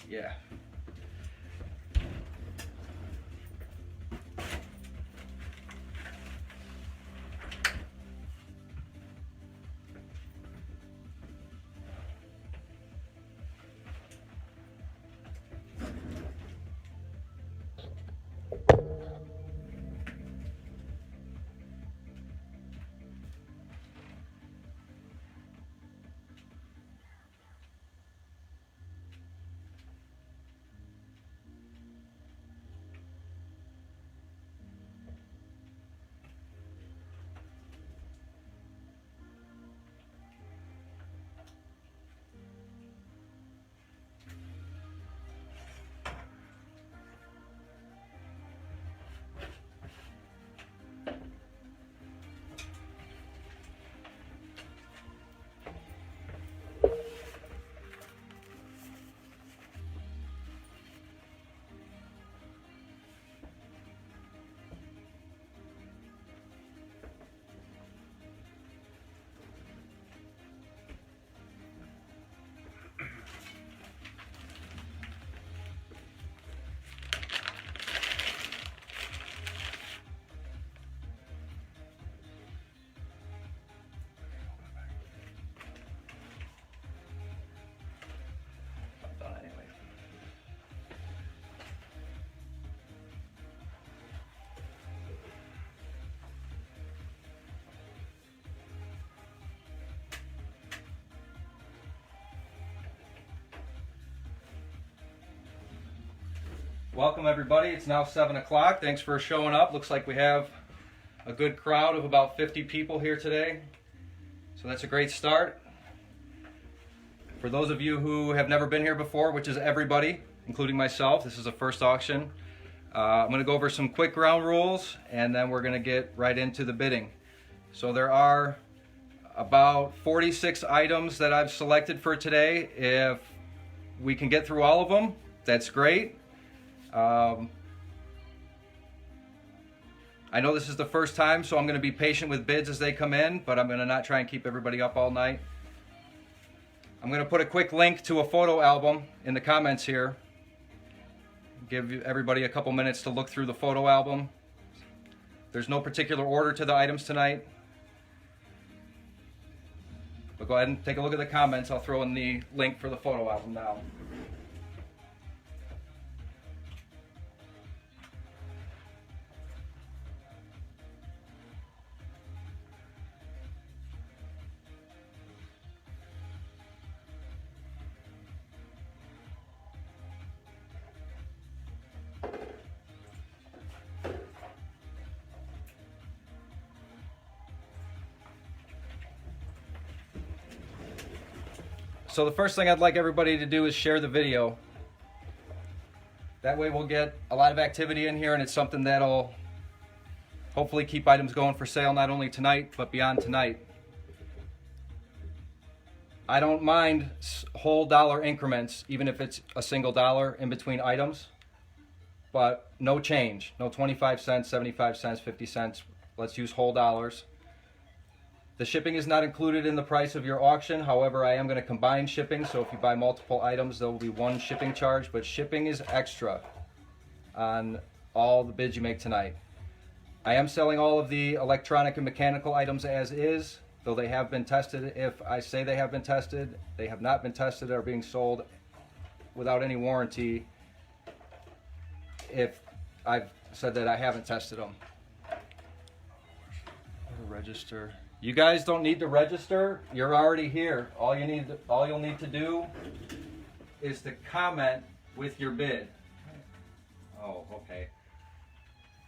Yeah. Welcome everybody, it's now 7 o'clock. Thanks for showing up. Looks like we have a good crowd of about 50 people here today. So that's a great start. For those of you who have never been here before, which is everybody, including myself, this is the first auction. I'm going to go over some quick ground rules and then we're going to get right into the bidding. So there are about 46 items that I've selected for today. If we can get through all of them, that's great. I know this is the first time, so I'm going to be patient with bids as they come in, but I'm going to not try and keep everybody up all night. I'm going to put a quick link to a photo album in the comments here. Give everybody a couple minutes to look through the photo album. There's no particular order to the items tonight. But go ahead and take a look at the comments. I'll throw in the link for the photo album now. So the first thing I'd like everybody to do is share the video. That way we'll get a lot of activity in here and it's something that'll hopefully keep items going for sale not only tonight but beyond tonight. I don't mind whole dollar increments even if it's a single dollar in between items, but no change, no 25 cents, 75 cents, 50 cents. Let's use whole dollars. The shipping is not included in the price of your auction. However, I am going to combine shipping, so if you buy multiple items, there will be one shipping charge, but shipping is extra on all the bids you make tonight. I am selling all of the electronic and mechanical items as is, though they have been tested. If I say they have been tested, they have not been tested, are being sold without any warranty if I've said that I haven't tested them. Register. You guys don't need to register. You're already here. All you'll need to do is to comment with your bid. Oh, okay.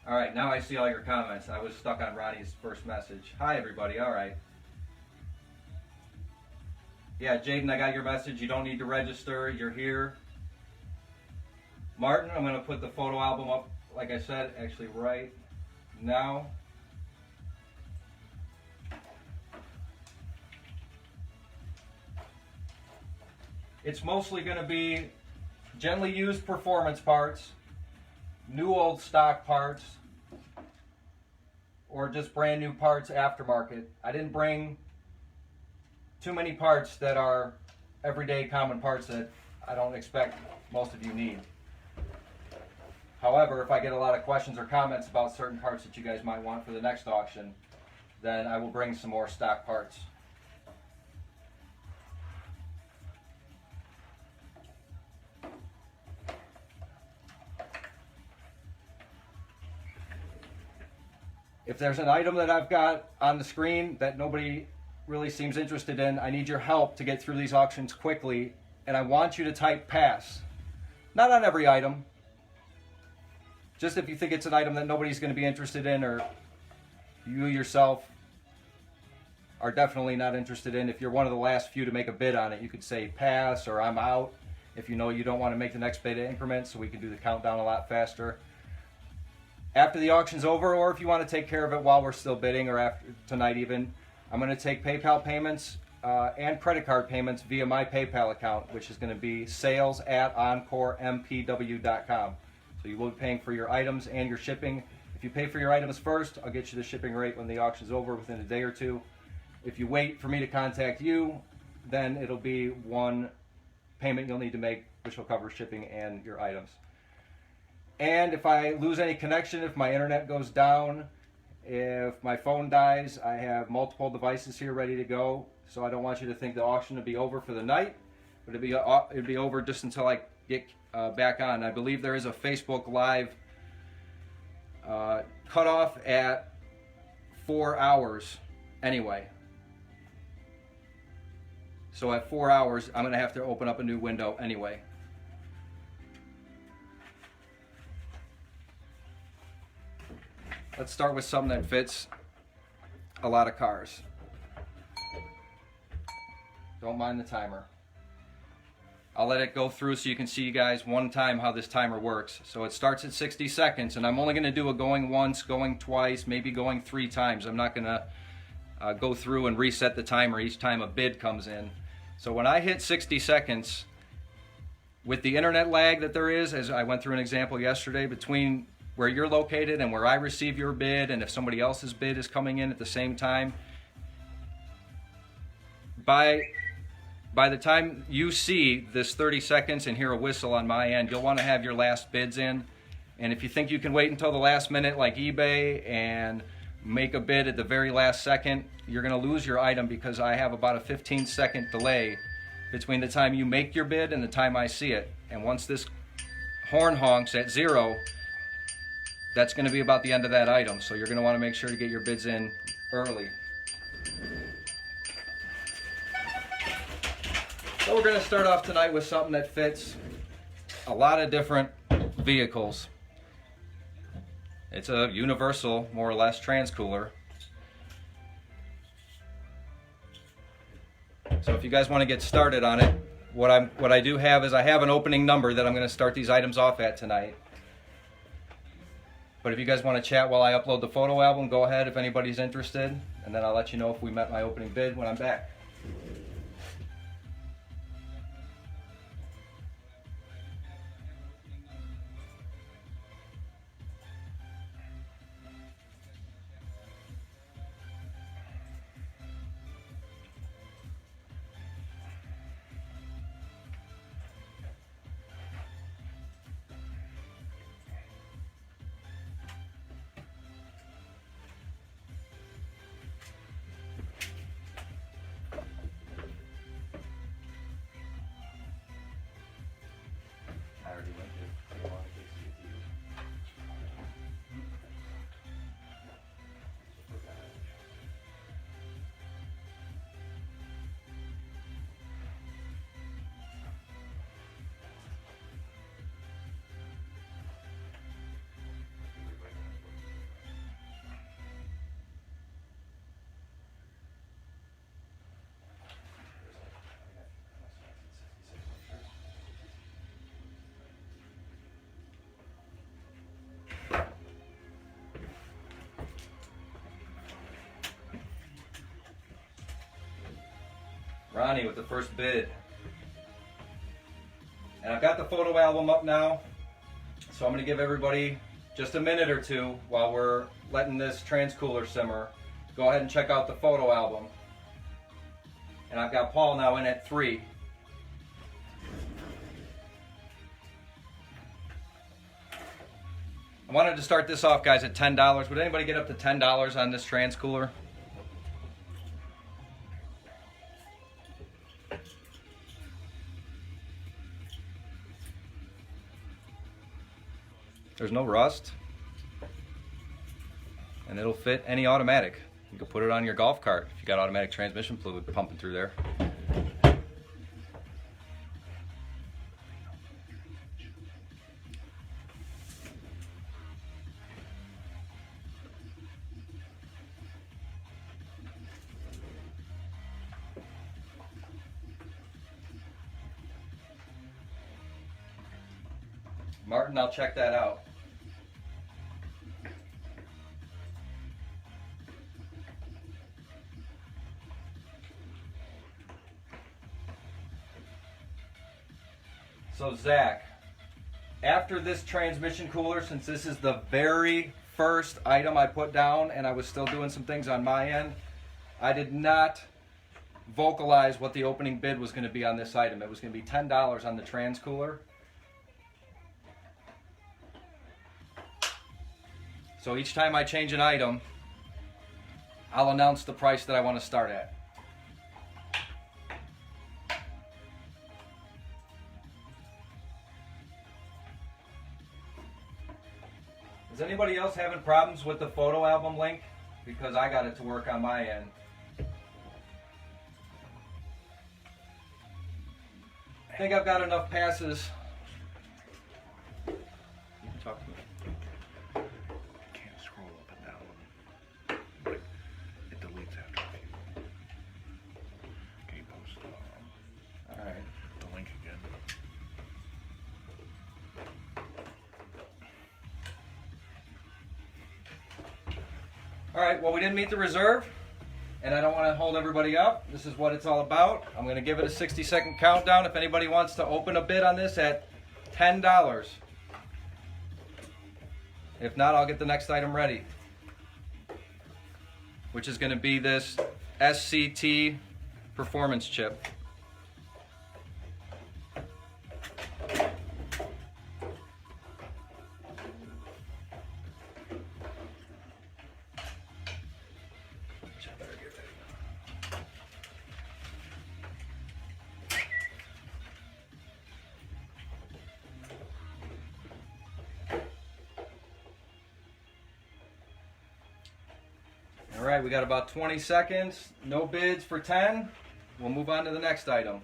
All right, now I see all your comments. I was stuck on Ronnie's first message. Hi, everybody. All right. Yeah, Jaden, I got your message. You don't need to register. You're here. Martin, I'm going to put the photo album up, like I said, actually right now. It's mostly going to be gently used performance parts, new old stock parts, or just brand new parts aftermarket. I didn't bring too many parts that are everyday common parts that I don't expect most of you need. However, if I get a lot of questions or comments about certain parts that you guys might want for the next auction, then I will bring some more stock parts. If there's an item that I've got on the screen that nobody really seems interested in, I need your help to get through these auctions quickly, and I want you to type pass. Not on every item. Just if you think it's an item that nobody's going to be interested in, or you yourself are definitely not interested in. If you're one of the last few to make a bid on it, you could say pass or I'm out. If you know you don't want to make the next bid increment, so we can do the countdown a lot faster. After the auction's over, or if you want to take care of it while we're still bidding, or after tonight even, I'm going to take PayPal payments and credit card payments via my PayPal account, which is going to be sales@EncoreMPW.com. So you will be paying for your items and your shipping. If you pay for your items first, I'll get you the shipping rate when the auction's over within a day or two. If you wait for me to contact you, then it'll be one payment you'll need to make, which will cover shipping and your items. And if I lose any connection, if my internet goes down, if my phone dies, I have multiple devices here ready to go. So I don't want you to think the auction will be over for the night, but it'd be over just until I get back on. I believe there is a Facebook Live cutoff at 4 hours anyway. So at 4 hours, I'm going to have to open up a new window anyway. Let's start with something that fits a lot of cars. Don't mind the timer. I'll let it go through so you can see, you guys, one time how this timer works. So it starts at 60 seconds, and I'm only going to do a going once, going twice, maybe going 3 times. I'm not going to go through and reset the timer each time a bid comes in. So when I hit 60 seconds, with the internet lag that there is, as I went through an example yesterday, between where you're located and where I receive your bid, and if somebody else's bid is coming in at the same time, by the time you see this 30 seconds and hear a whistle on my end, you'll want to have your last bids in. And if you think you can wait until the last minute like eBay and make a bid at the very last second, you're going to lose your item, because I have about a 15-second delay between the time you make your bid and the time I see it. And once this horn honks at 0, that's going to be about the end of that item. So you're going to want to make sure to get your bids in early. So we're going to start off tonight with something that fits a lot of different vehicles. It's a universal, more or less, transcooler. So if you guys want to get started on it, what I do have is I have an opening number that I'm going to start these items off at tonight. But if you guys want to chat while I upload the photo album, go ahead if anybody's interested, and then I'll let you know if we met my opening bid when I'm back. Ronnie with the first bid. And I've got the photo album up now, so I'm going to give everybody just a minute or two while we're letting this transcooler simmer. Go ahead and check out the photo album. And I've got Paul now in at 3. I wanted to start this off, guys, at $10. Would anybody get up to $10 on this trans cooler? There's no rust, and it'll fit any automatic. You can put it on your golf cart if you got automatic transmission fluid pumping through there. Martin, I'll check that out. So Zach, after this transmission cooler, since this is the very first item I put down and I was still doing some things on my end, I did not vocalize what the opening bid was going to be on this item. It was going to be $10 on the trans cooler. So each time I change an item, I'll announce the price that I want to start at. Is anybody else having problems with the photo album link? Because I got it to work on my end. I think I've got enough passes. You can talk to me. Can't scroll up and down, but it deletes after a few. Can you post All right. the link again? All right, well, we didn't meet the reserve, and I don't want to hold everybody up. This is what it's all about. I'm going to give it a 60-second countdown if anybody wants to open a bid on this at $10. If not, I'll get the next item ready, which is going to be this SCT performance chip. All right, we got about 20 seconds. No bids for 10. We'll move on to the next item.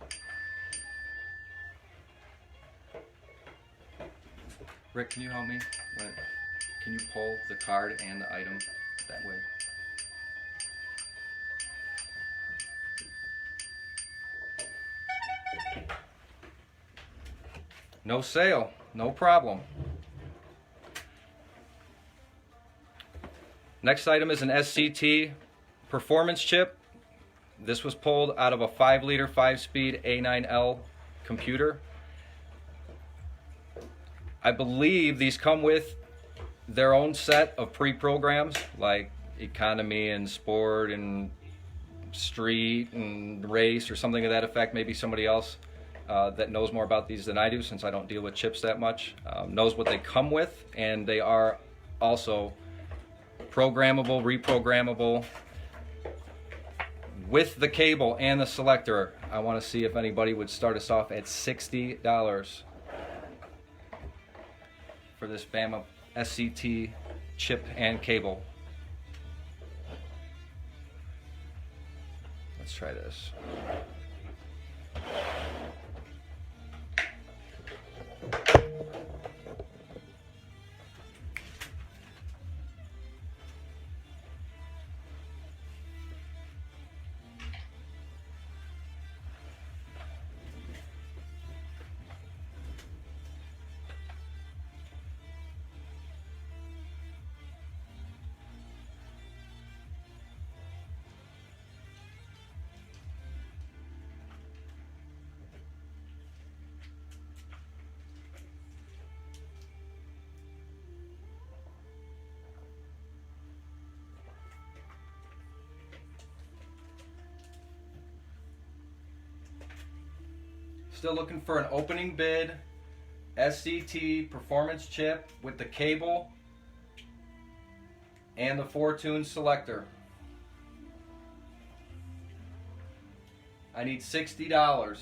Rick, can you help me? Can you pull the card and the item that way? No sale, no problem. Next item is an SCT performance chip. This was pulled out of a 5-liter 5-speed A9L computer. I believe these come with their own set of pre-programs like economy and sport and street and race or something of that effect. Maybe somebody else that knows more about these than I do, since I don't deal with chips that much, knows what they come with, and they are also programmable, reprogrammable with the cable and the selector. I want to see if anybody would start us off at $60 for this Bama SCT chip and cable. Let's try this. Still looking for an opening bid SCT performance chip with the cable and the 4-tune selector. I need $60.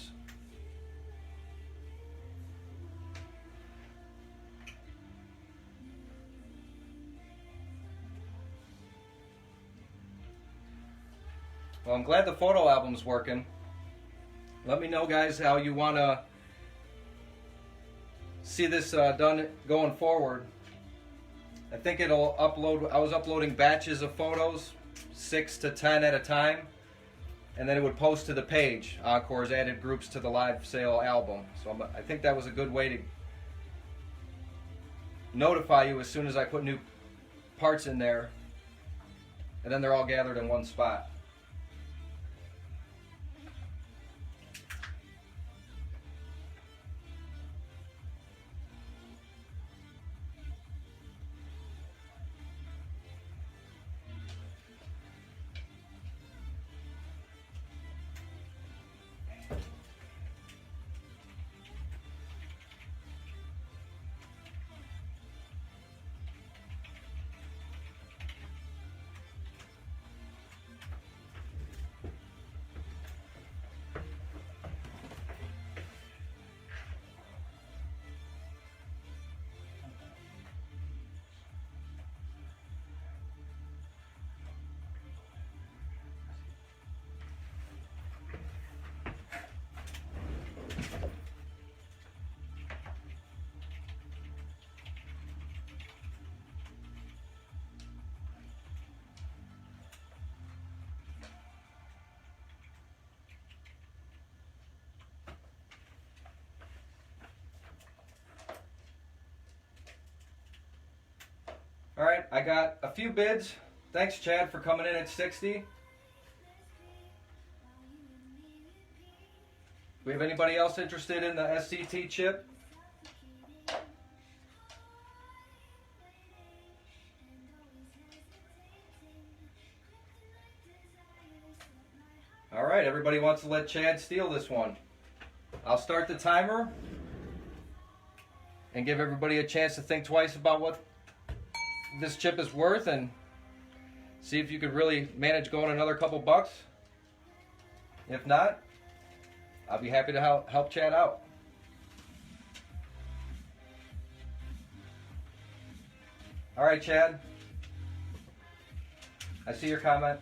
Well, I'm glad the photo album's working. Let me know, guys, how you want to see this done going forward. I think it'll upload. I was uploading batches of photos, 6 to 10 at a time, and then it would post to the page. Encore's added groups to the live sale album. So I think that was a good way to notify you as soon as I put new parts in there, and then they're all gathered in one spot. All right, I got a few bids. Thanks, Chad, for coming in at 60. Do we have anybody else interested in the SCT chip? All right, everybody wants to let Chad steal this one. I'll start the timer and give everybody a chance to think twice about what this chip is worth and see if you could really manage going another couple bucks. If not, I'll be happy to help Chad out. All right, Chad. I see your comment.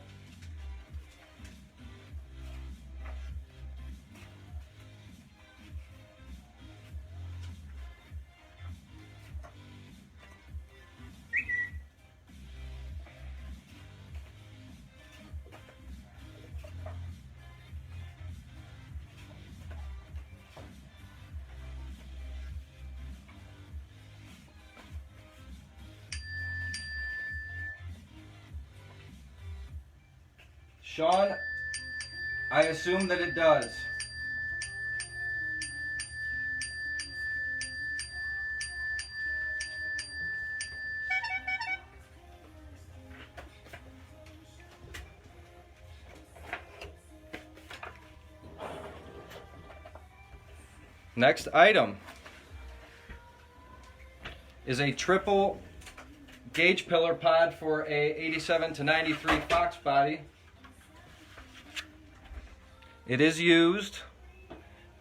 Sean, I assume that it does. Next item is a triple gauge pillar pod for a 87 to 93 Foxbody. It is used.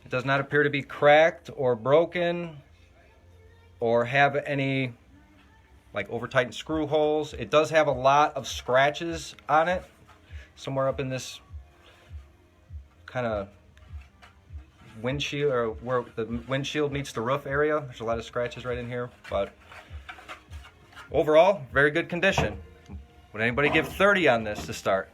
It does not appear to be cracked or broken or have any like over-tightened screw holes. It does have a lot of scratches on it, somewhere up in this kind of windshield, or where the windshield meets the roof area. There's a lot of scratches right in here, but overall, very good condition. Would anybody give 30 on this to start?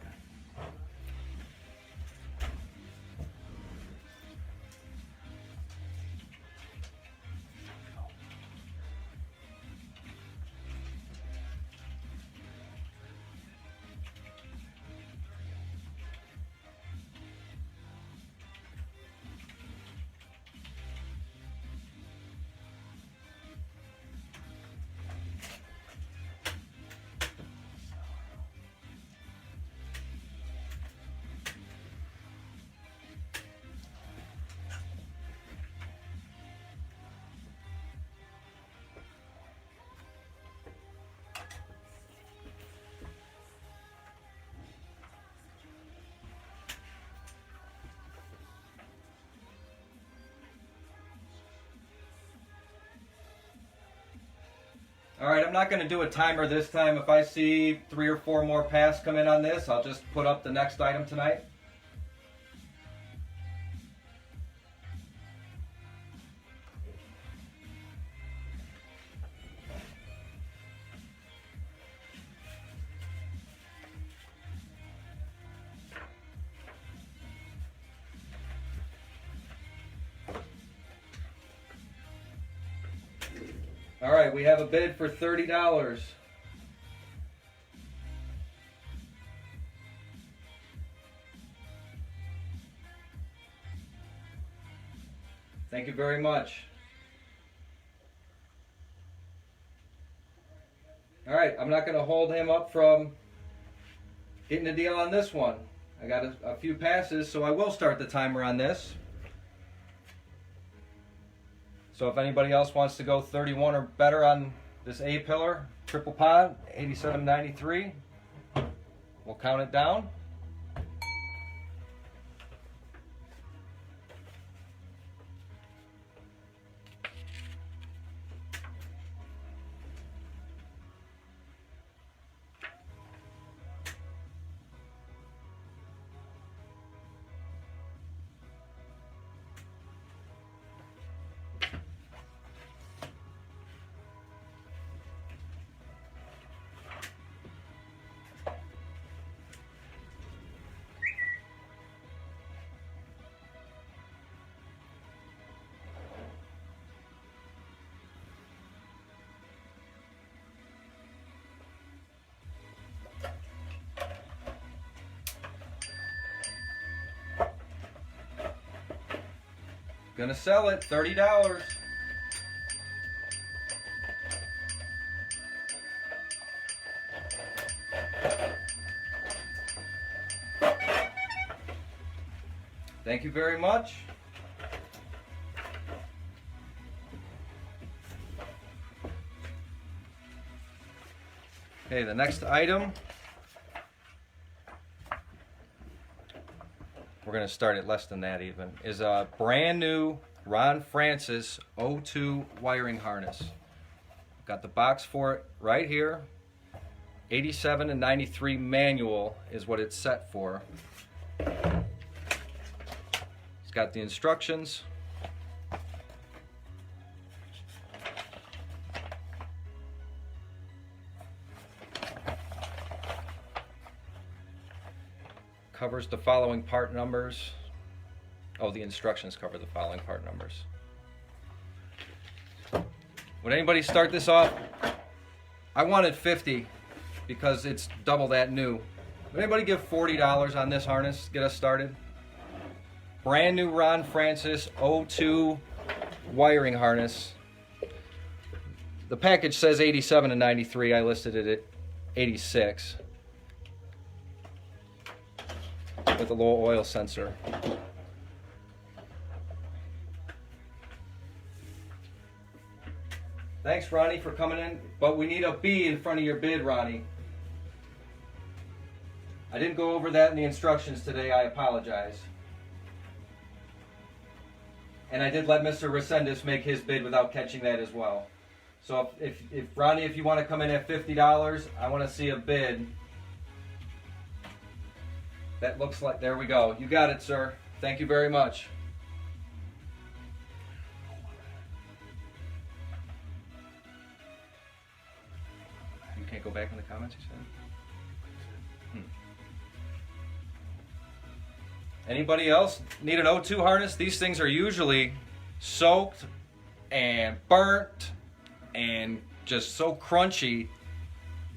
All right, I'm not going to do a timer this time. If I see 3 or 4 more pass come in on this, I'll just put up the next item tonight. All right, we have a bid for $30. Thank you very much. All right, I'm not going to hold him up from getting a deal on this one. I got a few passes, so I will start the timer on this. So if anybody else wants to go 31 or better on this A-pillar, triple pod, 87.93, we'll count it down. Gonna sell it, $30. Thank you very much. Okay, the next item, we're going to start at less than that even, is a brand new Ron Francis 02 wiring harness. Got the box for it right here. 87 and 93 manual is what it's set for. It's got the instructions. Covers the following part numbers. Oh, the instructions cover the following part numbers. Would anybody start this off? I wanted 50 because it's double that new. Would anybody give $40 on this harness? Get us started. Brand new Ron Francis 02 wiring harness. The package says 87 and 93. I listed it at 86. With a low oil sensor. Thanks, Ronnie, for coming in, but we need a B in front of your bid, Ronnie. I didn't go over that in the instructions today. I apologize. And I did let Mr. Resendez make his bid without catching that as well. So if Ronnie, if you want to come in at $50, I want to see a bid. That looks like, there we go. You got it, sir. Thank you very much. You can't go back in the comments, you said? Anybody else need an 02 harness? These things are usually soaked and burnt and just so crunchy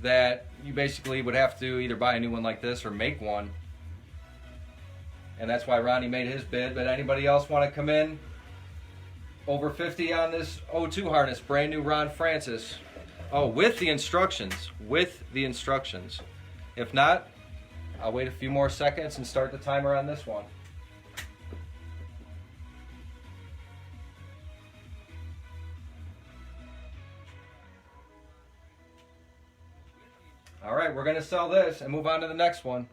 that you basically would have to either buy a new one like this or make one. And that's why Ronnie made his bid. But anybody else want to come in over 50 on this 02 harness, brand new Ron Francis? Oh, with the instructions, If not, I'll wait a few more seconds and start the timer on this one. All right, we're gonna sell this and move on to the next one.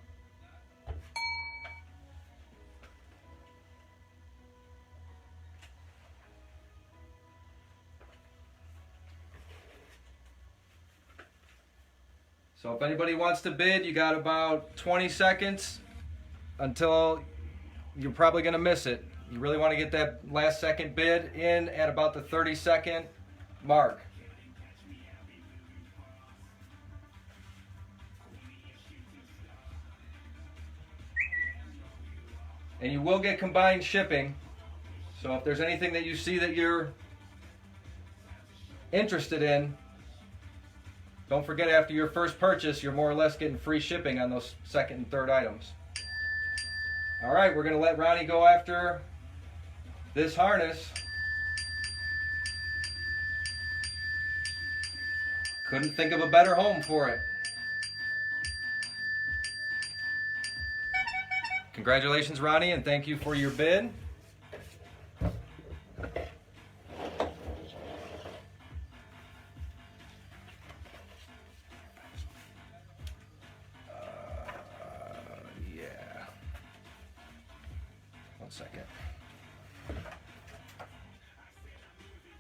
So if anybody wants to bid, you got about 20 seconds until you're probably going to miss it. You really want to get that last second bid in at about the 30-second mark. And you will get combined shipping. So if there's anything that you see that you're interested in, don't forget after your first purchase, you're more or less getting free shipping on those second and third items. All right, we're going to let Ronnie go after this harness. Couldn't think of a better home for it. Congratulations, Ronnie, and thank you for your bid. Yeah. 1 second.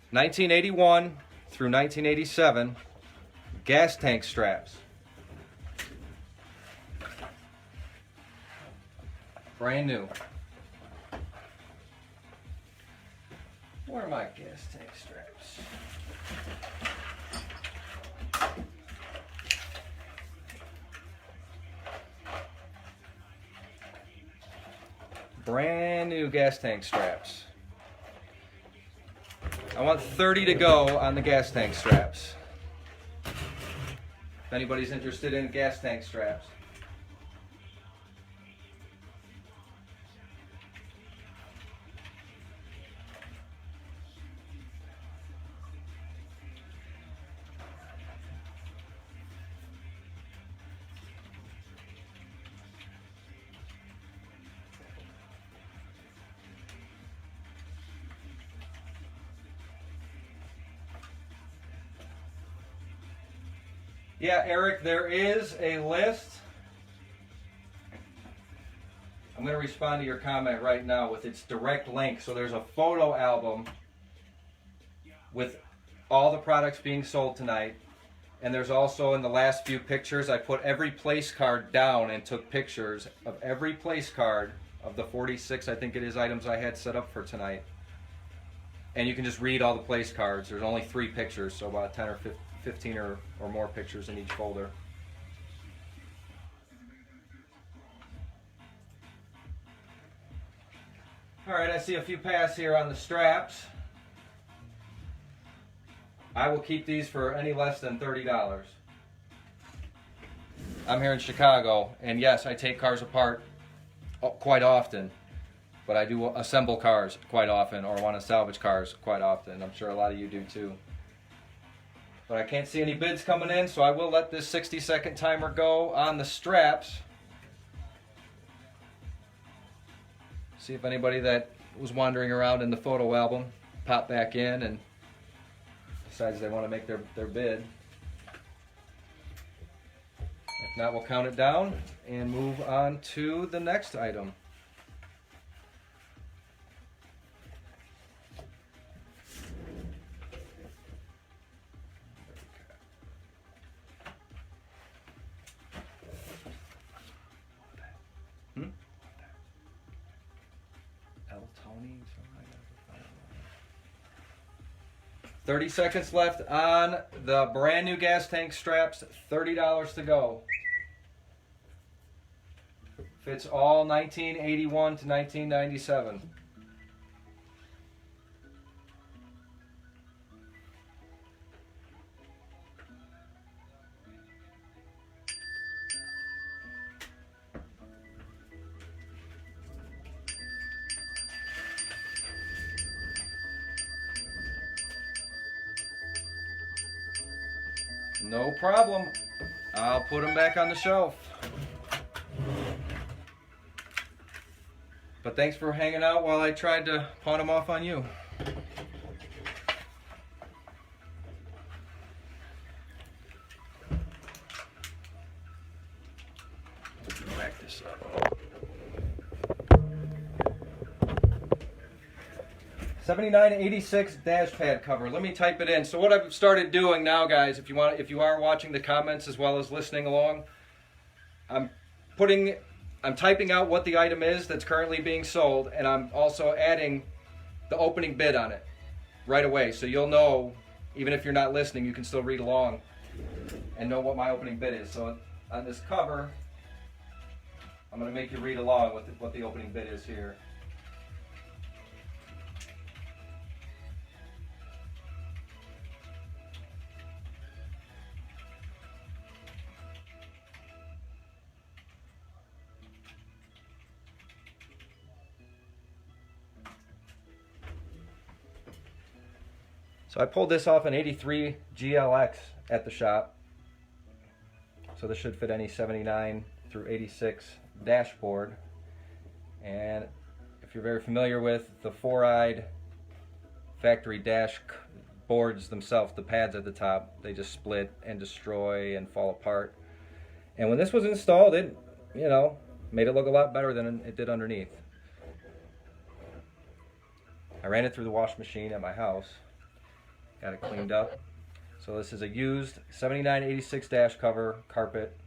1981 through 1987, gas tank straps. Brand new. Where are my gas tank straps? Brand new gas tank straps. I want 30 to go on the gas tank straps. If anybody's interested in gas tank straps. Yeah, Eric, there is a list. I'm going to respond to your comment right now with its direct link. So there's a photo album with all the products being sold tonight. And there's also, in the last few pictures, I put every place card down and took pictures of every place card of the 46, I think it is, items I had set up for tonight. And you can just read all the place cards. There's only 3 pictures, so about 10 or 15 or more pictures in each folder. All right, I see a few pass here on the straps. I will keep these for any less than $30. I'm here in Chicago, and yes, I take cars apart quite often, but I do assemble cars quite often, or want to salvage cars quite often. I'm sure a lot of you do too. But I can't see any bids coming in, so I will let this 60-second timer go on the straps. See if anybody that was wandering around in the photo album pop back in and decides they want to make their bid. If not, we'll count it down and move on to the next item. Tony, 30 seconds left on the brand new gas tank straps. $30 to go. Fits all 1981 to 1997. No problem. I'll put them back on the shelf. But thanks for hanging out while I tried to pawn them off on you. Back this up. 7986 dash pad cover. Let me type it in. So what I've started doing now, guys, if you are watching the comments as well as listening along, I'm typing out what the item is that's currently being sold, and I'm also adding the opening bid on it right away. So you'll know, even if you're not listening, you can still read along and know what my opening bid is. So on this cover, I'm going to make you read along with what the opening bid is here. So I pulled this off an 83 GLX at the shop. So this should fit any 79 through 86 dashboard. And if you're very familiar with the four-eyed factory dash boards themselves, the pads at the top, they just split and destroy and fall apart. And when this was installed, it, you know, made it look a lot better than it did underneath. I ran it through the wash machine at my house. Got it cleaned up. So this is a used 7986 dash cover carpet.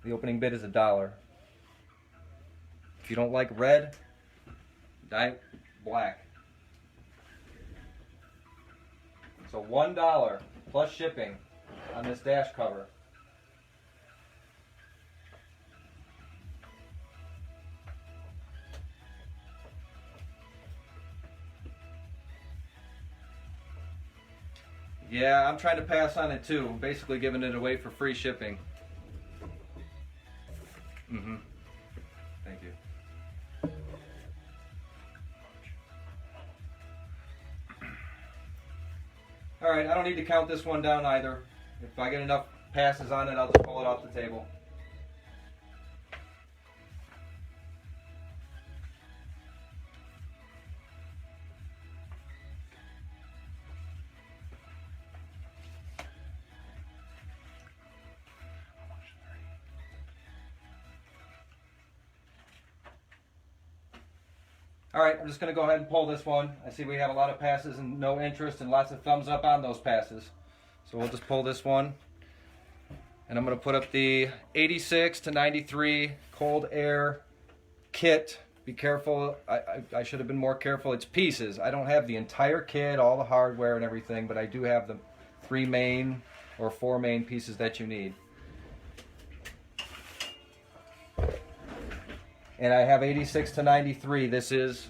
The opening bid is $1. If you don't like red, dye it black. So $1 plus shipping on this dash cover. Yeah, I'm trying to pass on it too. Basically giving it away for free shipping. Thank you. Alright, I don't need to count this one down either. If I get enough passes on it, I'll just pull it off the table. Alright, I'm just going to go ahead and pull this one. I see we have a lot of passes and no interest and lots of thumbs up on those passes. So we'll just pull this one. And I'm going to put up the 86 to 93 cold air kit. Be careful, I should have been more careful. It's pieces. I don't have the entire kit, all the hardware and everything, but I do have the 3 main or 4 main pieces that you need. And I have 86 to 93. This is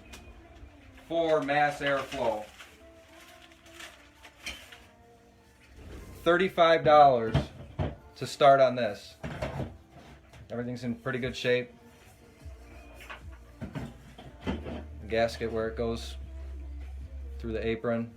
for mass airflow. $35 to start on this. Everything's in pretty good shape. The gasket where it goes through the apron.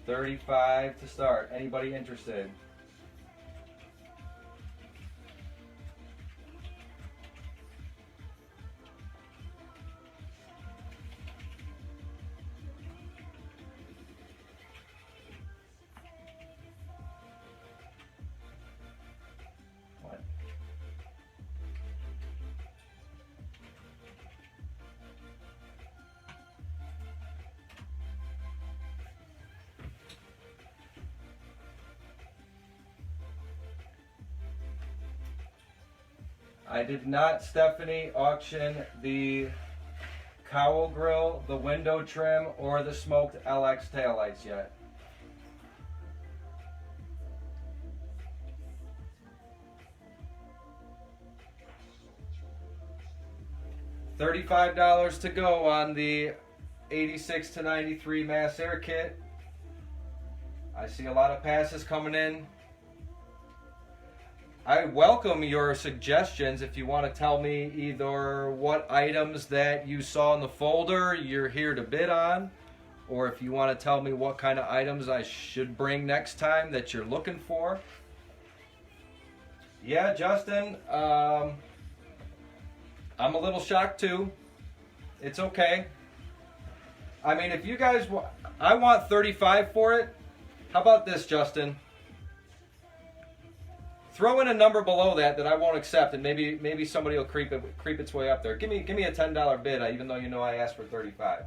$35 to start. Anybody interested? What? I did not, Stephanie, auction the cowl grill, the window trim, or the smoked LX taillights yet. $35 to go on the 86 to 93 mass air kit. I see a lot of passes coming in. I welcome your suggestions. If you want to tell me either what items that you saw in the folder you're here to bid on, or if you want to tell me what kind of items I should bring next time that you're looking for. Yeah, Justin, I'm a little shocked too. It's okay. I mean, if you guys want, I want 35 for it. How about this, Justin? Throw in a number below that I won't accept, and maybe somebody will creep its way up there. Give me a $10 bid, even though you know I asked for 35.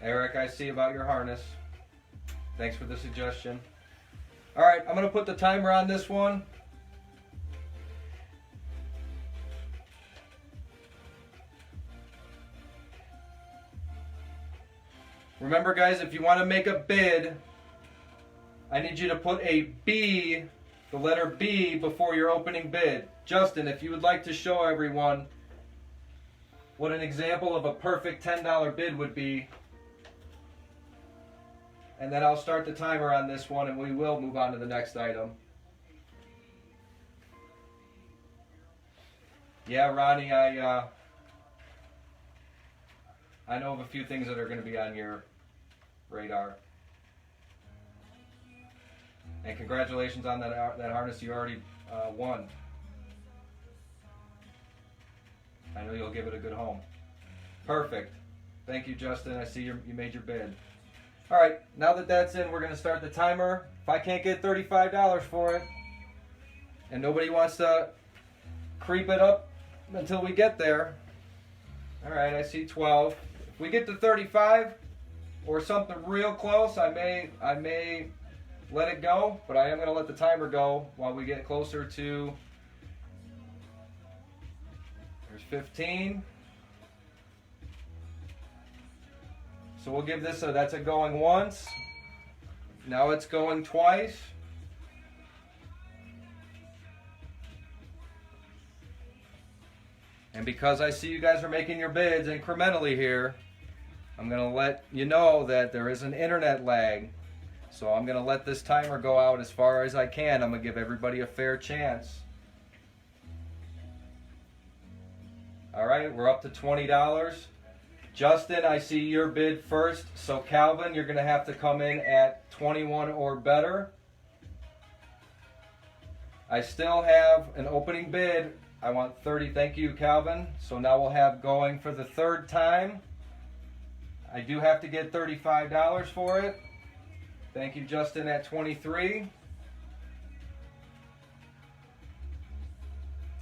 Eric, I see about your harness. Thanks for the suggestion. All right, I'm going to put the timer on this one. Remember, guys, if you want to make a bid, I need you to put a B, the letter B, before your opening bid. Justin, if you would like to show everyone what an example of a perfect $10 bid would be, and then I'll start the timer on this one and we will move on to the next item. Yeah, Ronnie, I know of a few things that are going to be on your radar. And congratulations on that harness you already won. I know you'll give it a good home. Perfect. Thank you, Justin. I see you made your bid. All right, now that that's in, we're going to start the timer. If I can't get $35 for it, and nobody wants to creep it up until we get there. All right, I see 12. If we get to 35 or something real close, I may let it go, but I am going to let the timer go while we get closer to. There's 15. So we'll give this that's a going once. Now it's going twice. And because I see you guys are making your bids incrementally here, I'm going to let you know that there is an internet lag. So I'm going to let this timer go out as far as I can. I'm going to give everybody a fair chance. All right, we're up to $20. Justin, I see your bid first. So Calvin, you're going to have to come in at 21 or better. I still have an opening bid. I want 30. Thank you, Calvin. So now we'll have going for the third time. I do have to get $35 for it. Thank you, Justin, at 23.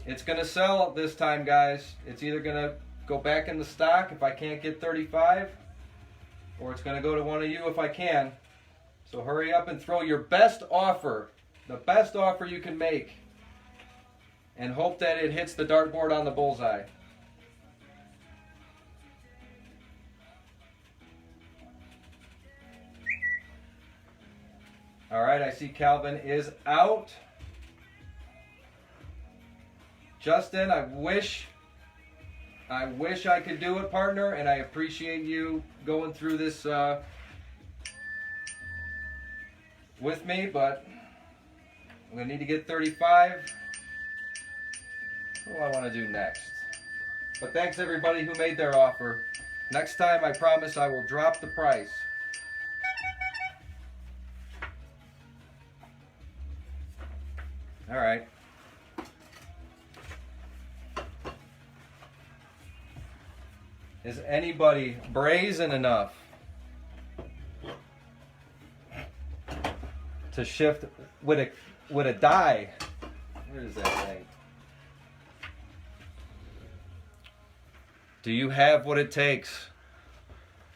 It's going to sell this time, guys. It's either going to go back in the stock if I can't get 35, or it's going to go to one of you if I can. So hurry up and throw your best offer, the best offer you can make, and hope that it hits the dartboard on the bullseye. All right, I see Calvin is out. Justin, I wish I could do it, partner, and I appreciate you going through this with me, but I'm going to need to get 35. What do I want to do next? But thanks everybody who made their offer. Next time, I promise I will drop the price. All right. Is anybody brazen enough to shift with a die? Where is that thing? Do you have what it takes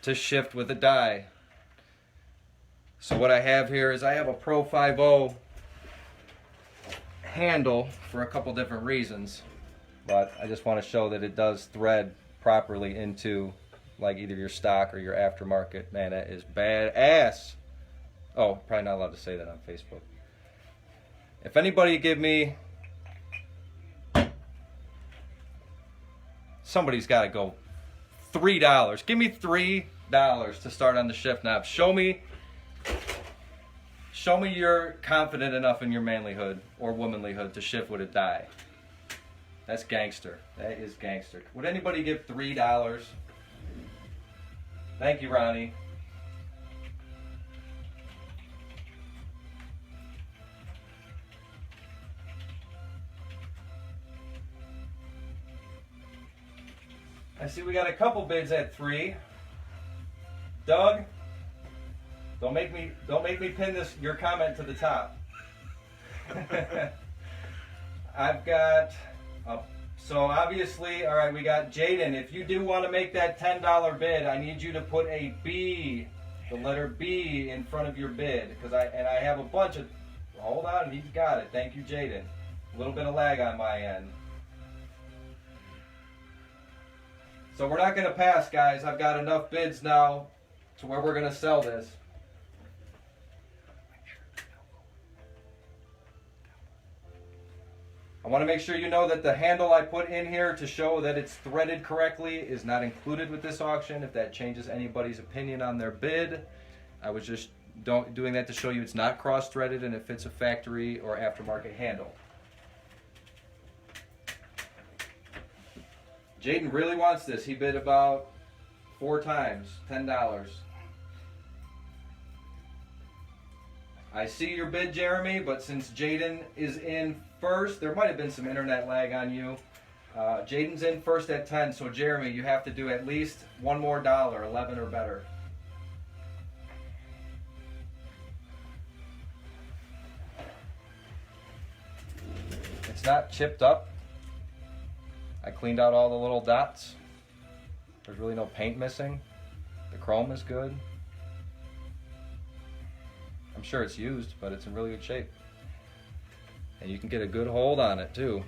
to shift with a die? So what I have here is I have a Pro 5.0 handle for a couple different reasons, but I just want to show that it does thread properly into like either your stock or your aftermarket. Man, that is badass. Oh, probably not allowed to say that on Facebook. If anybody give me, somebody's got to go $3. Give me $3 to start on the shift knob. Show me Show me you're confident enough in your manlyhood or womanlyhood to shift with a die. That's gangster. That is gangster. Would anybody give $3? Thank you, Ronnie. I see we got a couple bids at 3. Doug, don't make me pin your comment to the top. I've got so obviously, all right, we got Jaden. If you do want to make that $10 bid, I need you to put a B, the letter B in front of your bid, because I have a bunch of. Hold on, he's got it. Thank you, Jaden. A little bit of lag on my end. So we're not going to pass, guys. I've got enough bids now to where we're going to sell this. I want to make sure you know that the handle I put in here to show that it's threaded correctly is not included with this auction. If that changes anybody's opinion on their bid, I was just doing that to show you it's not cross-threaded and it fits a factory or aftermarket handle. Jaden really wants this. He bid about 4 times, $10. I see your bid, Jeremy, but since Jaden is in first, there might have been some internet lag on you. Jaden's in first at 10, so Jeremy, you have to do at least one more dollar, 11 or better. It's not chipped up. I cleaned out all the little dots. There's really no paint missing. The chrome is good. I'm sure it's used, but it's in really good shape. And you can get a good hold on it too.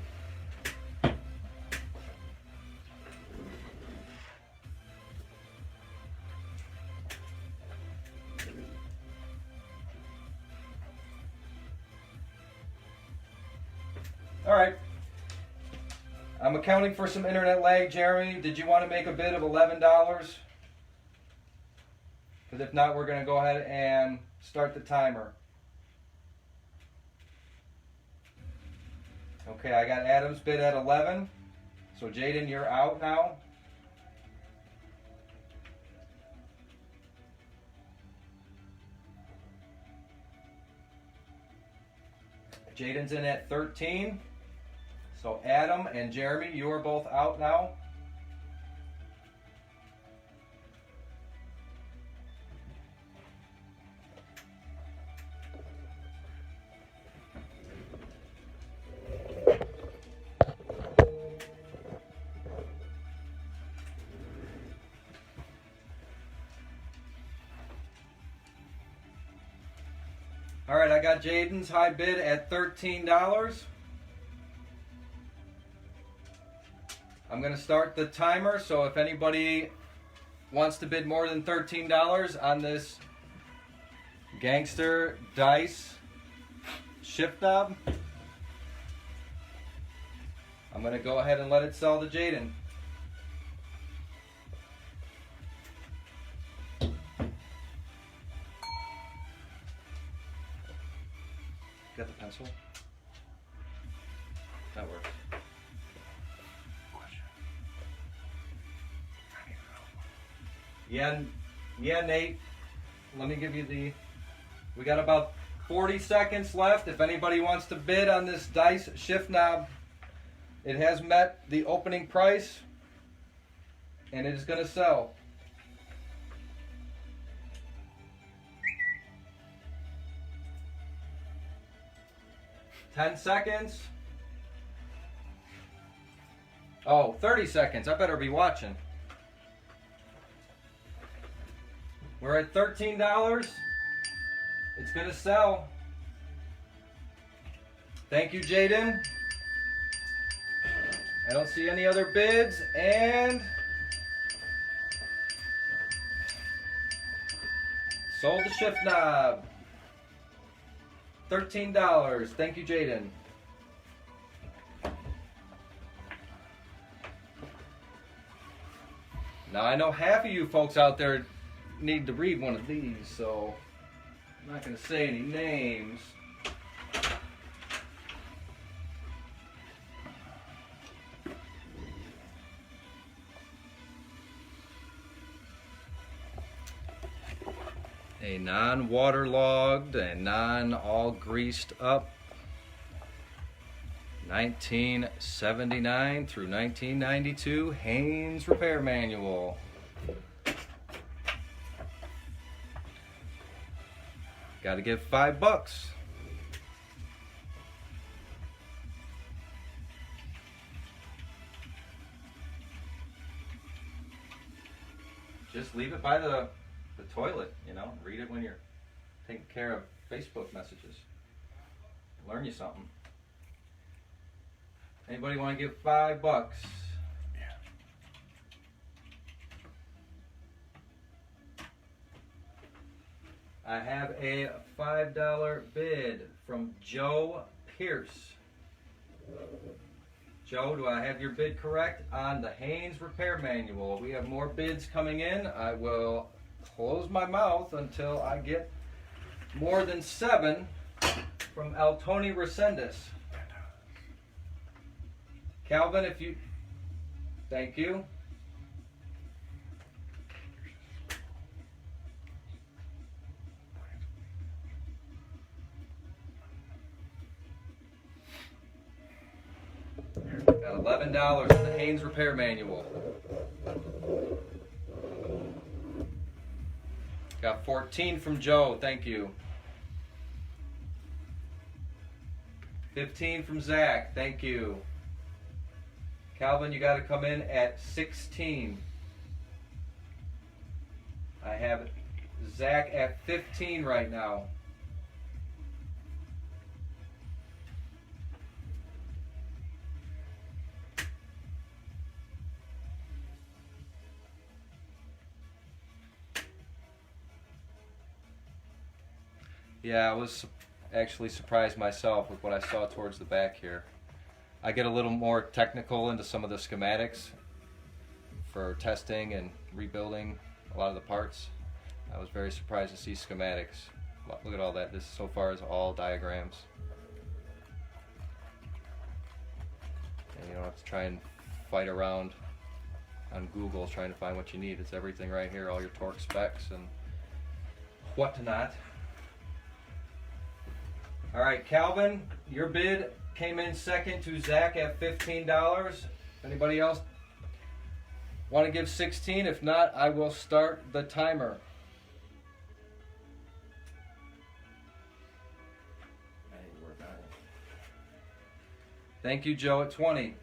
All right. I'm accounting for some internet lag, Jeremy. Did you want to make a bid of $11? Because if not, we're going to go ahead and start the timer. Okay, I got Adam's bid at 11. So Jaden, you're out now. Jaden's in at 13. So Adam and Jeremy, you are both out now. All right, I got Jaden's high bid at $13. I'm going to start the timer, so if anybody wants to bid more than $13 on this Gangster Dice shift knob, I'm going to go ahead and let it sell to Jaden. Got the pencil? That works. Yeah, Nate. Let me give you we got about 40 seconds left. If anybody wants to bid on this dice shift knob, it has met the opening price and it is going to sell. $10 seconds. Oh, 30 seconds. I better be watching. We're at $13. It's going to sell. Thank you, Jaden. I don't see any other bids, and sold the shift knob. $13. Thank you, Jaden. Now I know half of you folks out there need to read one of these, so I'm not going to say any names. A non-waterlogged and non-all greased up 1979 through 1992 Haynes repair manual. Got to give $5. Just leave it by the toilet, you know. Read it when you're taking care of Facebook messages. Learn you something. Anybody want to give $5? Yeah. I have a $5 bid from Joe Pierce. Joe, do I have your bid correct on the Haynes repair manual? We have more bids coming in. I will close my mouth until I get more than 7 from Altoni Resendez. Calvin, if you... Thank you. Got $11 in the Haynes repair manual. Got 14 from Joe, thank you. 15 from Zach, thank you. Calvin, you got to come in at 16. I have Zach at 15 right now. Yeah, I was actually surprised myself with what I saw towards the back here. I get a little more technical into some of the schematics for testing and rebuilding a lot of the parts. I was very surprised to see schematics. Look at all that. This so far is all diagrams. And you don't have to try and fight around on Google trying to find what you need. It's everything right here, all your torque specs and whatnot. All right, Calvin, your bid came in second to Zach at $15. Anybody else want to give 16? If not, I will start the timer. Thank you, Joe, at 20.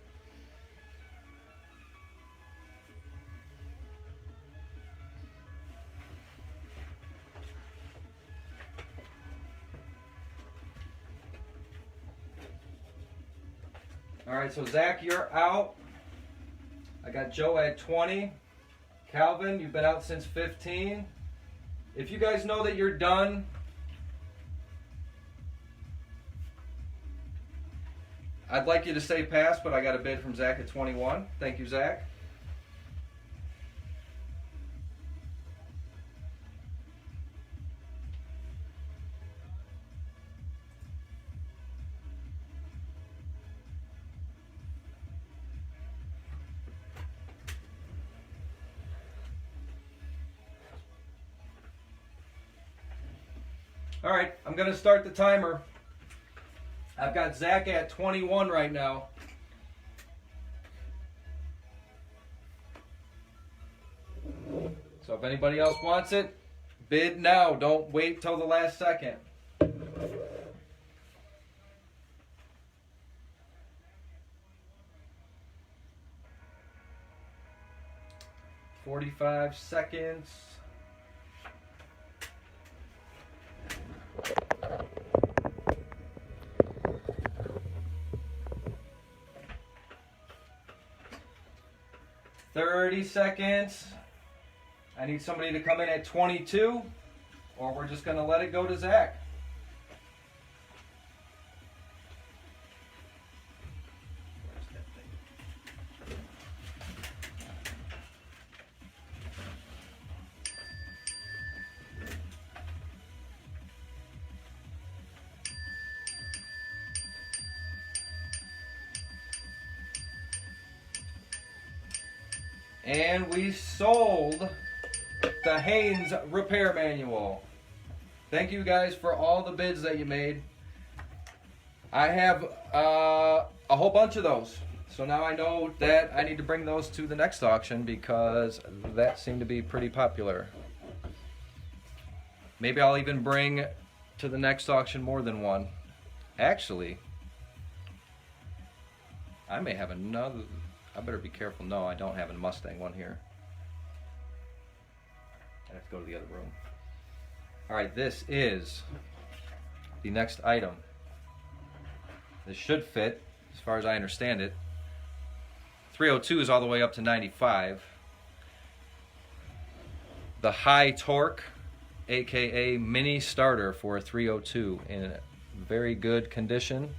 All right, so Zach, you're out. I got Joe at 20. Calvin, you've been out since 15. If you guys know that you're done, I'd like you to say pass, but I got a bid from Zach at 21. Thank you, Zach. All right, I'm going to start the timer. I've got Zach at 21 right now. So if anybody else wants it, bid now. Don't wait till the last second. "45 seconds. "30 seconds. I need somebody to come in at 22, or we're just going to let it go to Zach. And we sold the Haynes repair manual. Thank you guys for all the bids that you made. I have a whole bunch of those. So now I know that I need to bring those to the next auction because that seemed to be pretty popular. Maybe I'll even bring to the next auction more than one. Actually, I may have another. I better be careful. No, I don't have a Mustang one here. I have to go to the other room. All right, this is the next item. This should fit, as far as I understand it. 302 is all the way up to 95. The high torque, aka mini starter for a 302 in very good condition.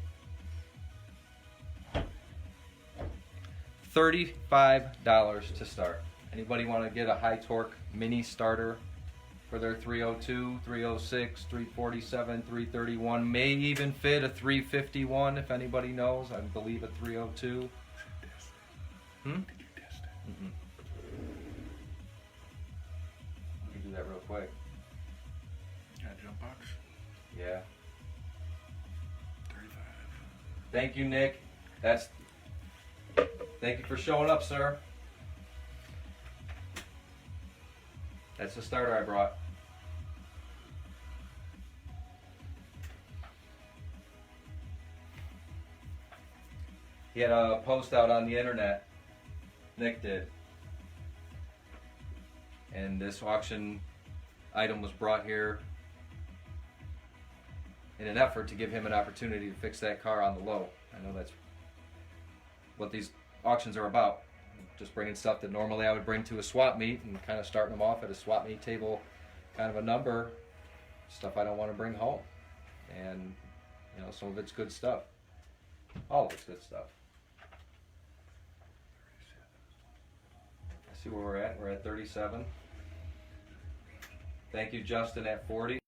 $35 to start. Anybody want to get a high torque mini starter for their 302, 306, 347, 331, may even fit a 351 if anybody knows. I believe a 302. Did you test it? Mm-mm. You can do that real quick. Got a jump box? Yeah. 35. Thank you, Nick. Thank you for showing up, sir. That's the starter I brought. He had a post out on the internet. Nick did. And this auction item was brought here in an effort to give him an opportunity to fix that car on the low. I know that's what these auctions are about. Just bringing stuff that normally I would bring to a swap meet and kind of starting them off at a swap meet table, kind of a number, stuff I don't want to bring home. And, you know, some of it's good stuff. All of it's good stuff. I see where we're at. We're at 37. Thank you, Justin, at 40.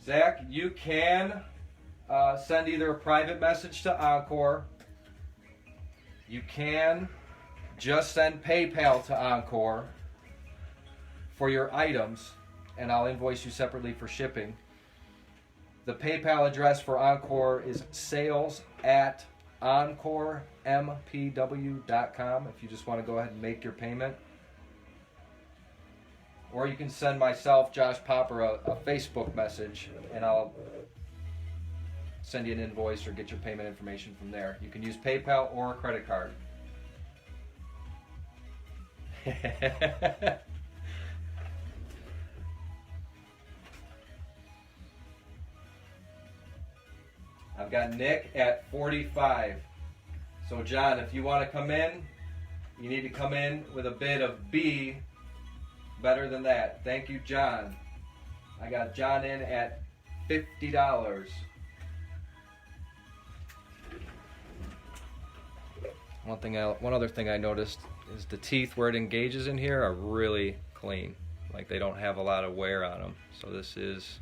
Zach, you can send either a private message to Encore. You can just send PayPal to Encore for your items, and I'll invoice you separately for shipping. The PayPal address for Encore is sales@EncoreMPW.com if you just want to go ahead and make your payment. Or you can send myself, Josh Popper, a Facebook message, and I'll send you an invoice or get your payment information from there. You can use PayPal or a credit card. I've got Nick at 45. So John, if you want to come in, you need to come in with a bid of B, better than that. Thank you, John. I got John in at $50. One other thing I noticed is the teeth where it engages in here are really clean. Like they don't have a lot of wear on them. So this is,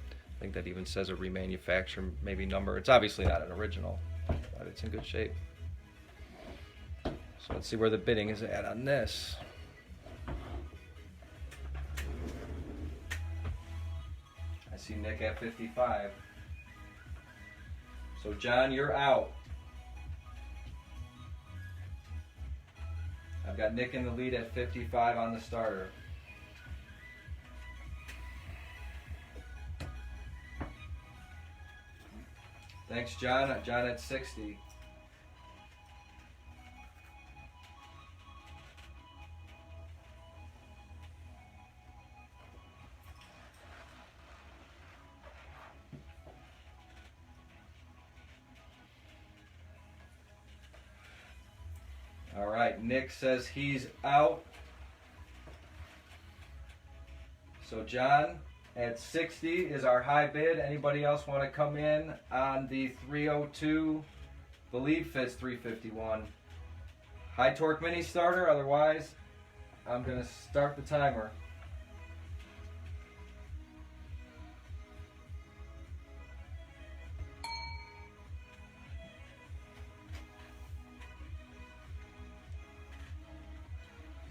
I think that even says a remanufactured maybe number. It's obviously not an original, but it's in good shape. So let's see where the bidding is at on this. I see Nick at 55. So John, you're out. I've got Nick in the lead at 55 on the starter. Thanks, John. John at 60. All right, Nick says he's out. So John at 60 is our high bid. Anybody else want to come in on the 302? Believe fits 351. High torque mini starter. Otherwise, I'm going to start the timer.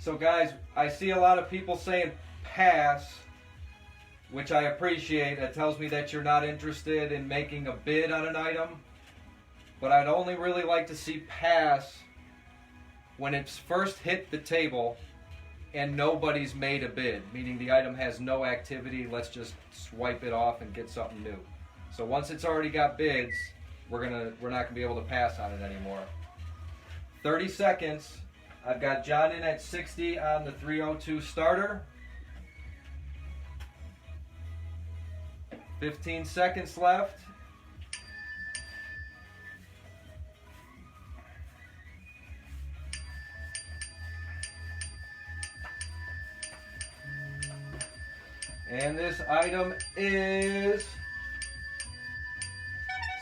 So guys, I see a lot of people saying pass, which I appreciate. That tells me that you're not interested in making a bid on an item. But I'd only really like to see pass when it's first hit the table and nobody's made a bid, meaning the item has no activity. Let's just swipe it off and get something new. So once it's already got bids, we're not gonna be able to pass on it anymore. 30 seconds. I've got John in at 60 on the 302 starter. 15 seconds left. And this item is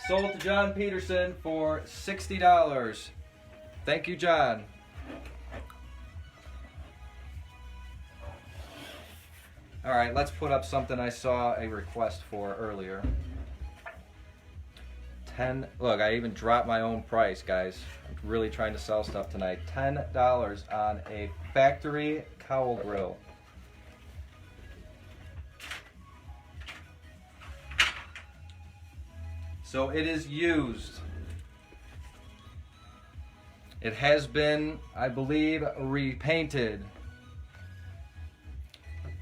sold to John Peterson for $60. Thank you, John. All right, let's put up something I saw a request for earlier. Look, I even dropped my own price, guys. I'm really trying to sell stuff tonight. $10 on a factory cowl grill. So it is used. It has been, I believe, repainted.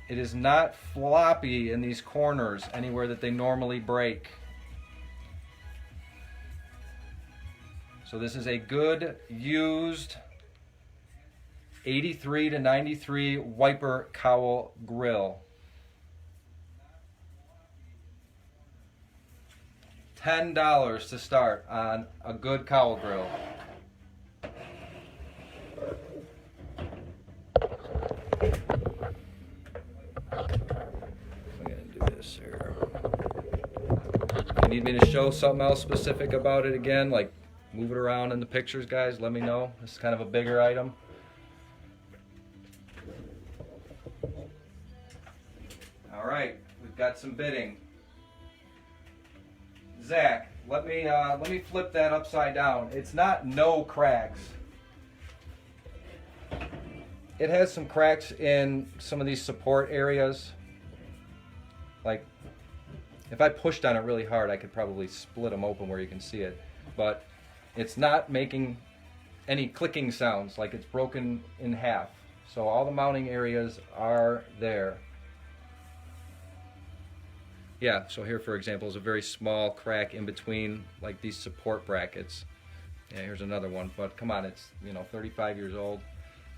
It is not floppy in these corners anywhere that they normally break. So this is a good used 83 to 93 wiper cowl grill. $10 to start on a good cowl grill. I'm gonna do this here. If you need me to show something else specific about it again, like move it around in the pictures, guys, let me know. This is kind of a bigger item. All right, we've got some bidding. Zach, let me flip that upside down. It's not no cracks. It has some cracks in some of these support areas. Like, if I pushed on it really hard, I could probably split them open where you can see it. But it's not making any clicking sounds, like it's broken in half. So all the mounting areas are there. Yeah, so here for example is a very small crack in between like these support brackets. Yeah, here's another one, but come on, it's 35 years old.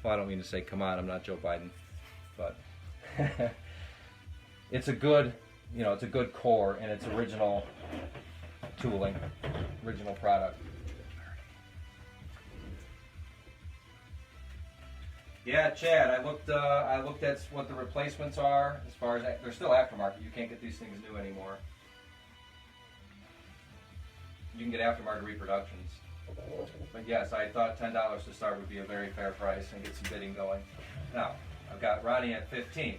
Well, I don't mean to say come on, I'm not Joe Biden, but it's a good, it's a good core and it's original tooling, original product. Yeah, Chad, I looked at what the replacements are. As far as they're still aftermarket, you can't get these things new anymore. You can get aftermarket reproductions. But yes, I thought $10 to start would be a very fair price and get some bidding going. Now, I've got Ronnie at 15.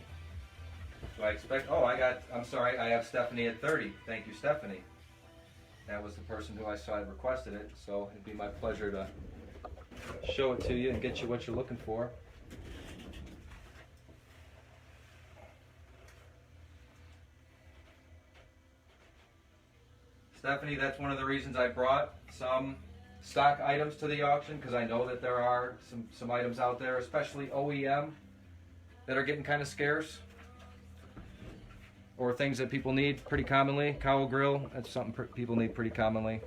Do I expect? Oh, I'm sorry, I have Stephanie at 30. Thank you, Stephanie. That was the person who I saw had requested it, so it'd be my pleasure to show it to you and get you what you're looking for. Stephanie, that's one of the reasons I brought some stock items to the auction, because I know that there are some items out there, especially OEM, that are getting kind of scarce, or things that people need pretty commonly. Cowl grill, that's something people need pretty commonly.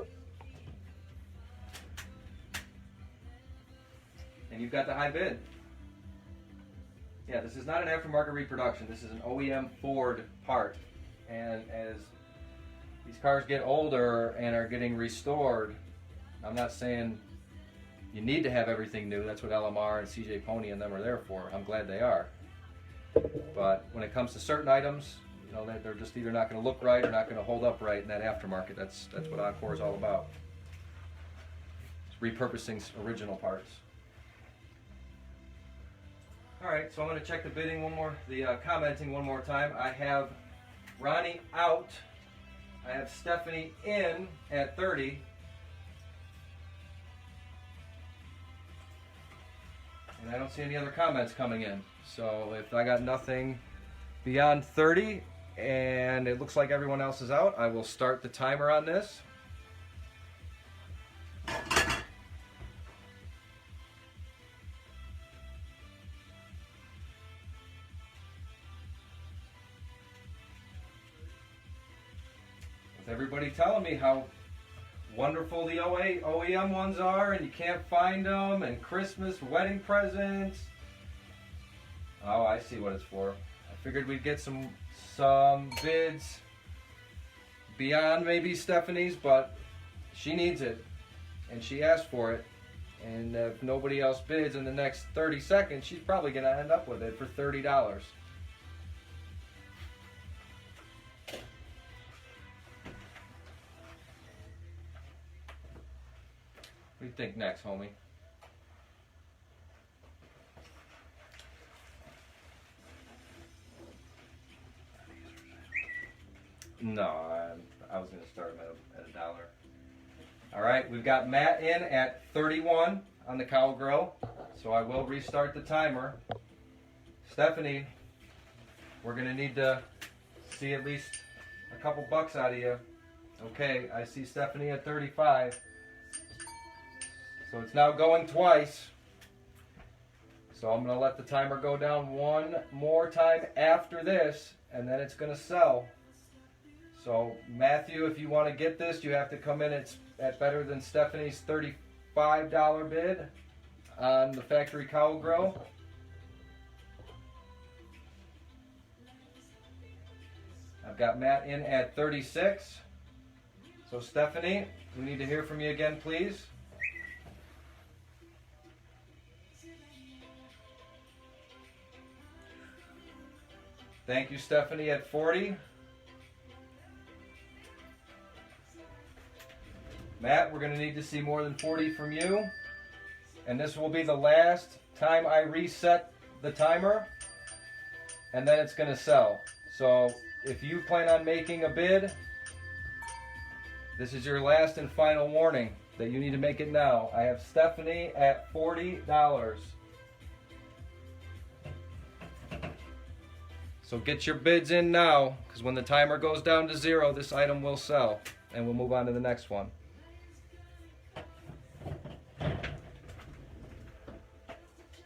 And you've got the high bid. Yeah, this is not an aftermarket reproduction. This is an OEM Ford part. And as these cars get older and are getting restored, I'm not saying you need to have everything new. That's what LMR and CJ Pony and them are there for. I'm glad they are. But when it comes to certain items, they're just either not going to look right or not going to hold up right in that aftermarket. That's what Encore is all about. It's repurposing original parts. All right, so I'm going to check the bidding commenting one more time. I have Ronnie out. I have Stephanie in at 30. And I don't see any other comments coming in. So if I got nothing beyond 30 and it looks like everyone else is out, I will start the timer on this. With everybody telling me how wonderful the OEM ones are, and you can't find them, and Christmas wedding presents. Oh, I see what it's for. I figured we'd get some bids beyond maybe Stephanie's, but she needs it, and she asked for it. And if nobody else bids in the next 30 seconds, she's probably going to end up with it for $30. What do you think next, homie? No, I was going to start him at $1. All right, we've got Matt in at 31 on the cow grill, so I will restart the timer. Stephanie, we're going to need to see at least a couple bucks out of you. Okay, I see Stephanie at 35. So it's now going twice. So I'm going to let the timer go down one more time after this, and then it's going to sell. So Matthew, if you want to get this, you have to come in at better than Stephanie's $35 bid on the factory cow grill. I've got Matt in at 36. So Stephanie, we need to hear from you again, please. Thank you, Stephanie, at 40. Matt, we're going to need to see more than 40 from you. And this will be the last time I reset the timer. And then it's going to sell. So if you plan on making a bid, this is your last and final warning that you need to make it now. I have Stephanie at $40. So get your bids in now, because when the timer goes down to 0, this item will sell. And we'll move on to the next one.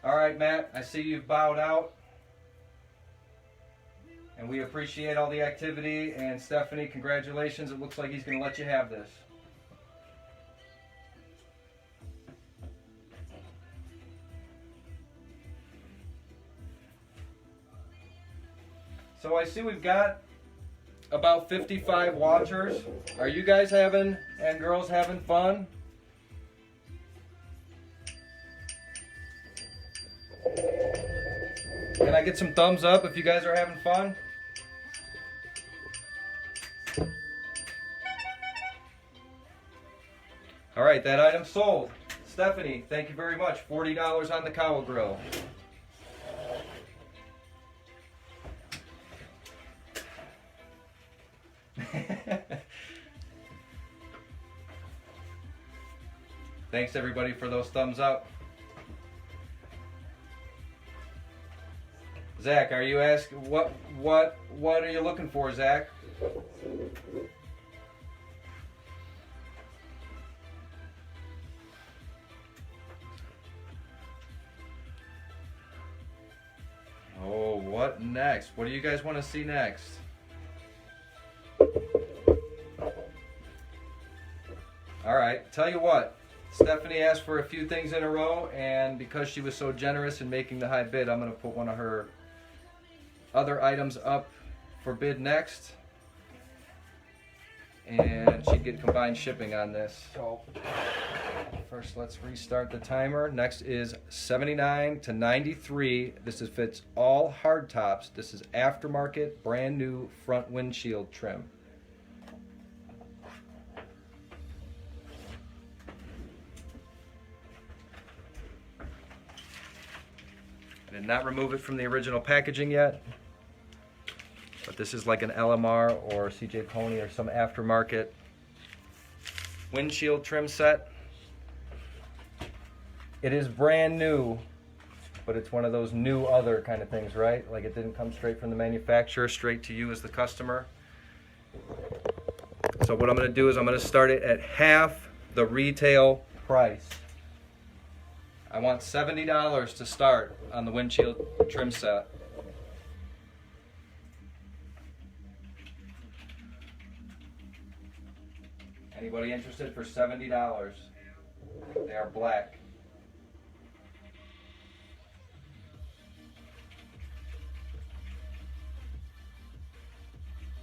All right, Matt, I see you've bowed out. And we appreciate all the activity. And Stephanie, congratulations. It looks like he's going to let you have this. So I see we've got about 55 watchers. Are you guys having, and girls having fun? Can I get some thumbs up if you guys are having fun? All right, that item sold. Stephanie, thank you very much. $40 on the cow grill. Thanks everybody for those thumbs up. Zach, are you asking what are you looking for, Zach? Oh, what next? What do you guys want to see next? All right, tell you what. Stephanie asked for a few things in a row, and because she was so generous in making the high bid, I'm going to put one of her other items up for bid next. And she'd get combined shipping on this. So first let's restart the timer. Next is 79 to 93. This fits all hard tops. This is aftermarket, brand new front windshield trim. I did not remove it from the original packaging yet, but this is like an LMR or CJ Pony or some aftermarket windshield trim set. It is brand new but it's one of those new other kind of things, right? Like it didn't come straight from the manufacturer, straight to you as the customer. So what I'm going to do is I'm going to start it at half the retail price. I want $70 to start on the windshield trim set. Anybody interested for $70? They are black.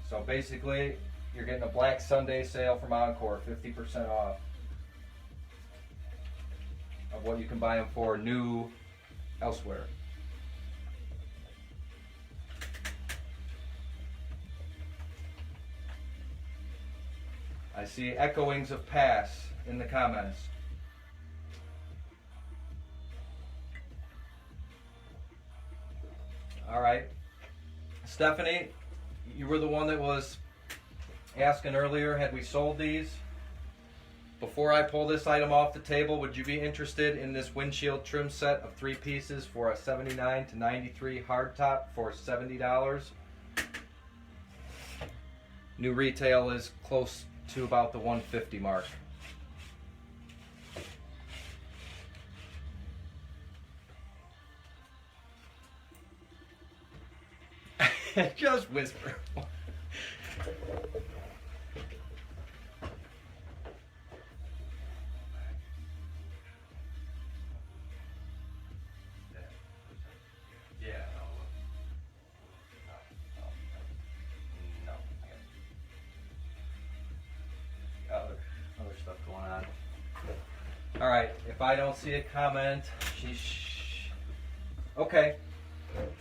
So basically, you're getting a Black Sunday sale from Encore, 50% off of what you can buy them for new elsewhere. I see echoings of pass in the comments. All right, Stephanie, you were the one that was asking earlier, had we sold these? Before I pull this item off the table, would you be interested in this windshield trim set of 3 pieces for a 79 to 93 hardtop for $70? New retail is close to about the 150 mark. Just whisper. Other stuff going on. All right, if I don't see a comment, sheesh. Okay.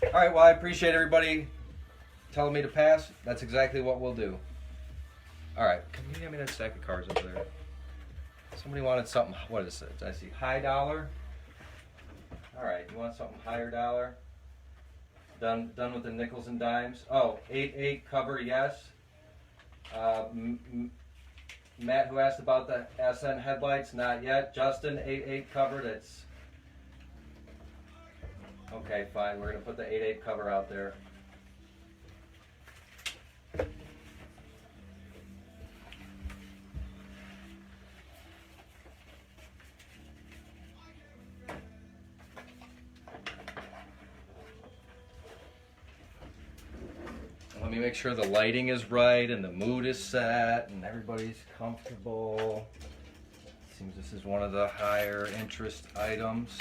All right, well, I appreciate everybody telling me to pass. That's exactly what we'll do. All right, can you hand me that stack of cards over there? Somebody wanted something, what is it? I see high dollar. All right, you want something higher dollar? Done with the nickels and dimes. Oh, 8/8 cover, yes. Matt, who asked about the SN headlights, not yet. Justin, 8/8 covered. It's okay. Fine. We're gonna put the 8/8 cover out there. Let me make sure the lighting is right and the mood is set and everybody's comfortable. Seems this is one of the higher interest items.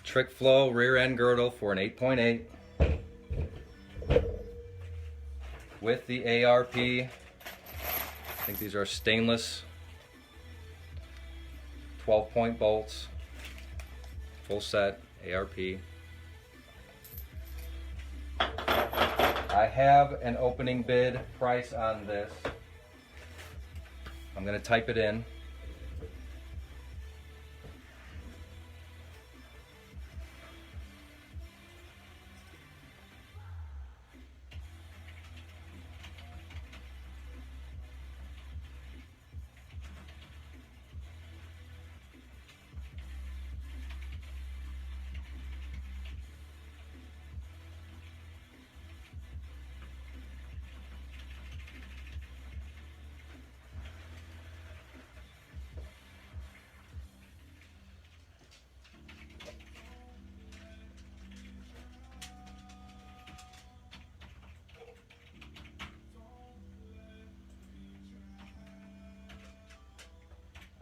Trick flow rear end girdle for an 8.8. With the ARP. I think these are stainless 12-point bolts, full set, ARP. I have an opening bid price on this. I'm going to type it in.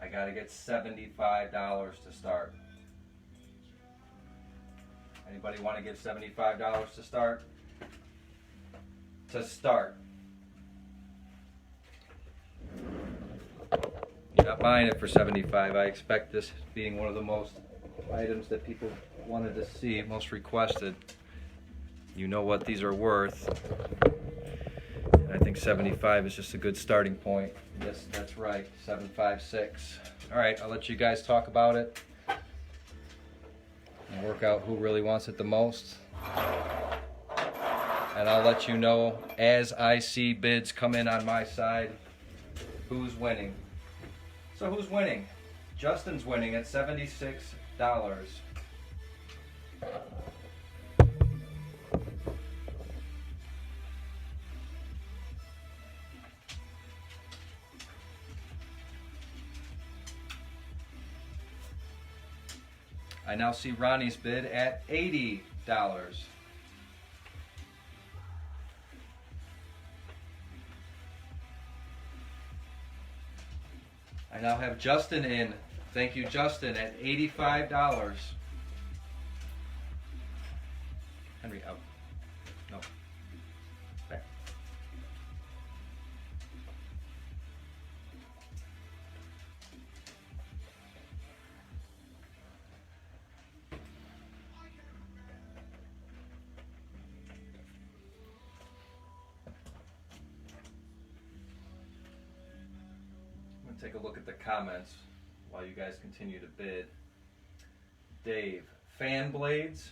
I gotta get $75 to start. Anybody want to give $75 to start? To start. You're not buying it for $75. I expect this being one of the most items that people wanted to see, most requested. You know what these are worth. I think 75 is just a good starting point. Yes, that's right, 756. All right, I'll let you guys talk about it and work out who really wants it the most. And I'll let you know as I see bids come in on my side who's winning. So who's winning? Justin's winning at $76. I now see Ronnie's bid at $80. I now have Justin in. Thank you, Justin, at $85. Henry, out. No. Back. I'm going to take a look at the comments while you guys continue to bid. Dave, fan blades.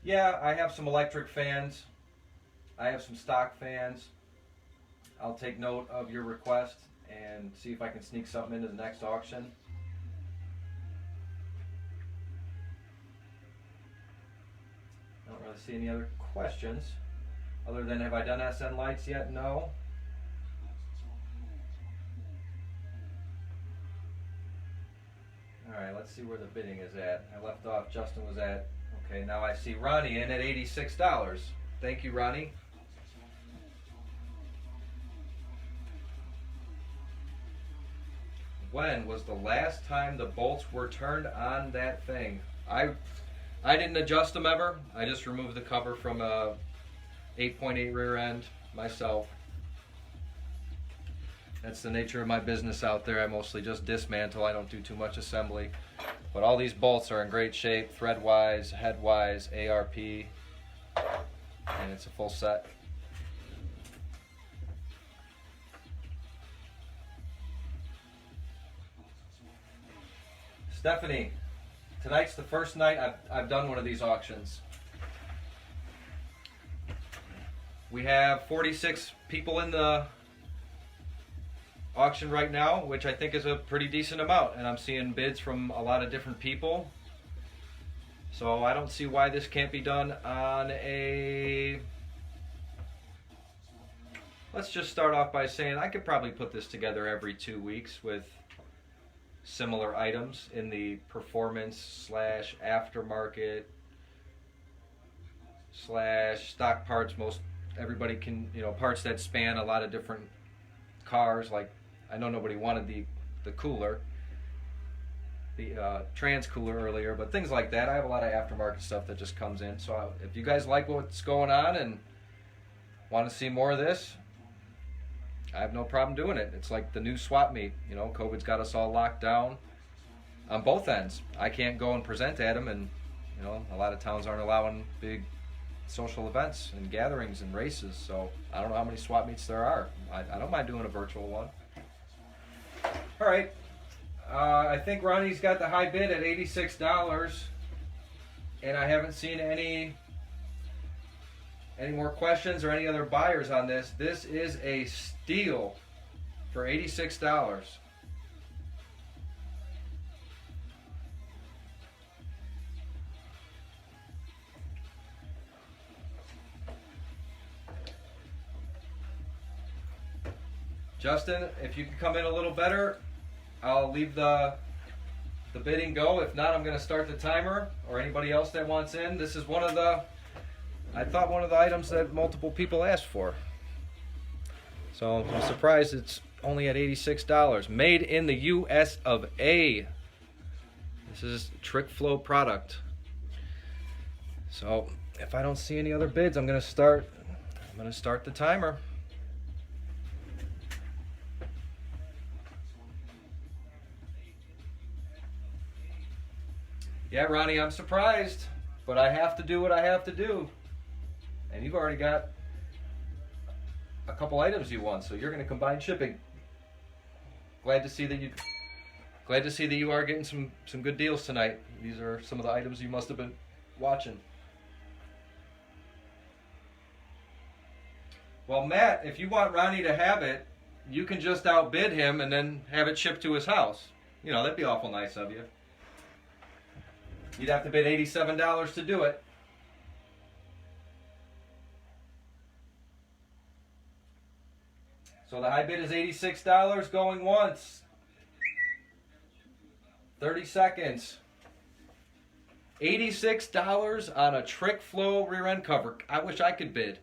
Yeah, I have some electric fans. I have some stock fans. I'll take note of your request and see if I can sneak something into the next auction. I don't really see any other questions other than, have I done SN lights yet? No. Alright, let's see where the bidding is at. I left off, Justin was at, okay, now I see Ronnie in at $86. Thank you, Ronnie. When was the last time the bolts were turned on that thing? I didn't adjust them ever. I just removed the cover from a 8.8 rear end myself. That's the nature of my business out there. I mostly just dismantle. I don't do too much assembly. But all these bolts are in great shape, thread-wise, head-wise, ARP, and it's a full set. Stephanie, tonight's the first night I've done one of these auctions. We have 46 people in the auction right now, which I think is a pretty decent amount, and I'm seeing bids from a lot of different people. So I don't see why this can't be done on a... Let's just start off by saying I could probably put this together every 2 weeks with similar items in the performance slash aftermarket slash stock parts. Most everybody can, you know, parts that span a lot of different cars. Like, I know nobody wanted the cooler, the trans cooler earlier, but things like that. I have a lot of aftermarket stuff that just comes in. So if you guys like what's going on and want to see more of this, I have no problem doing it. It's like the new swap meet. You know, COVID's got us all locked down on both ends. I can't go and present at them, and you know, a lot of towns aren't allowing big social events and gatherings and races. So I don't know how many swap meets there are. I don't mind doing a virtual one. All right. I think Ronnie's got the high bid at $86, and I haven't seen any more questions or any other buyers on this. This is a steal for $86. Justin, if you can come in a little better, I'll leave the bidding go. If not, I'm going to start the timer, or anybody else that wants in. This is one of the items that multiple people asked for. So I'm surprised it's only at $86. Made in the US of A. This is Trick Flow product. So if I don't see any other bids, I'm going to start the timer. Yeah, Ronnie, I'm surprised, but I have to do what I have to do. And you've already got a couple items you want, so you're going to combine shipping. Glad to see that you are getting some good deals tonight. These are some of the items you must have been watching. Well, Matt, if you want Ronnie to have it, you can just outbid him and then have it shipped to his house. You know, that'd be awful nice of you. You'd have to bid $87 to do it. So the high bid is $86, going once. 30 seconds. $86 on a trick flow rear end cover. I wish I could bid.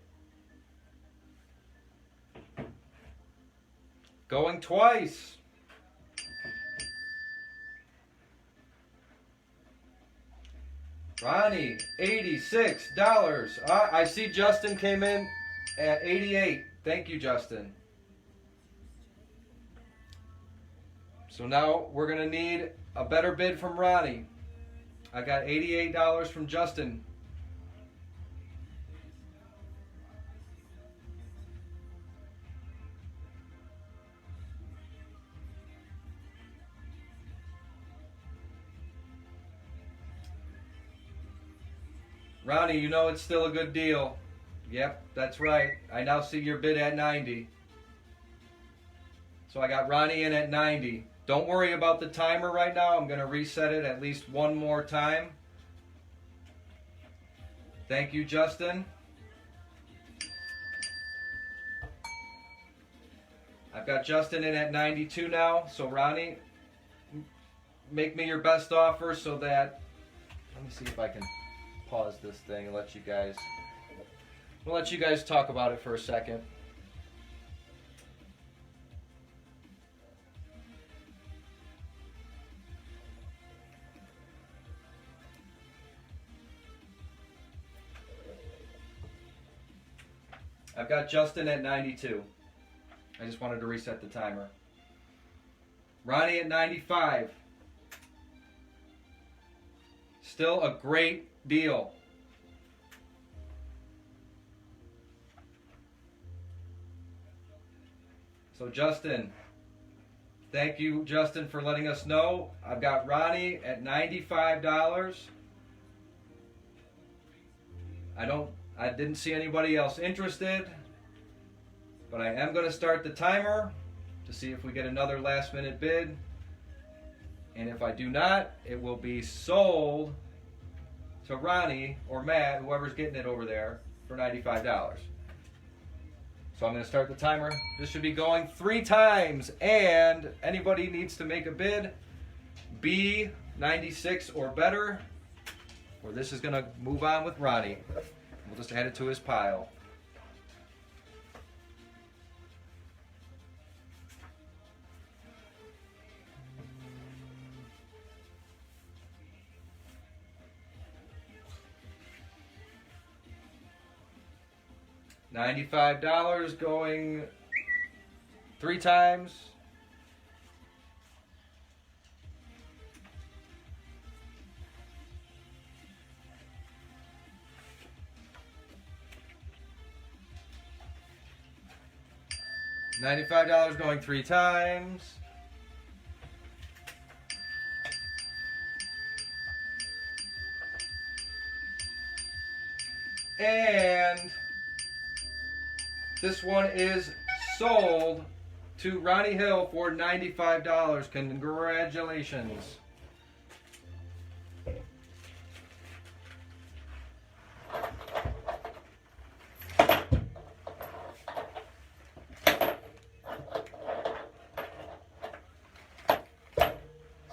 Going twice. Ronnie, $86. I see Justin came in at 88. Thank you, Justin. So now we're going to need a better bid from Ronnie. I got $88 from Justin. Ronnie, you know it's still a good deal. Yep, that's right. I now see your bid at 90. So I got Ronnie in at 90. Don't worry about the timer right now. I'm going to reset it at least one more time. Thank you, Justin. I've got Justin in at 92 now. So Ronnie, make me your best offer so that, let me see if I can pause this thing and let you guys, we'll let you guys talk about it for a second. I've got Justin at 92. I just wanted to reset the timer. Ronnie at 95. Still a great deal. So Justin, thank you, Justin, for letting us know. I've got Ronnie at $95. I didn't see anybody else interested, but I am going to start the timer to see if we get another last minute bid. And if I do not, it will be sold to Ronnie or Matt, whoever's getting it over there, for $95. So I'm going to start the timer. This should be going 3 times, and anybody needs to make a bid, B96 or better, or this is going to move on with Ronnie. We'll just add it to his pile. $95 going 3 times. $95 going 3 times. And this one is sold to Ronnie Hill for $95. Congratulations.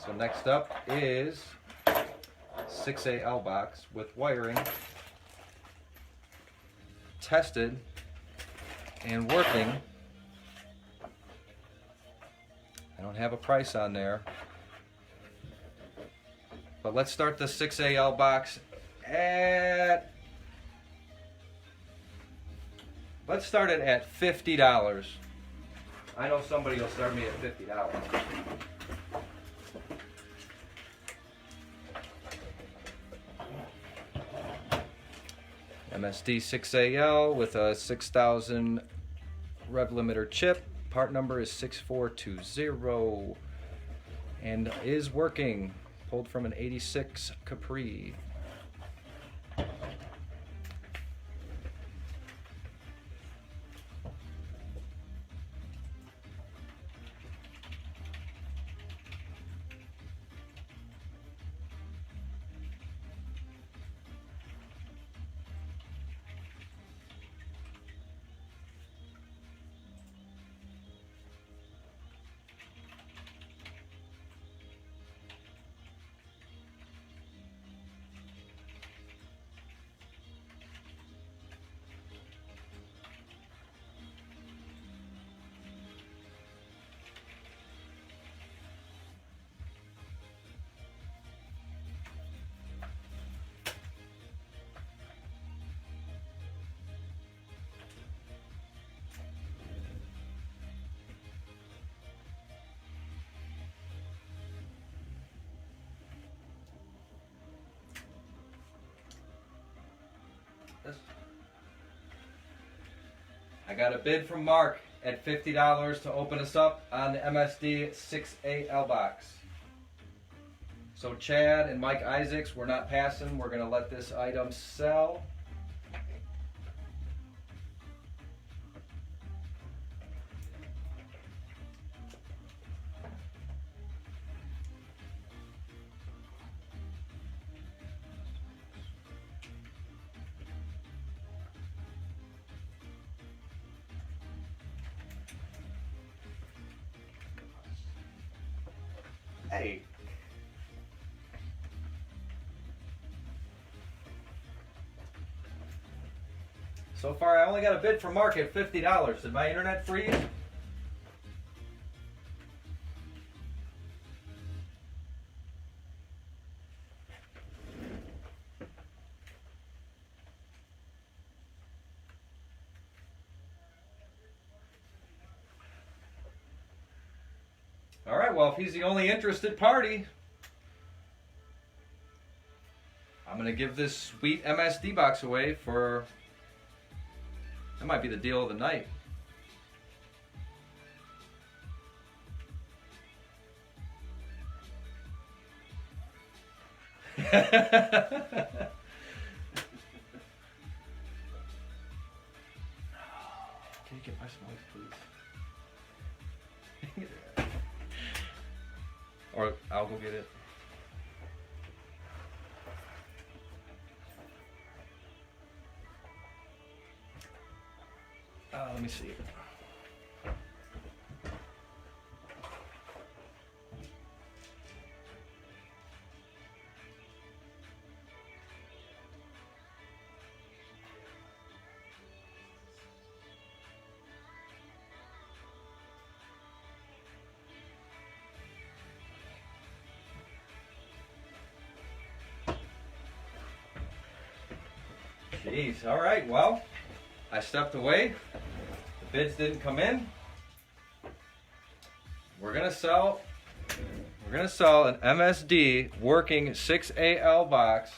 So next up is 6AL box with wiring tested and working. I don't have a price on there, but let's start the 6AL box at, let's start it at $50. I know somebody will start me at $50. MSD 6AL with a 6000 rev limiter chip. Part number is 6420 and is working. Pulled from an 86 Capri. I got a bid from Mark at $50 to open us up on the MSD 6AL box. So Chad and Mike Isaacs, we're not passing. We're going to let this item sell. Hey. So far, I only got a bid from Mark at $50. Did my internet freeze? All right, well, if he's the only interested party, I'm going to give this sweet MSD box away for, that might be the deal of the night. Can you get my smoke, please? Or I'll go get it. Let me see. Jeez, all right, well, I stepped away. The bids didn't come in. We're gonna sell an MSD working 6AL box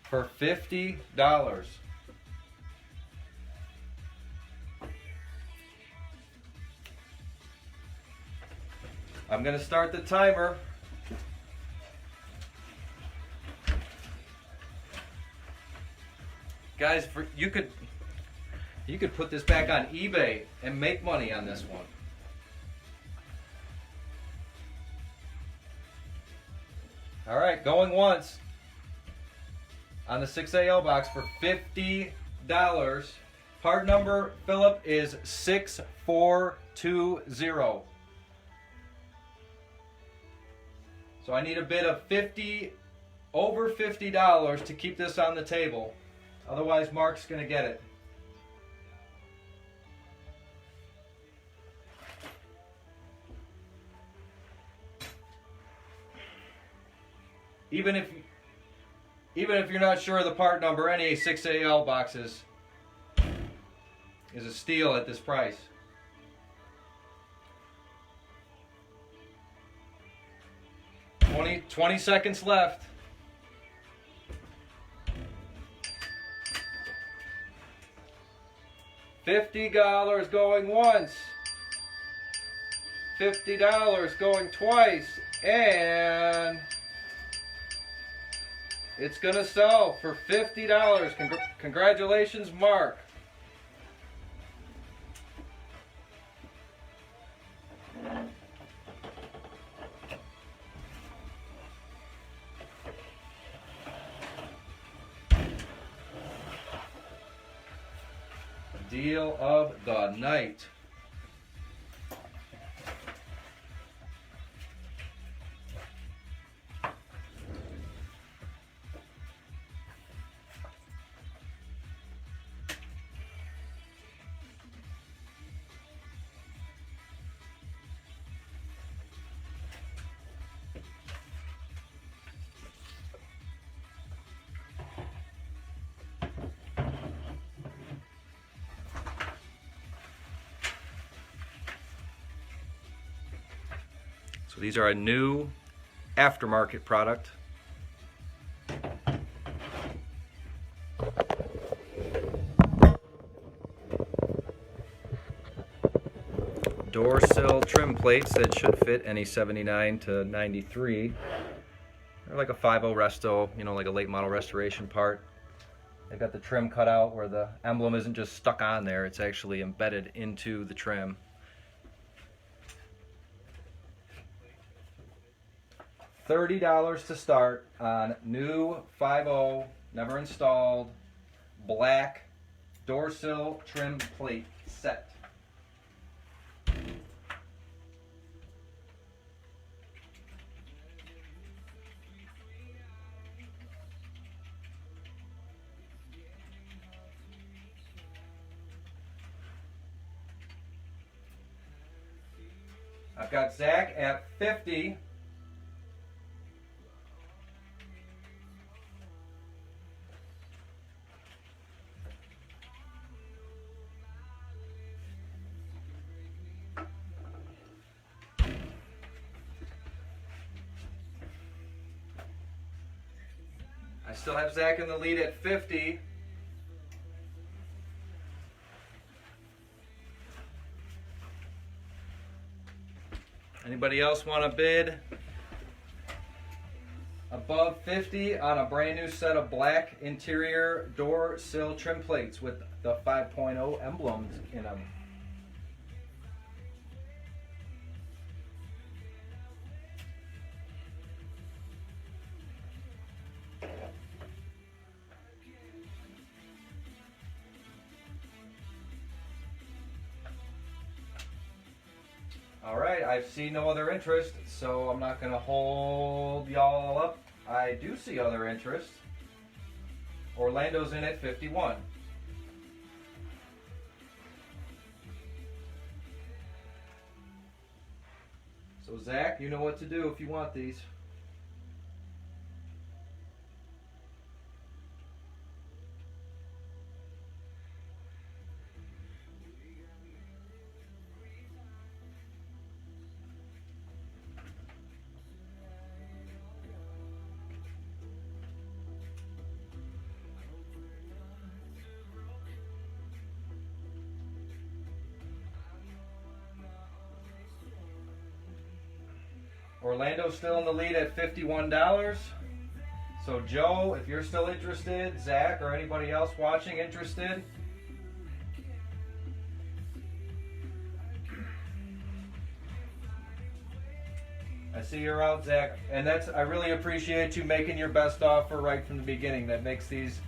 for $50. I'm gonna start the timer. Guys, you could put this back on eBay and make money on this one. All right, going once on the 6AL box for $50. Part number, Philip, is 6420. So I need a bid of over $50 to keep this on the table. Otherwise, Mark's going to get it. Even if you're not sure of the part number, any 6AL boxes is a steal at this price. Twenty seconds left. $50 going once, $50 going twice, and it's gonna sell for $50. Congratulations, Mark. Deal of the night. So these are a new aftermarket product. door sill trim plates that should fit any 79 to 93. They're like a 5.0 resto, you know, like a late model restoration part. They've got the trim cut out where the emblem isn't just stuck on there, it's actually embedded into the trim. $30 to start on new 5.0, never installed, black door sill trim plate set. I've got Zach at 50. I still have Zach in the lead at 50. Anybody else want to bid above 50 on a brand new set of black interior door sill trim plates with the 5.0 emblems in them? All right, I see no other interest, so I'm not going to hold y'all up. I do see other interest. Orlando's in at 51. So Zach, you know what to do if you want these. Orlando's still in the lead at $51. So Joe, if you're still interested, Zach or anybody else watching interested, I see you're out, Zach, and I really appreciate you making your best offer right from the beginning. That makes these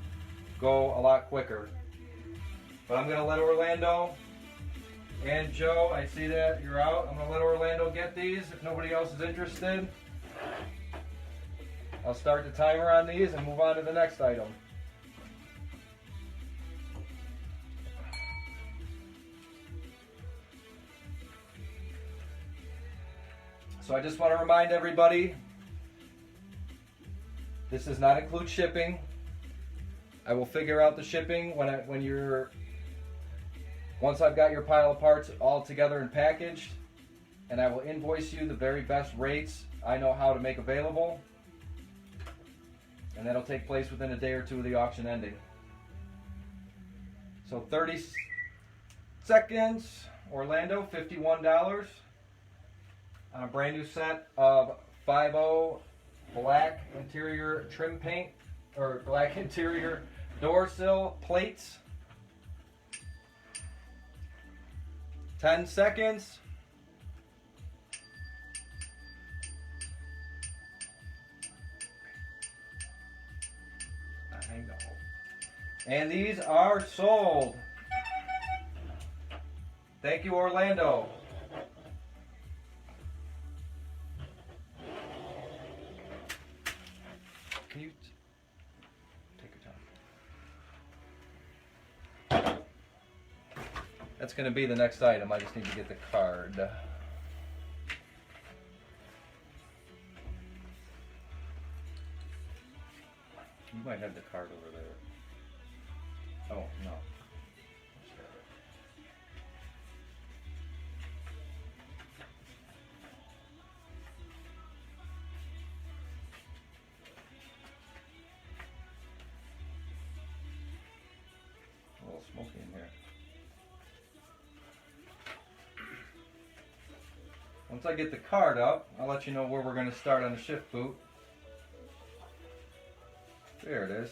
go a lot quicker. But I'm gonna let Orlando and Joe, I see that you're out. I'm going to let Orlando get these if nobody else is interested. I'll start the timer on these and move on to the next item. So I just want to remind everybody, this does not include shipping. I will figure out the shipping once I've got your pile of parts all together and packaged, and I will invoice you the very best rates I know how to make available, and that'll take place within a day or two of the auction ending. So 30 seconds, Orlando, $51 on a brand new set of 5.0 black interior trim paint, or black interior door sill plates. 10 seconds. I know. And these are sold. Thank you, Orlando. Can you take your time? That's going to be the next item. I just need to get the card. You might have the card over there. Oh, no. A little smoky in here. Once I get the card up, I'll let you know where we're going to start on the shift boot. There it is.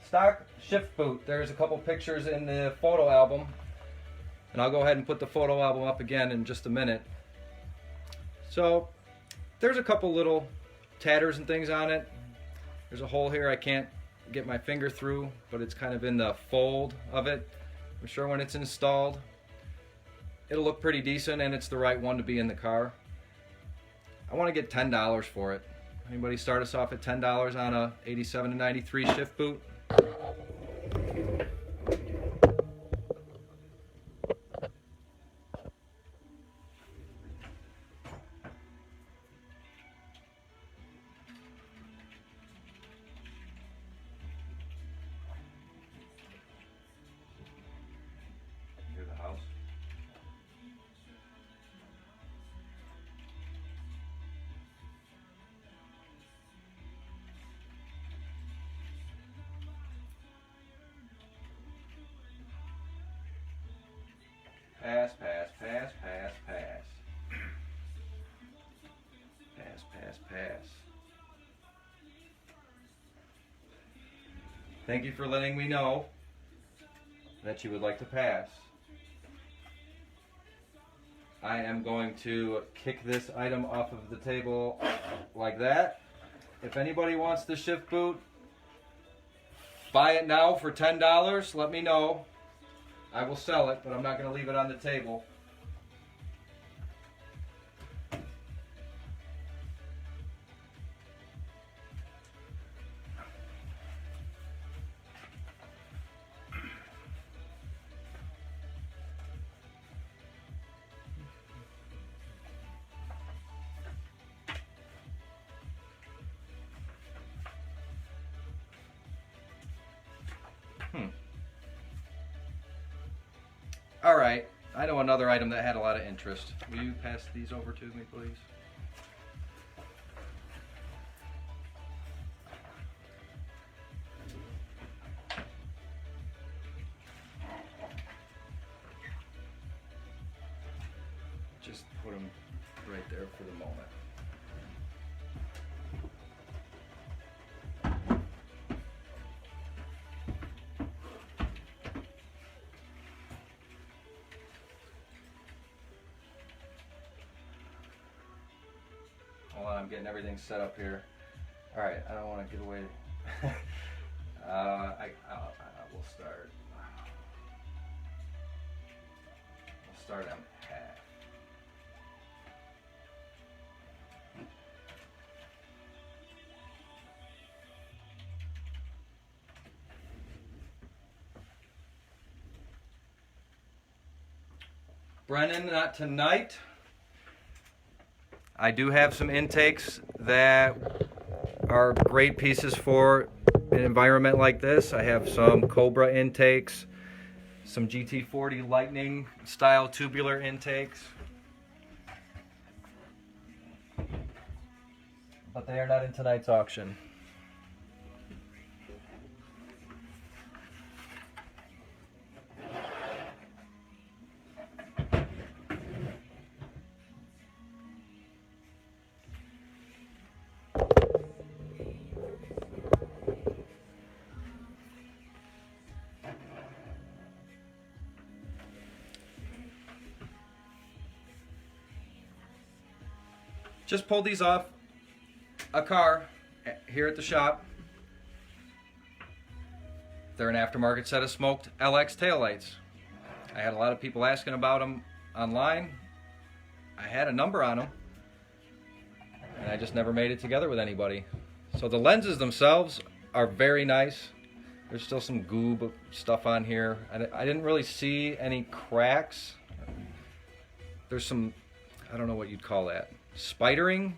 Stock shift boot. There's a couple pictures in the photo album, and I'll go ahead and put the photo album up again in just a minute. So there's a couple little tatters and things on it. There's a hole here I can't get my finger through, but it's kind of in the fold of it. I'm sure when it's installed it'll look pretty decent, and it's the right one to be in the car. I want to get $10 for it. Anybody start us off at $10 on a 87 to 93 shift boot? Hear the house. Pass, pass, pass, pass, pass. Pass, pass, pass. Thank you for letting me know that you would like to pass. I am going to kick this item off of the table like that. If anybody wants the shift boot, buy it now for $10. Let me know. I will sell it, but I'm not going to leave it on the table. All right, I know another item that had a lot of interest. Will you pass these over to me, please? Just put them right there for the moment. I'm getting everything set up here. All right, I don't want to give away. We'll start. We'll start on half. Brennan, not tonight. I do have some intakes that are great pieces for an environment like this. I have some Cobra intakes, some GT40 Lightning style tubular intakes. But they are not in tonight's auction. Just pulled these off a car here at the shop. They're an aftermarket set of smoked LX taillights. I had a lot of people asking about them online. I had a number on them, and I just never made it together with anybody. So the lenses themselves are very nice. There's still some goob stuff on here. I didn't really see any cracks. There's some, I don't know what you'd call that, spidering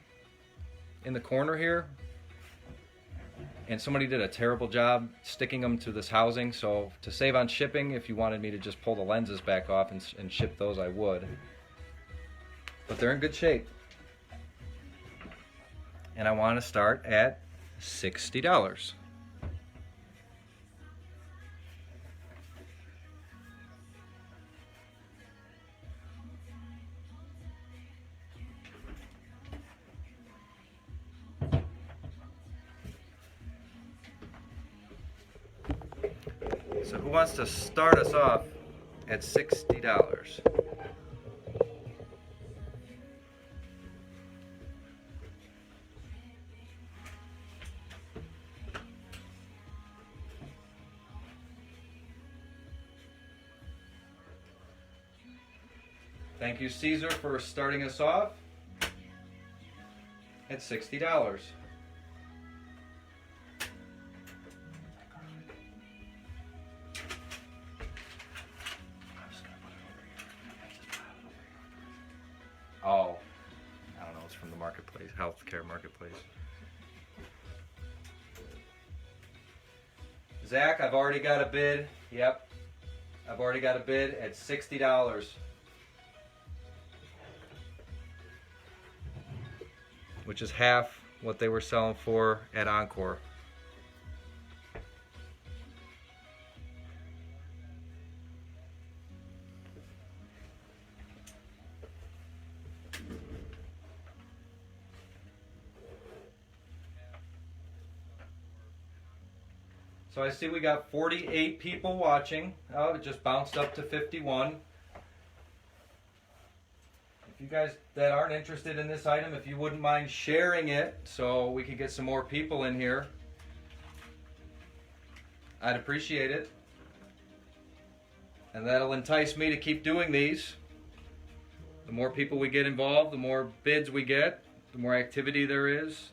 in the corner here, and somebody did a terrible job sticking them to this housing. So to save on shipping, if you wanted me to just pull the lenses back off and ship those, I would, but they're in good shape, and I want to start at $60. So who wants to start us off at $60? Thank you, Caesar, for starting us off at $60. Oh, I don't know, it's from the marketplace, healthcare marketplace. Zach, I've already got a bid. Yep, I've already got a bid at $60. Which is half what they were selling for at Encore. So I see we got 48 people watching. Oh, it just bounced up to 51. If you guys that aren't interested in this item, if you wouldn't mind sharing it so we could get some more people in here, I'd appreciate it. And that'll entice me to keep doing these. The more people we get involved, the more bids we get, the more activity there is,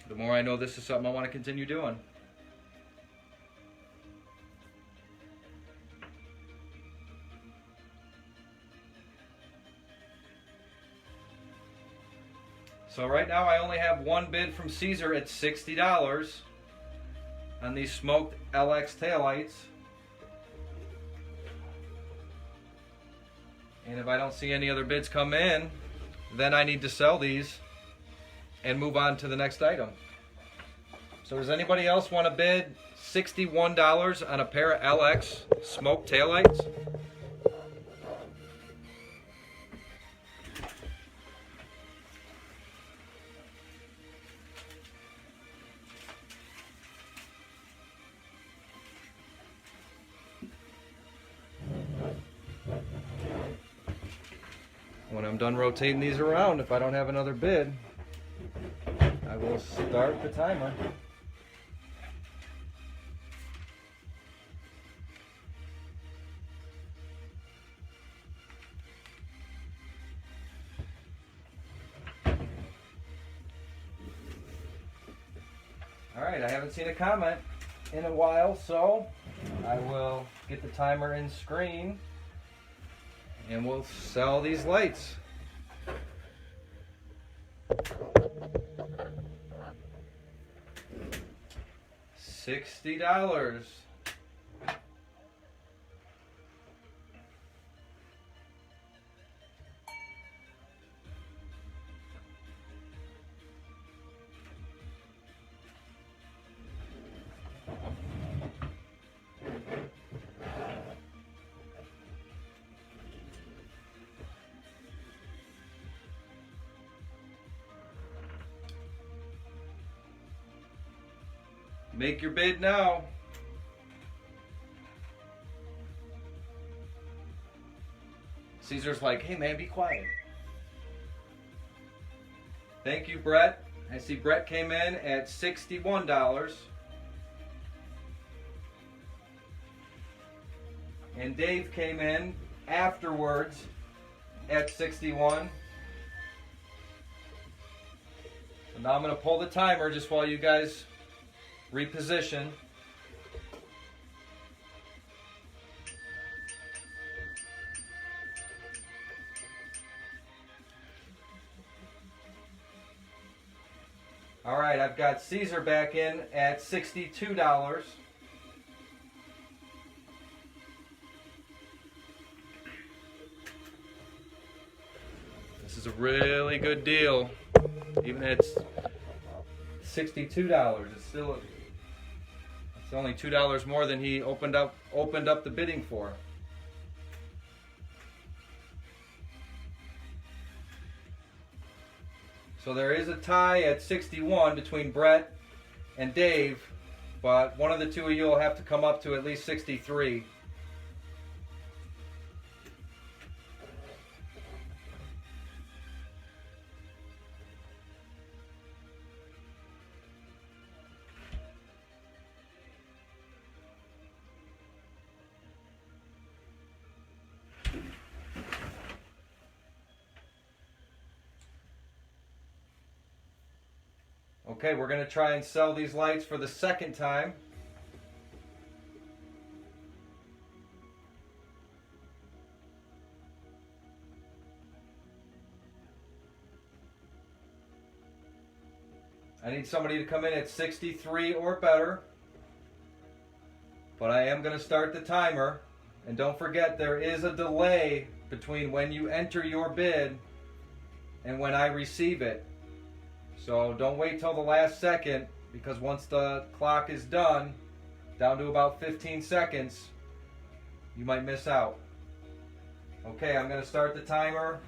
the more I know this is something I want to continue doing. So right now I only have one bid from Caesar at $60 on these smoked LX taillights. And if I don't see any other bids come in, then I need to sell these and move on to the next item. So does anybody else want to bid $61 on a pair of LX smoked taillights? When I'm done rotating these around, if I don't have another bid, I will start the timer. Alright, I haven't seen a comment in a while, so I will get the timer in screen and we'll sell these lights. $60. Make your bid now. Caesar's like, hey man, be quiet. Thank you, Brett. I see Brett came in at $61. And Dave came in afterwards at 61. So now I'm going to pull the timer just while you guys reposition. All right, I've got Caesar back in at $62. This is a really good deal. Even at $62, it's still it's only $2 more than he opened up the bidding for. So there is a tie at 61 between Brett and Dave but one of the two of you will have to come up to at least 63. Okay, we're going to try and sell these lights for the second time. I need somebody to come in at 63 or better. But I am going to start the timer. And don't forget, there is a delay between when you enter your bid and when I receive it. So don't wait till the last second, because once the clock is done, down to about 15 seconds, you might miss out. Okay, I'm going to start the timer.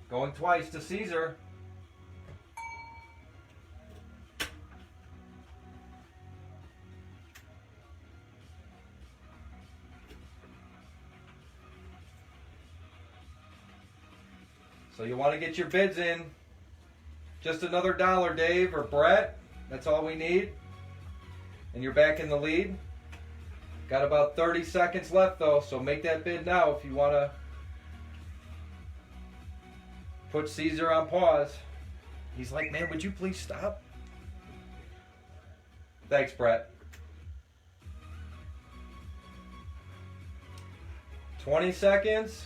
Going twice to Caesar. So you want to get your bids in. Just another $1, Dave or Brett. That's all we need. And you're back in the lead. Got about 30 seconds left though, so make that bid now if you want to put Caesar on pause. He's like, man, would you please stop? Thanks, Brett. 20 seconds.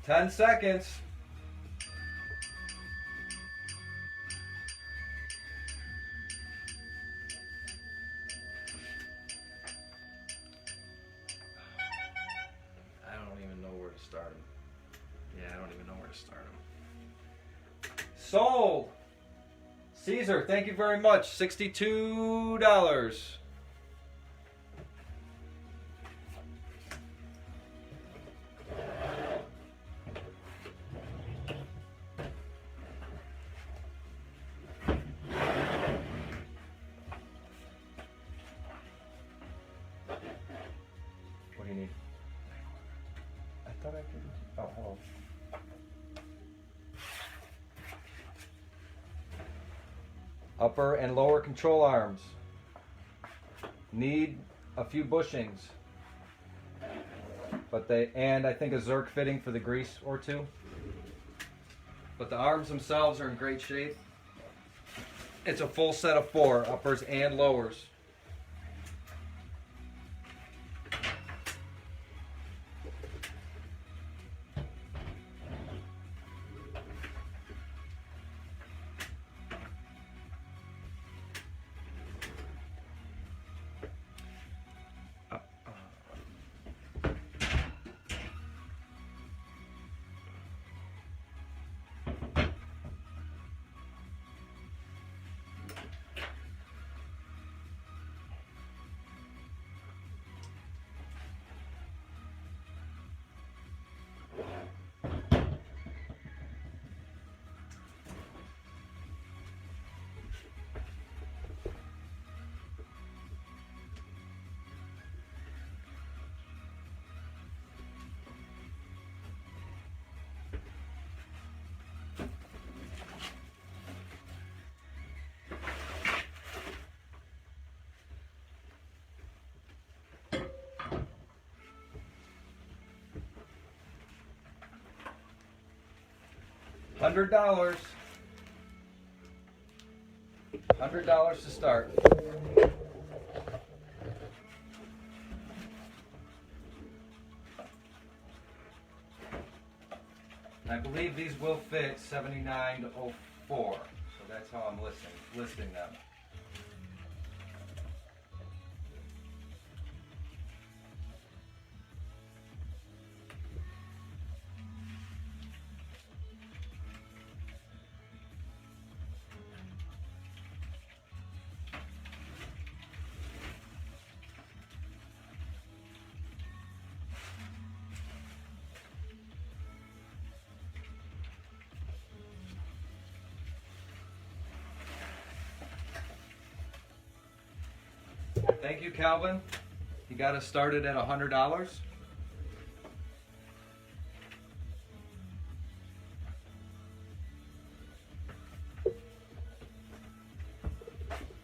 10 seconds. I don't even know where to start them. Yeah, I don't even know where to start them. Sold. Caesar, thank you very much. $62. What do you need? I thought I could. Oh, hello. Upper and lower control arms. Need a few bushings. But and I think a Zerk fitting for the grease or two. But the arms themselves are in great shape. It's a full set of 4, uppers and lowers. $100. $100 to start. I believe these will fit 79 to 04, so that's how I'm listing them. Thank you, Calvin. You got us started at $100.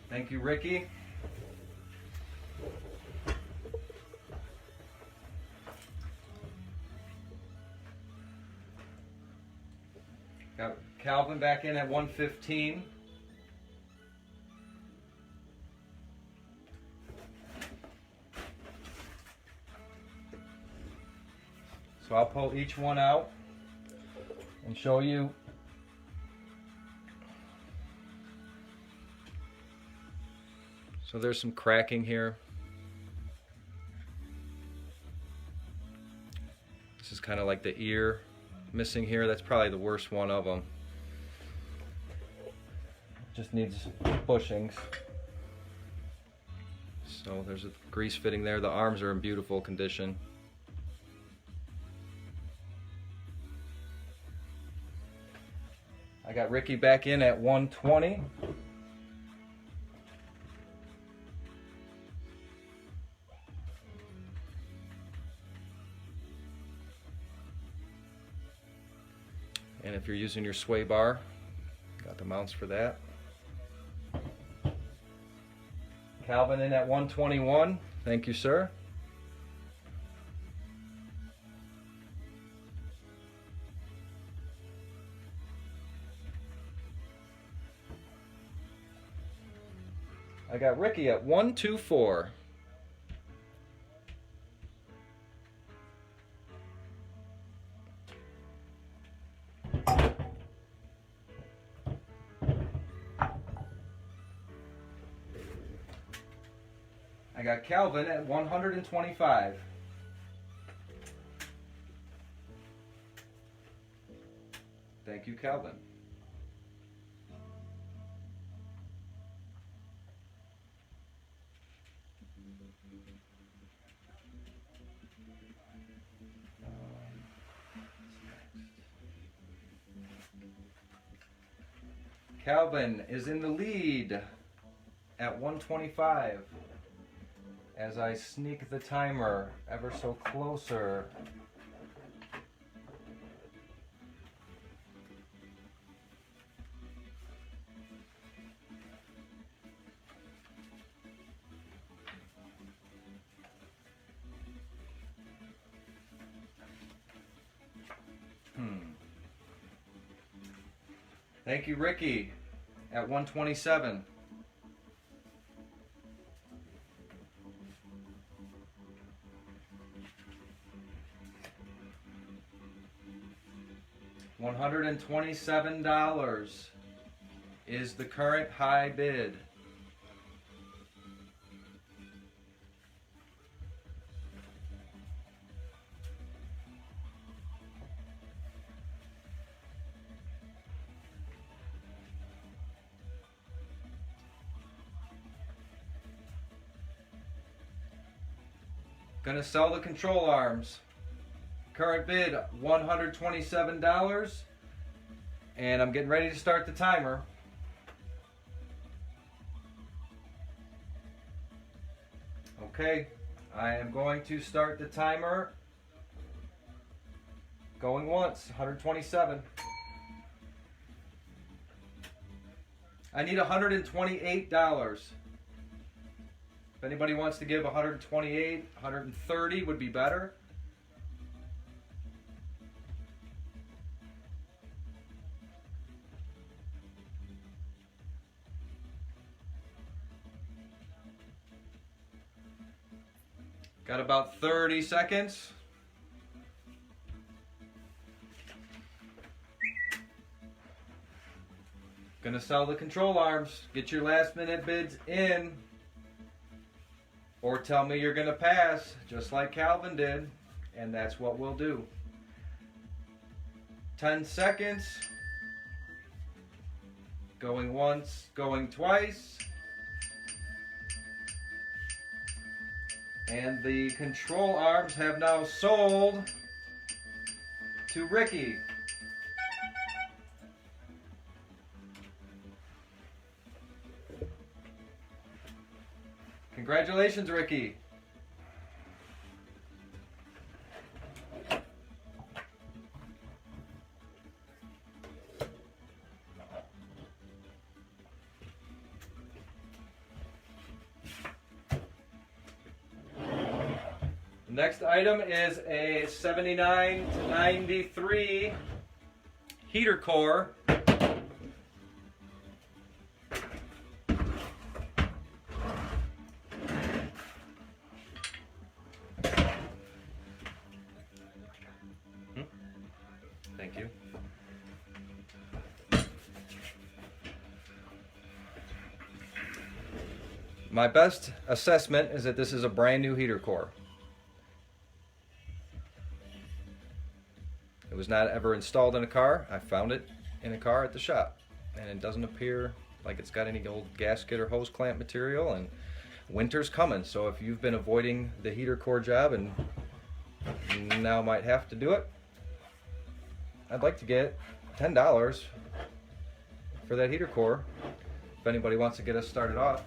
Thank you, Ricky. Got Calvin back in at 115. So I'll pull each one out and show you. So there's some cracking here. This is kind of like the ear missing here. That's probably the worst one of them. Just needs bushings. So there's a grease fitting there. The arms are in beautiful condition. I got Ricky back in at 120. And if you're using your sway bar, got the mounts for that. Calvin in at 121. Thank you, sir. I got Ricky at 124. I got Calvin at 125. Thank you, Calvin. Calvin is in the lead at 125 as I sneak the timer ever so closer. Thank you, Ricky, at 127. $127 is the current high bid. Gonna sell the control arms. Current bid $127, and I'm getting ready to start the timer. Okay, I am going to start the timer. Going once, 127. I need $128. If anybody wants to give 128, 130 would be better. Got about 30 seconds. Gonna sell the control arms. Get your last minute bids in. Or tell me you're gonna pass, just like Calvin did. And that's what we'll do. 10 seconds. Going once, going twice. And the control arms have now sold to Ricky. Congratulations, Ricky. The next item is a 79 to 93 heater core. Thank you. My best assessment is that this is a brand new heater core. It was not ever installed in a car. I found it in a car at the shop, and it doesn't appear like it's got any old gasket or hose clamp material, and winter's coming, so if you've been avoiding the heater core job and now might have to do it, I'd like to get $10 for that heater core if anybody wants to get us started off.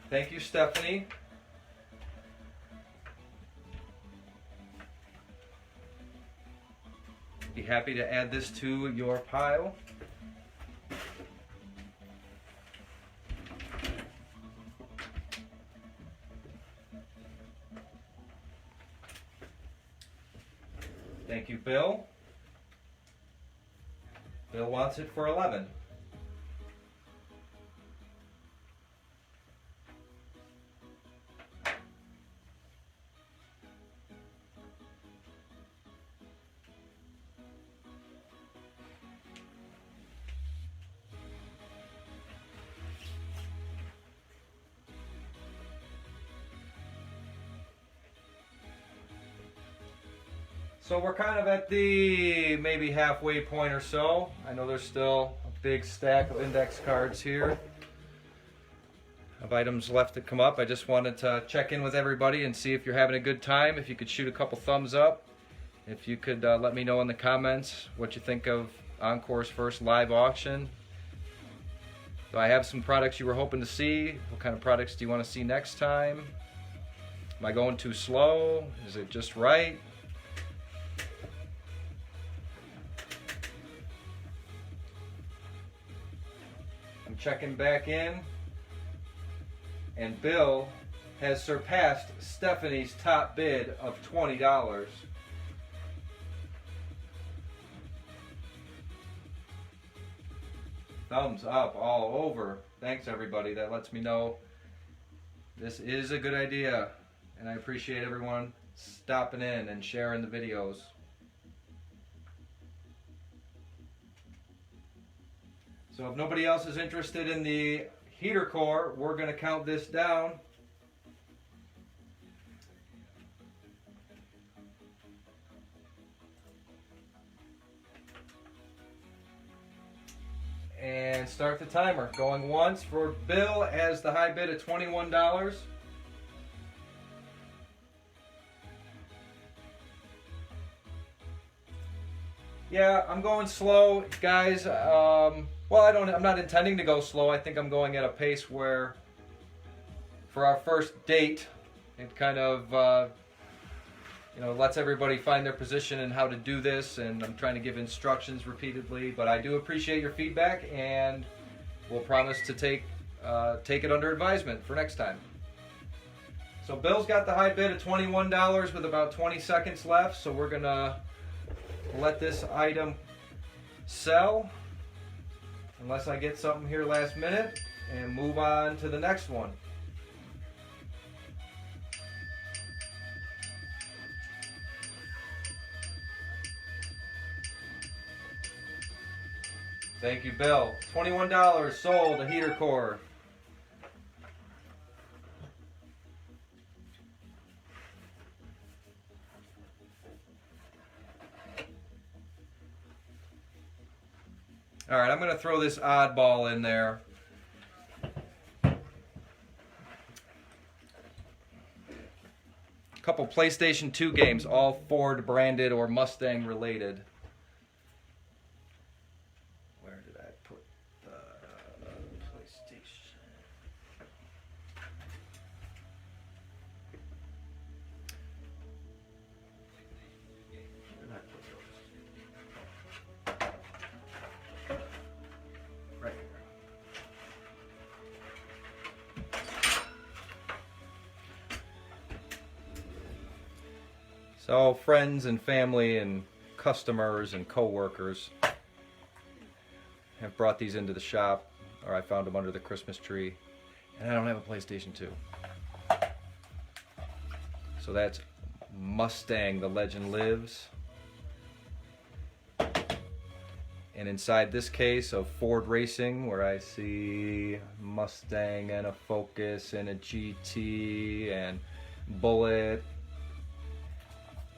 Thank you, Stephanie. Be happy to add this to your pile. Thank you, Bill. Bill wants it for 11. So we're kind of at the maybe halfway point or so. I know there's still a big stack of index cards here of items left to come up. I just wanted to check in with everybody and see if you're having a good time. If you could shoot a couple thumbs up. If you could let me know in the comments what you think of Encore's first live auction. Do I have some products you were hoping to see? What kind of products do you want to see next time? Am I going too slow? Is it just right? I'm checking back in, and Bill has surpassed Stephanie's top bid of $20. Thumbs up all over. Thanks, everybody. That lets me know this is a good idea, and I appreciate everyone stopping in and sharing the videos. So if nobody else is interested in the heater core, we're going to count this down. And start the timer. Going once for Bill has the high bid of $21. Yeah, I'm going slow, guys. Well, I'm not intending to go slow. I think I'm going at a pace where, for our first date, it kind of, lets everybody find their position and how to do this. And I'm trying to give instructions repeatedly. But I do appreciate your feedback, and we'll promise to take it under advisement for next time. So Bill's got the high bid of $21 with about 20 seconds left. So we're gonna let this item sell, unless I get something here last minute, and move on to the next one. Thank you, Bill. $21 sold, a heater core. All right, I'm going to throw this oddball in there. couple PlayStation 2 games, all Ford branded or Mustang related. Where did I put the PlayStation? Where did I put those? Right here. So friends and family and customers and co-workers have brought these into the shop, or I found them under the Christmas tree, and I don't have a PlayStation 2. So that's Mustang, The Legend Lives. And inside this case of Ford Racing, where I see Mustang and a Focus and a GT and Bullet,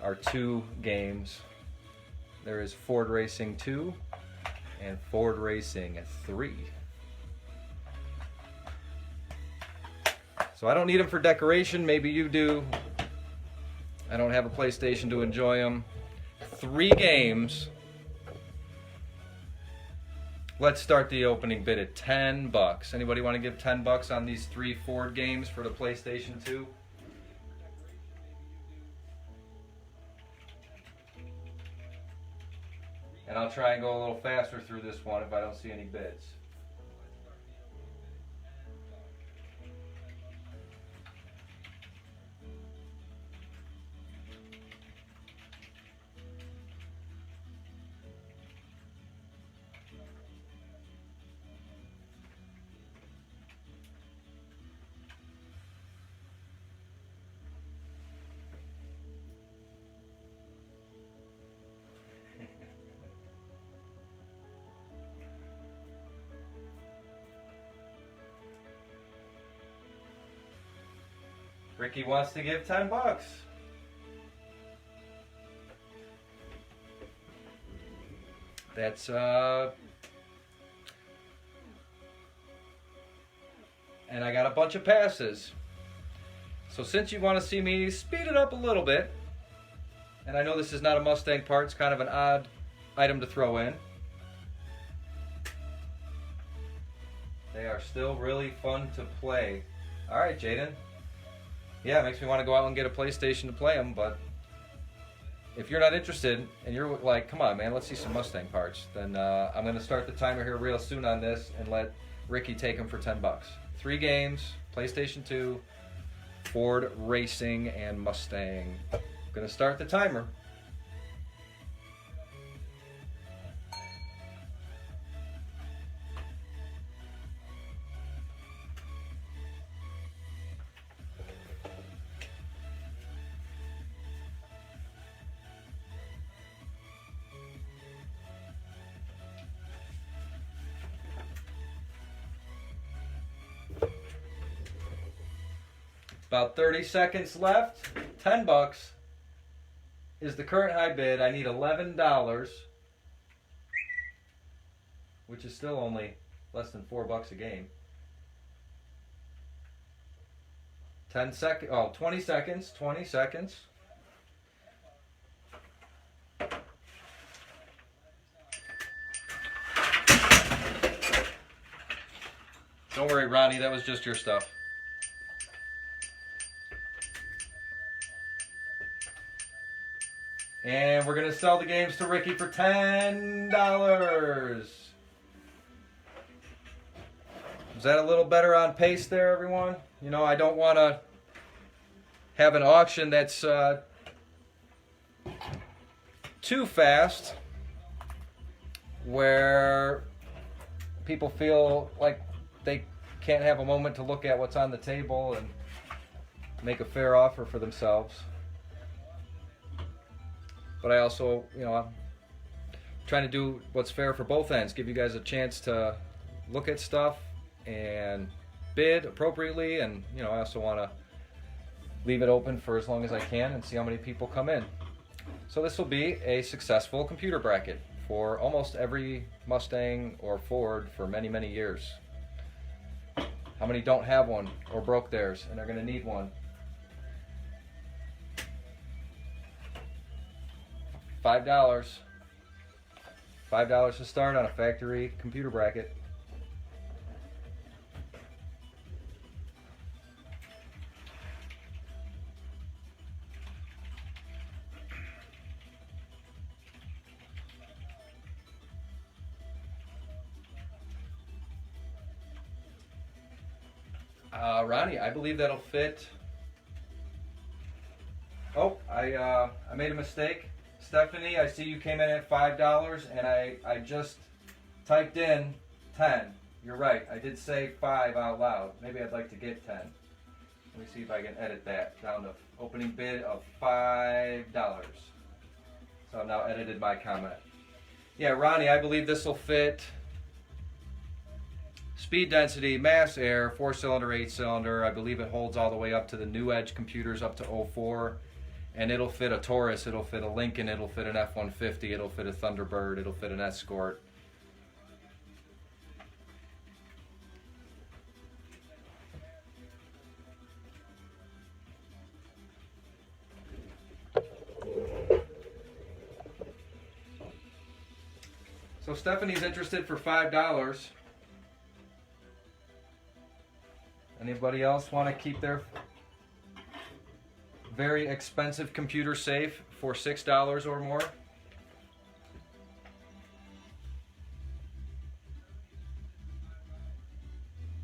are 2 games. There is Ford Racing 2 and Ford Racing 3. So I don't need them for decoration. Maybe you do. I don't have a PlayStation to enjoy them. 3 games. Let's start the opening bid at $10. Anybody want to give $10 on these 3 Ford games for the PlayStation 2? And I'll try and go a little faster through this one if I don't see any bids. Ricky wants to give $10. That's and I got a bunch of passes. So since you want to see me speed it up a little bit, and I know this is not a Mustang part, it's kind of an odd item to throw in. They are still really fun to play. All right, Jaden. Yeah, it makes me want to go out and get a PlayStation to play them, but if you're not interested and you're like, come on, man, let's see some Mustang parts, then I'm going to start the timer here real soon on this and let Ricky take them for $10. 3 games, PlayStation 2, Ford Racing, and Mustang. I'm going to start the timer. About 30 seconds left. $10 is the current high bid. I need $11, which is still only less than $4 a game. 20 seconds. 20 seconds. Don't worry, Ronnie, that was just your stuff. And we're going to sell the games to Ricky for $10. Is that a little better on pace there, everyone? You know, I don't want to have an auction that's too fast, where people feel like they can't have a moment to look at what's on the table and make a fair offer for themselves. But I also, you know, I'm trying to do what's fair for both ends. Give you guys a chance to look at stuff and bid appropriately. And, you know, I also want to leave it open for as long as I can and see how many people come in. So this will be a successful computer bracket for almost every Mustang or Ford for many, many years. How many don't have one or broke theirs and are going to need one? $5. $5 to start on a factory computer bracket. Ronnie, I believe that'll fit. Oh, I made a mistake. Stephanie, I see you came in at $5 and I just typed in 10. You're right, I did say 5 out loud. Maybe I'd like to get 10. Let me see if I can edit that down to opening bid of $5. So I've now edited my comment. Yeah, Ronnie, I believe this will fit. Speed density, mass air, 4-cylinder, 8-cylinder. I believe it holds all the way up to the new Edge computers up to 04. And it'll fit a Taurus, it'll fit a Lincoln, it'll fit an F-150, it'll fit a Thunderbird, it'll fit an Escort. So Stephanie's interested for $5. Anybody else want to keep their very expensive computer safe for $6 or more?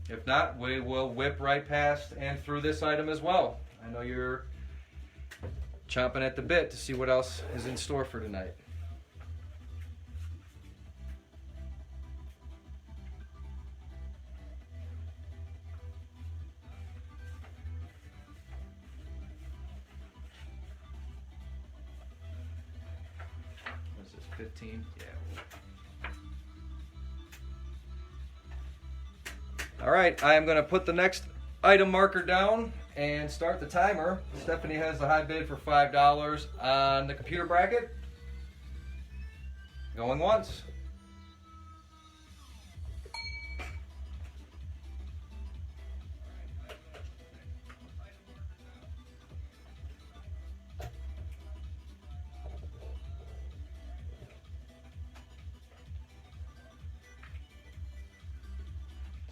If not, we will whip right past and through this item as well. I know you're chomping at the bit to see what else is in store for tonight. What's this, 15? Yeah. All right, I am going to put the next item marker down and start the timer. Stephanie has the high bid for $5 on the computer bracket. Going once.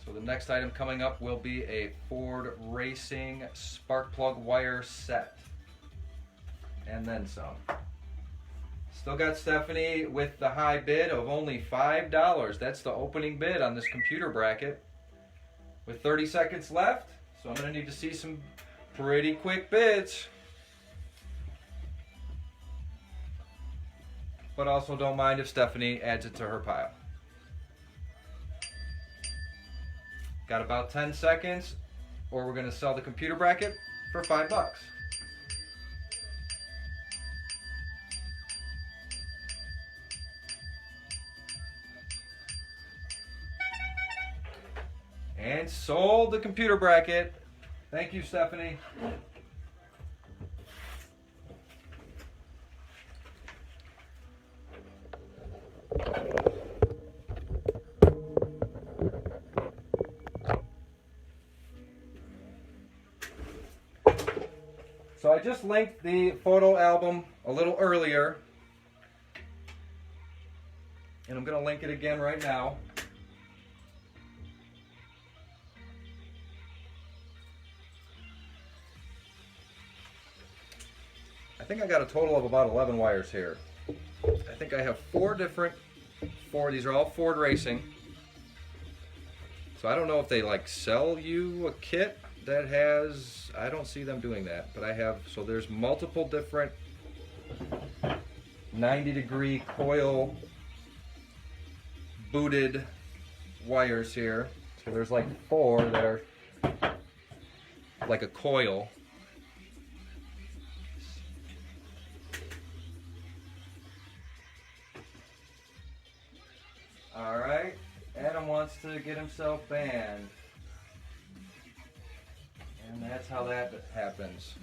So the next item coming up will be a Ford Racing spark plug wire set. And then some. Still got Stephanie with the high bid of only $5. That's the opening bid on this computer bracket. With 30 seconds left, so I'm going to need to see some pretty quick bids. But also don't mind if Stephanie adds it to her pile. Got about 10 seconds, or we're going to sell the computer bracket for $5. And sold the computer bracket. Thank you, Stephanie. So I just linked the photo album a little earlier, and I'm going to link it again right now. I think I got a total of about 11 wires here. I think I have four. These are all Ford Racing. So I don't know if they like sell you a kit that has, I don't see them doing that, but I have, so there's multiple different 90-degree coil booted wires here. So there's like 4 that are like a coil. Alright, Adam wants to get himself banned. And that's how that happens.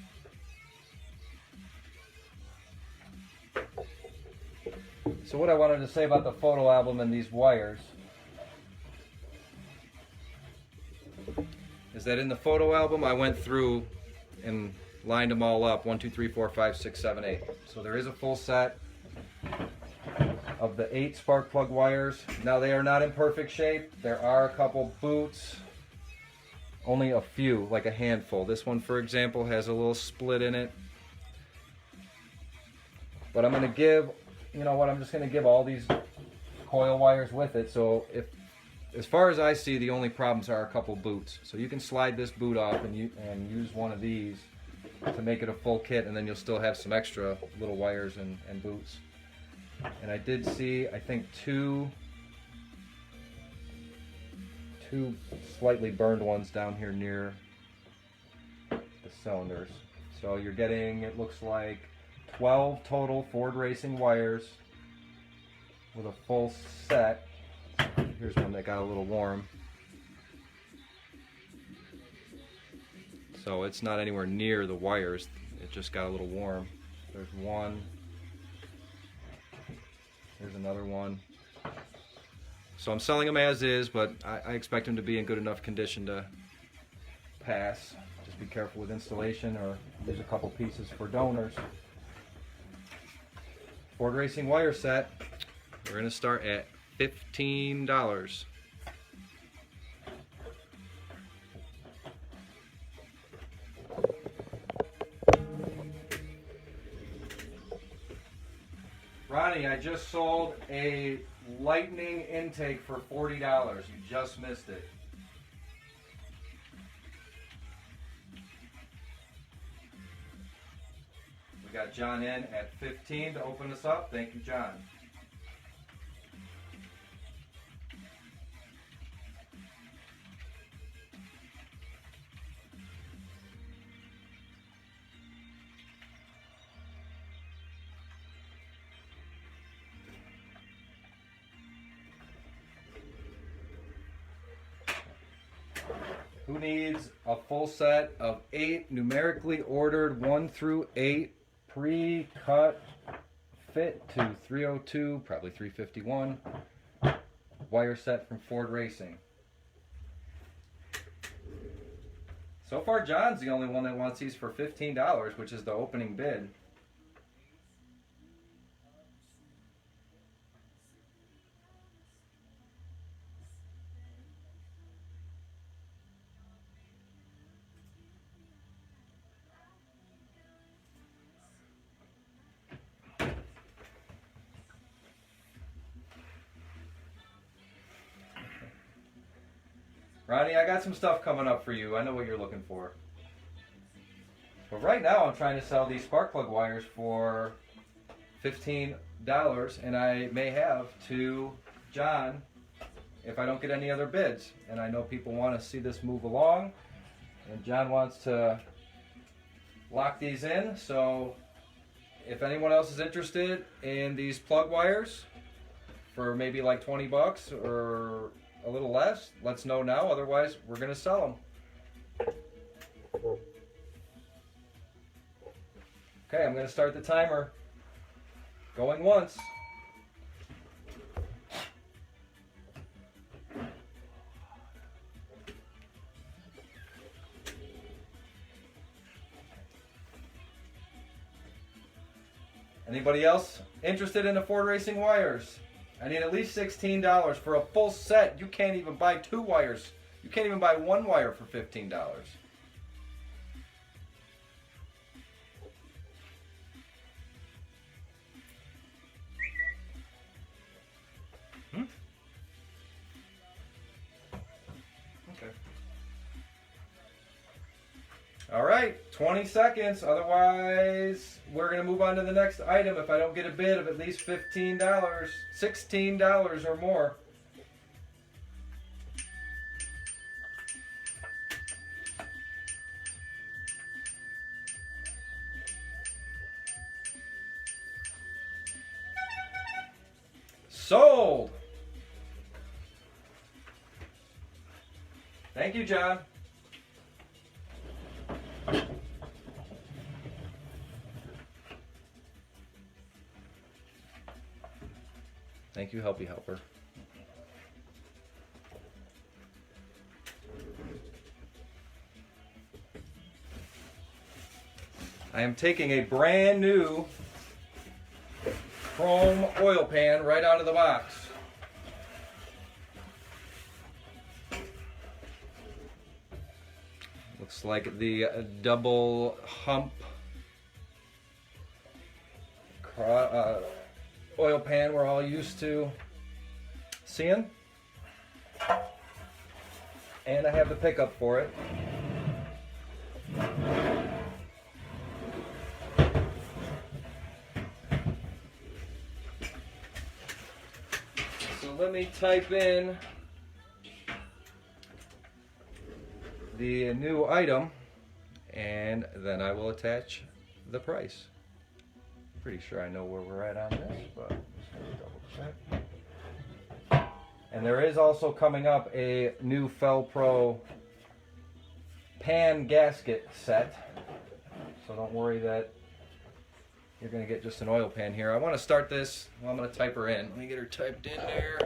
So what I wanted to say about the photo album and these wires is that in the photo album I went through and lined them all up. 1, 2, 3, 4, 5, 6, 7, 8. So there is a full set. of the 8 spark plug wires. Now they are not in perfect shape. There are a couple boots, only a few, like a handful. This one, for example, has a little split in it. But I'm gonna give, you know what, I'm just gonna give all these coil wires with it. So if, as far as I see, the only problems are a couple boots. So you can slide this boot off and use one of these to make it a full kit, and then you'll still have some extra little wires and boots. And I did see, I think, two slightly burned ones down here near the cylinders. So you're getting, it looks like 12 total Ford Racing wires with a full set. Here's one that got a little warm. So it's not anywhere near the wires, it just got a little warm. There's one. There's another one. So I'm selling them as is, but I expect them to be in good enough condition to pass. Just be careful with installation, or use a couple pieces for donors. Ford Racing wire set. We're going to start at $15. Ronnie, I just sold a Lightning intake for $40. You just missed it. We got John in at 15 to open us up. Thank you, John. Who needs a full set of 8 numerically ordered 1 through 8 pre-cut fit to 302, probably 351 wire set from Ford Racing? So far, John's the only one that wants these for $15, which is the opening bid. Ronnie, I got some stuff coming up for you. I know what you're looking for. But right now I'm trying to sell these spark plug wires for $15, and I may have to John if I don't get any other bids. And I know people want to see this move along, and John wants to lock these in. So if anyone else is interested in these plug wires for maybe like 20 bucks or a little less, let's know now. Otherwise, we're going to sell them. Okay, I'm going to start the timer. Going once. Anybody else interested in the Ford Racing wires? I need at least $16 for a full set. You can't even buy 2 wires. You can't even buy 1 wire for $15. Okay. All right, 20 seconds. Otherwise, we're going to move on to the next item if I don't get a bid of at least $15, $16 or more. Sold. Thank you, John. Thank you, Helpy Helper. I am taking a brand new chrome oil pan right out of the box. Looks like the double hump oil pan we're all used to seeing. And I have the pickup for it. So let me type in the new item and then I will attach the price. Pretty sure I know where we're at on this, but just gonna double check. And there is also coming up a new Felpro pan gasket set. So don't worry that you're gonna get just an oil pan here. I wanna start this, well, I'm gonna type her in. Let me get her typed in there.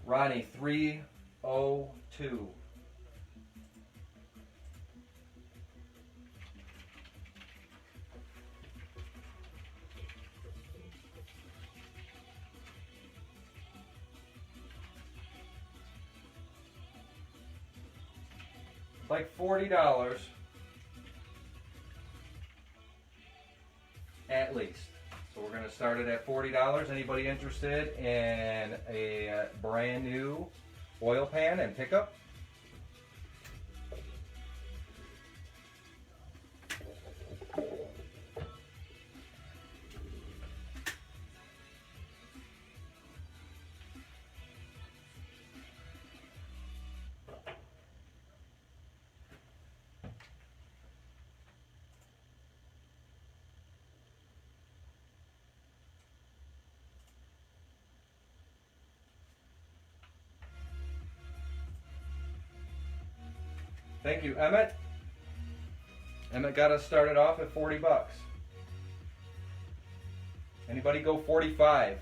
Ronnie 302. Like $40 at least. So we're going to start it at $40. Anybody interested in a brand new oil pan and pickup? Thank you, Emmett. Emmett got us started off at 40 bucks. Anybody go 45?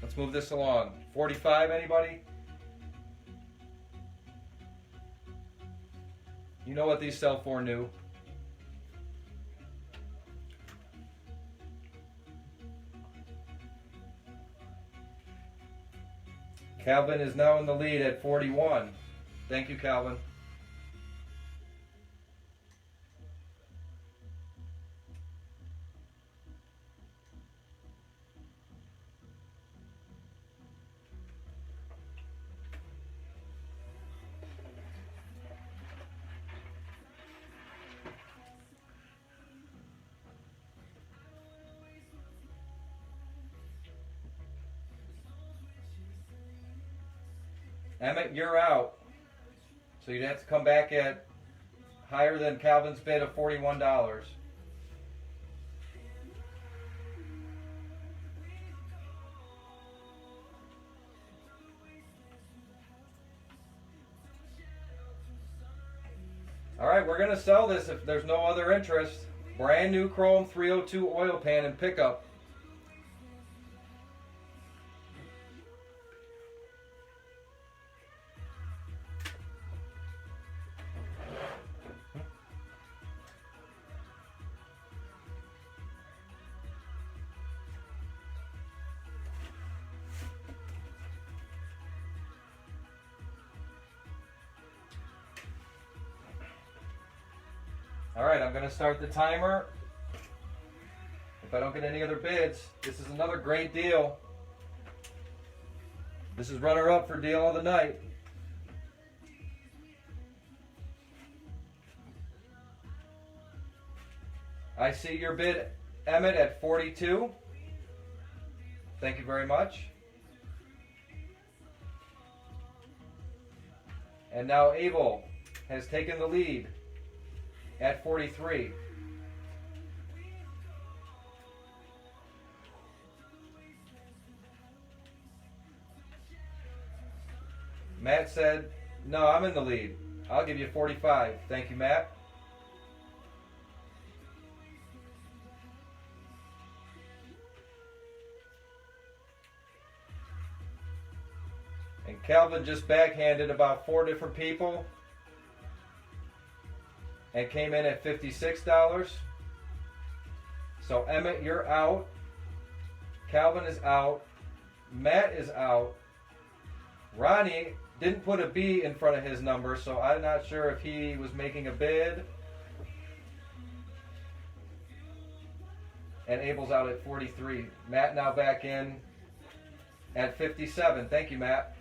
Let's move this along. 45, anybody? You know what these sell for new. Calvin is now in the lead at 41. Thank you, Calvin. Emmett, you're out. So you'd have to come back at higher than Calvin's bid of $41. All right, we're going to sell this if there's no other interest. Brand new chrome 302 oil pan and pickup. All right, I'm going to start the timer. If I don't get any other bids, this is another great deal. This is runner-up for deal of the night. I see your bid, Emmett, at 42. Thank you very much. And now Abel has taken the lead at 43. Matt said, no, I'm in the lead. I'll give you 45. Thank you, Matt. And Calvin just backhanded about 4 different people and came in at $56. So Emmett, you're out. Calvin is out. Matt is out. Ronnie didn't put a B in front of his number, so I'm not sure if he was making a bid. And Abel's out at 43. Matt now back in at 57. Thank you, Matt.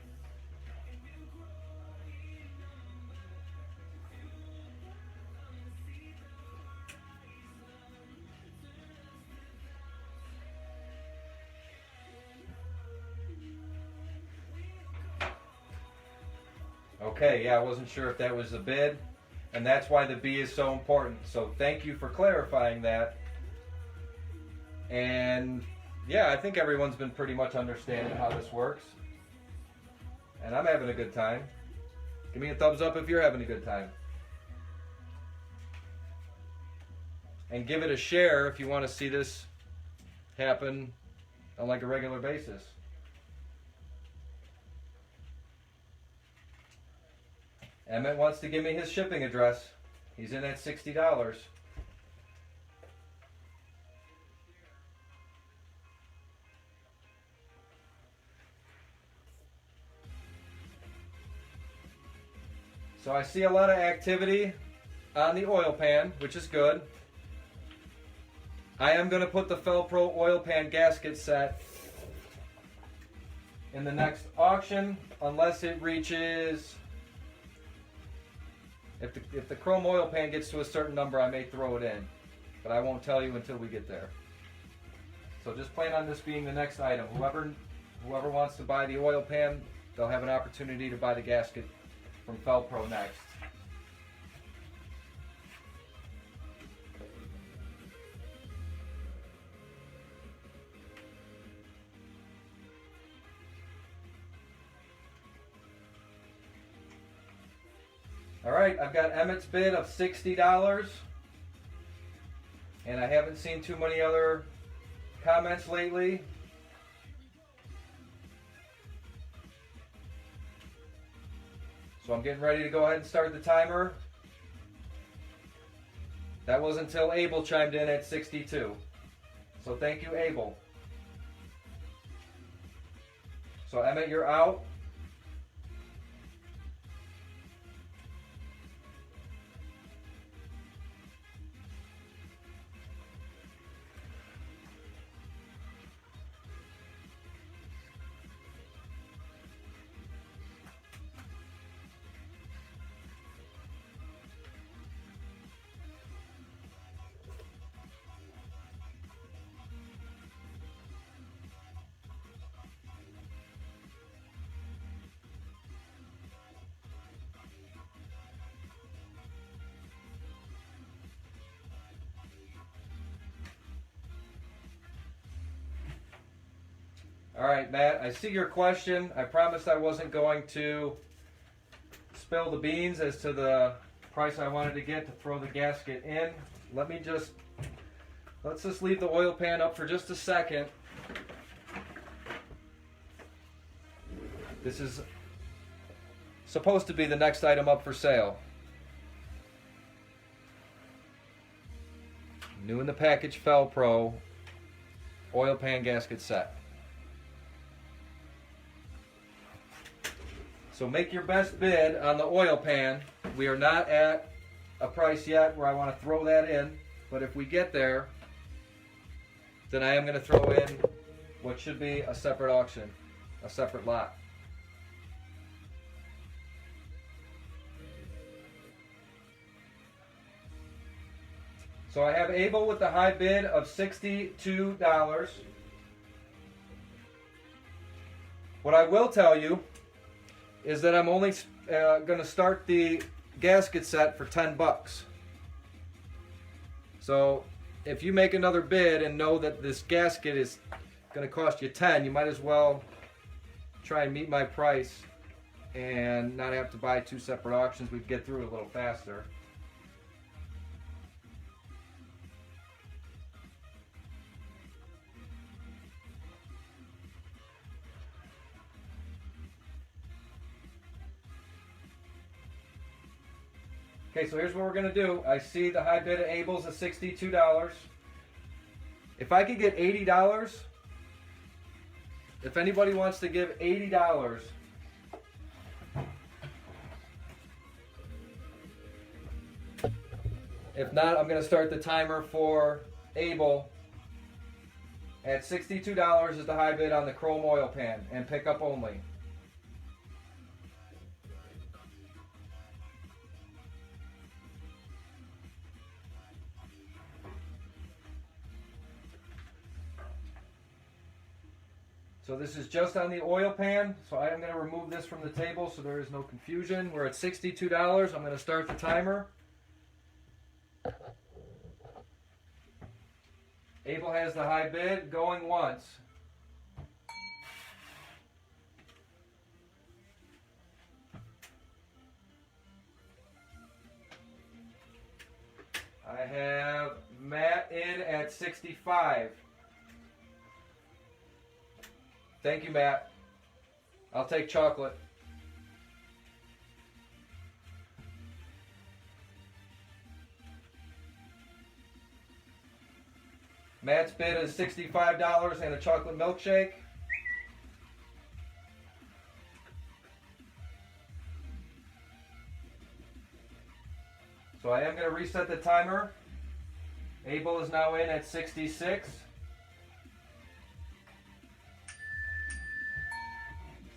Okay, yeah, I wasn't sure if that was a bid, and that's why the B is so important. So thank you for clarifying that. And yeah, I think everyone's been pretty much understanding how this works. And I'm having a good time. Give me a thumbs up if you're having a good time. And give it a share if you want to see this happen on like a regular basis. Emmett wants to give me his shipping address. He's in at $60. So I see a lot of activity on the oil pan, which is good. I am going to put the Felpro oil pan gasket set in the next auction unless it reaches... If the chrome oil pan gets to a certain number, I may throw it in. But I won't tell you until we get there. So just plan on this being the next item. Whoever wants to buy the oil pan, they'll have an opportunity to buy the gasket from Felpro next. All right, I've got Emmett's bid of $60, and I haven't seen too many other comments lately. So I'm getting ready to go ahead and start the timer. That was until Abel chimed in at 62. So thank you, Abel. So Emmett, you're out. All right, Matt, I see your question. I promised I wasn't going to spill the beans as to the price I wanted to get to throw the gasket in. Let's just leave the oil pan up for just a second. This is supposed to be the next item up for sale. New in the package Felpro oil pan gasket set. So make your best bid on the oil pan. We are not at a price yet where I want to throw that in, but if we get there, then I am going to throw in what should be a separate auction, a separate lot. So I have Abel with the high bid of $62. What I will tell you is that I'm only going to start the gasket set for $10. So if you make another bid and know that this gasket is going to cost you $10, you might as well try and meet my price and not have to buy two separate auctions. We'd get through it a little faster. Okay, so here's what we're gonna do. I see the high bid of Abel's at $62. If I could get $80, if anybody wants to give $80, if not, I'm gonna start the timer for Abel at $62 is the high bid on the chrome oil pan and pickup only. So this is just on the oil pan, so I am going to remove this from the table so there is no confusion. We're at $62. I'm going to start the timer. Abel has the high bid, going once. I have Matt in at 65. Thank you, Matt. I'll take chocolate. Matt's bid is $65 and a chocolate milkshake. So I am going to reset the timer. Abel is now in at 66.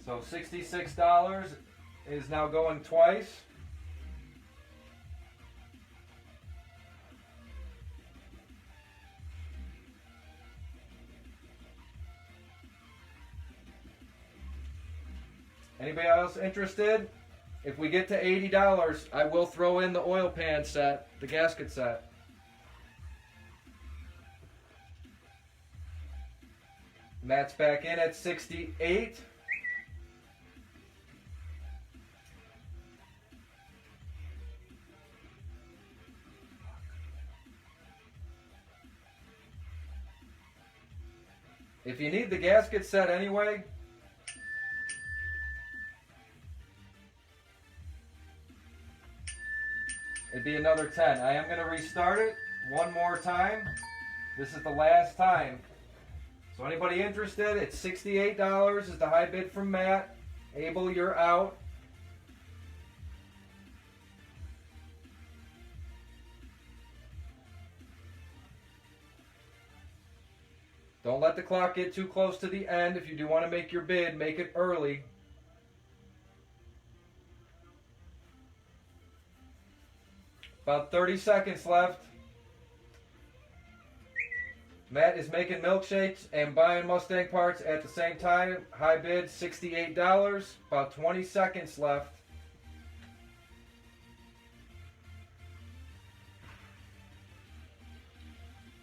So $66 is now going twice. Anybody else interested? If we get to $80, I will throw in the oil pan set, the gasket set. Matt's back in at 68. If you need the gasket set anyway, it'd be another 10. I am going to restart it one more time. This is the last time. So anybody interested, it's $68 is the high bid from Matt. Abel, you're out. Don't let the clock get too close to the end. If you do want to make your bid, make it early. About 30 seconds left. Matt is making milkshakes and buying Mustang parts at the same time. High bid, $68. About 20 seconds left.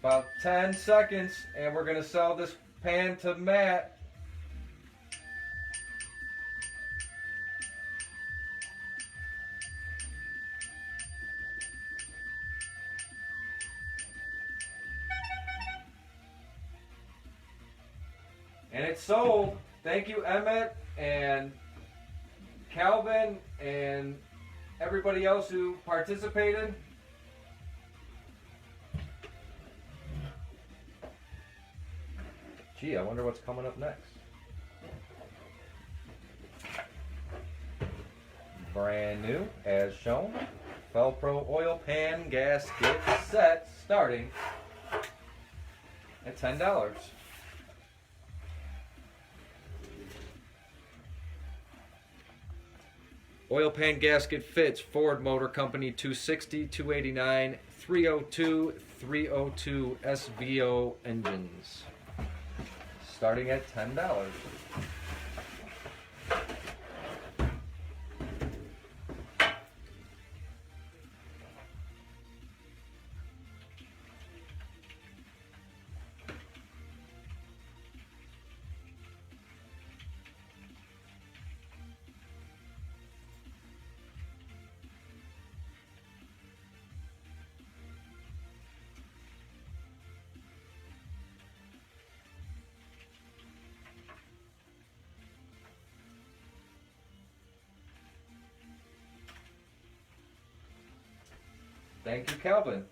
About 10 seconds, and we're going to sell this pan to Matt. And it's sold. Thank you, Emmett and Calvin and everybody else who participated. Gee, I wonder what's coming up next. Brand new, as shown. Felpro oil pan gasket set starting at $10. Oil pan gasket fits Ford Motor Company 260, 289, 302, 302 SVO engines. Starting at $10. Thank you, Calvin.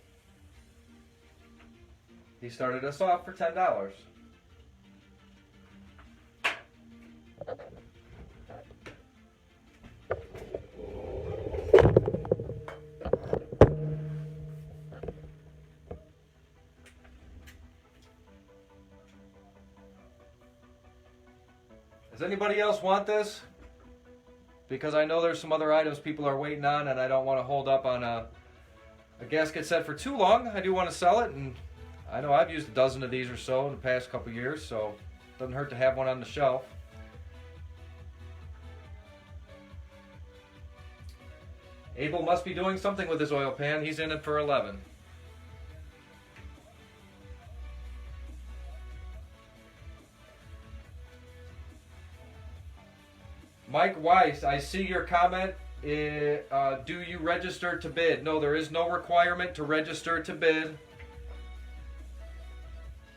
He started us off for $10. Does anybody else want this? Because I know there's some other items people are waiting on, and I don't want to hold up on a gasket set for too long. I do want to sell it, and I know I've used a dozen of these or so in the past couple years, so it doesn't hurt to have one on the shelf. Abel must be doing something with his oil pan. He's in it for 11. Mike Weiss, I see your comment. Do you register to bid? No, there is no requirement to register to bid.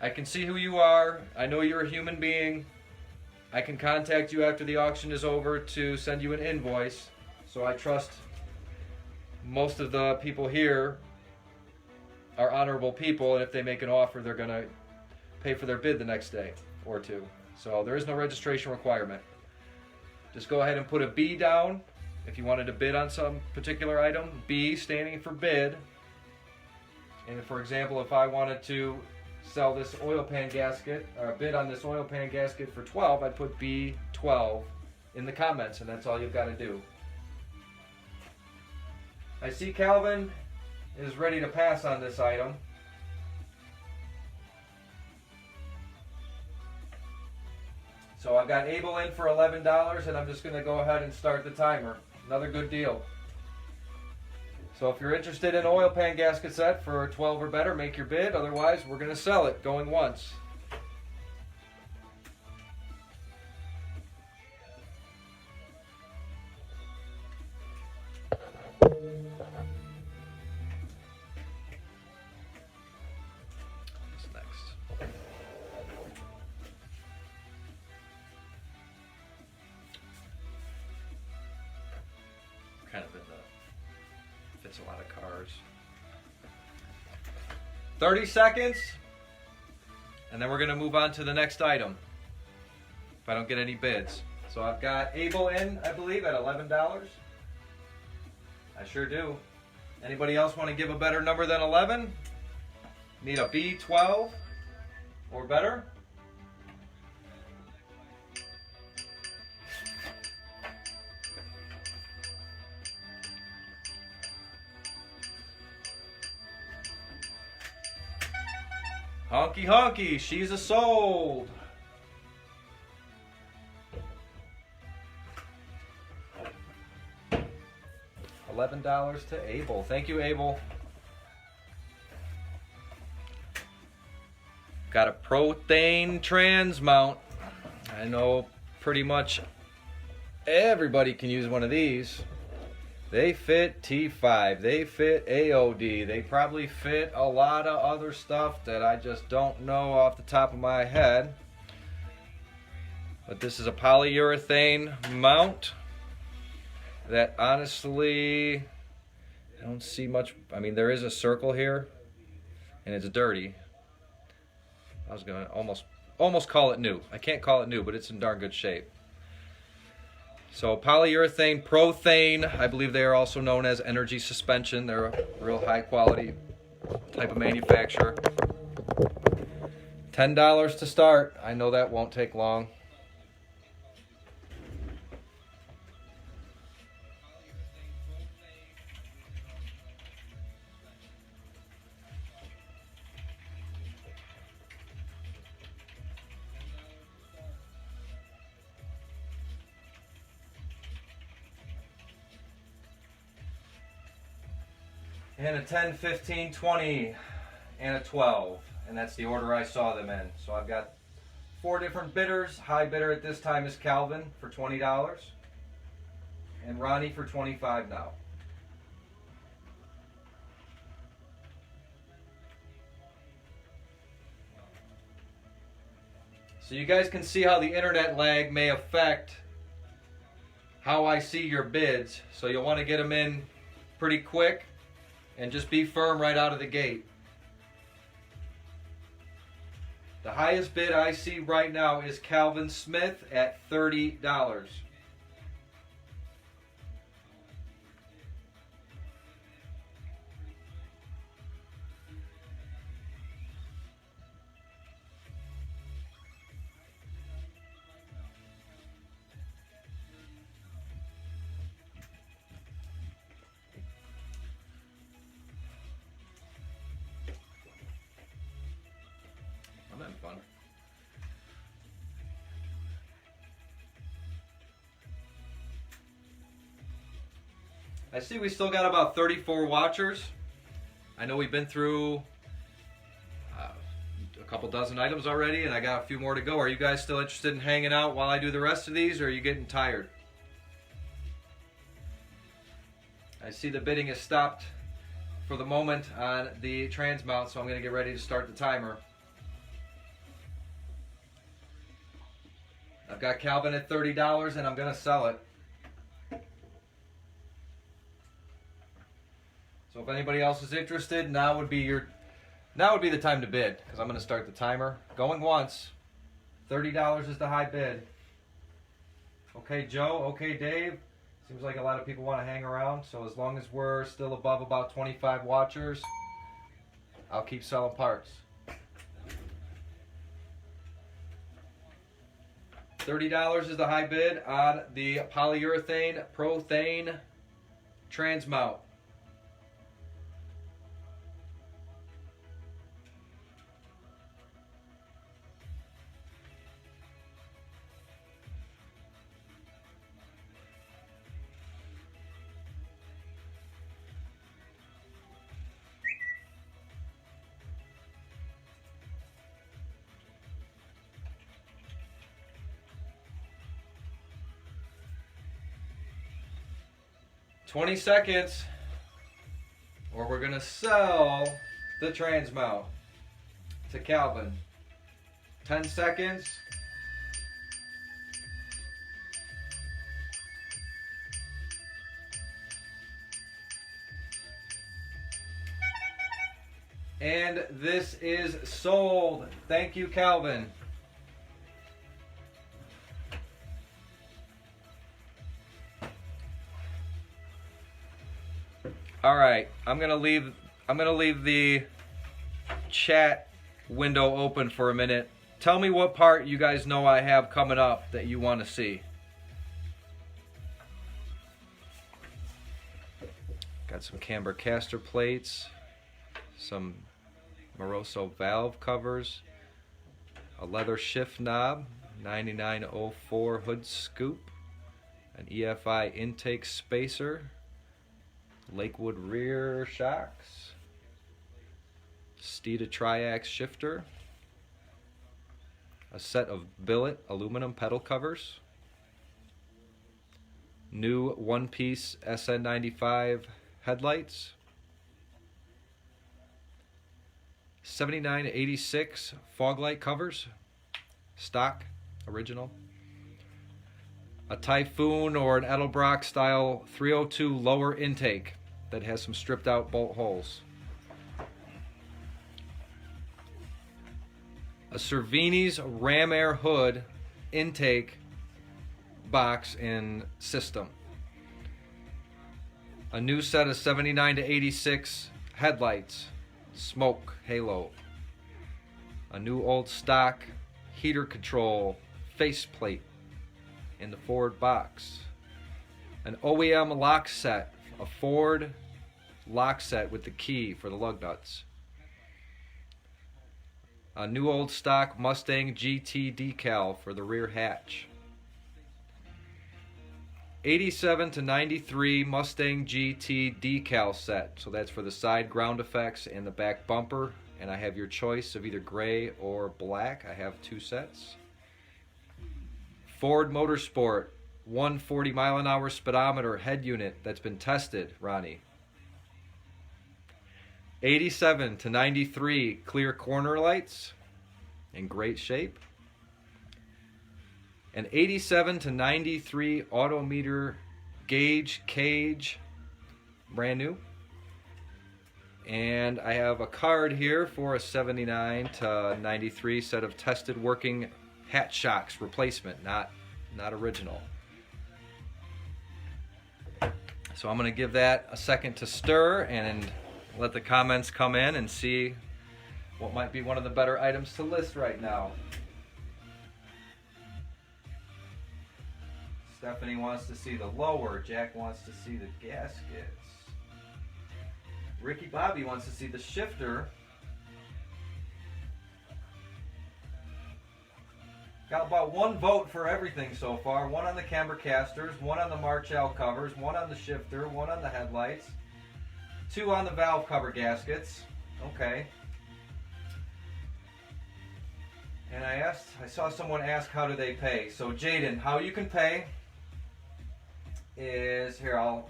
I can see who you are. I know you're a human being. I can contact you after the auction is over to send you an invoice. So I trust most of the people here are honorable people, and if they make an offer, they're going to pay for their bid the next day or two. So there is no registration requirement. Just go ahead and put a B down if you wanted to bid on some particular item. B standing for bid. And for example, if I wanted to sell this oil pan gasket, or bid on this oil pan gasket for 12, I'd put B12 in the comments, and that's all you've got to do. I see Calvin is ready to pass on this item. So I've got Abel in for $11, and I'm just going to go ahead and start the timer. Another good deal. So if you're interested in an oil pan gasket set for 12 or better, make your bid. Otherwise, we're going to sell it going once. What's next? Kind of in the, fits a lot of cars. 30 seconds, and then we're going to move on to the next item if I don't get any bids. So I've got Abel in, I believe, at $11. I sure do. Anybody else want to give a better number than 11? Need a B12 or better? Honky honky, she's a sold. $11 to Abel. Thank you, Abel. Got a Prothane trans mount. I know pretty much everybody can use one of these. They fit T5, they fit AOD, they probably fit a lot of other stuff that I just don't know off the top of my head. But this is a polyurethane mount that honestly, I don't see much. I mean, there is a circle here and it's dirty. I was gonna almost call it new. I can't call it new, but it's in darn good shape. So polyurethane, Prothane, I believe they are also known as energy suspension. They're a real high quality type of manufacturer. $10 to start. I know that won't take long. And a 10, 15, 20, and a 12. And that's the order I saw them in. So I've got 4 different bidders. High bidder at this time is Calvin for $20. And Ronnie for $25 now. So you guys can see how the internet lag may affect how I see your bids. So you'll want to get them in pretty quick. And just be firm right out of the gate. The highest bid I see right now is Calvin Smith at $30. I'm having fun. I see we still got about 34 watchers. I know we've been through a couple dozen items already, and I got a few more to go. Are you guys still interested in hanging out while I do the rest of these, or are you getting tired? I see the bidding is stopped for the moment on the trans mount, so I'm going to get ready to start the timer. I've got Calvin at $30 and I'm going to sell it. So if anybody else is interested, now would be the time to bid, because I'm going to start the timer. Going once. $30 is the high bid. Okay, Joe. Okay, Dave. Seems like a lot of people want to hang around, so as long as we're still above about 25 watchers, I'll keep selling parts. $30 is the high bid on the polyurethane Prothane trans mount. $20 seconds, or we're gonna sell the trans mount to Calvin. 10 seconds. And this is sold. Thank you, Calvin. All right, I'm gonna leave the chat window open for a minute. Tell me what part you guys know I have coming up that you want to see. Got some camber caster plates, some Moroso valve covers, a leather shift knob, 9904 hood scoop, an EFI intake spacer, Lakewood rear shocks, Steeda Triax shifter, a set of billet aluminum pedal covers, new one-piece SN95 headlights, 7986 fog light covers, stock, original, a Typhoon or an Edelbrock style 302 lower intake that has some stripped out bolt holes, a Cervini's Ram Air hood intake box and system, a new set of 79 to 86 headlights, smoke halo, a new old stock heater control faceplate in the Ford box, an OEM lock set, a Ford lock set with the key for the lug nuts, a new old stock Mustang GT decal for the rear hatch, 87 to 93 Mustang GT decal set, so that's for the side ground effects and the back bumper, and I have your choice of either gray or black. I have two sets. Ford Motorsport 140 mile an hour speedometer head unit that's been tested, Ronnie. 87 to 93 clear corner lights in great shape. An 87 to 93 autometer gauge cage, brand new. And I have a card here for a 79 to 93 set of tested working hatch shocks replacement, not original. So I'm going to give that a second to stir and let the comments come in and see what might be one of the better items to list right now. Stephanie wants to see the lower. Jack wants to see the gaskets. Ricky Bobby wants to see the shifter. Got about 1 vote for everything so far. 1 on the camber casters, 1 on the Marchell covers, 1 on the shifter, 1 on the headlights, 2 on the valve cover gaskets. Okay. And I saw someone ask how do they pay. So Jaden, how you can pay is here. I'll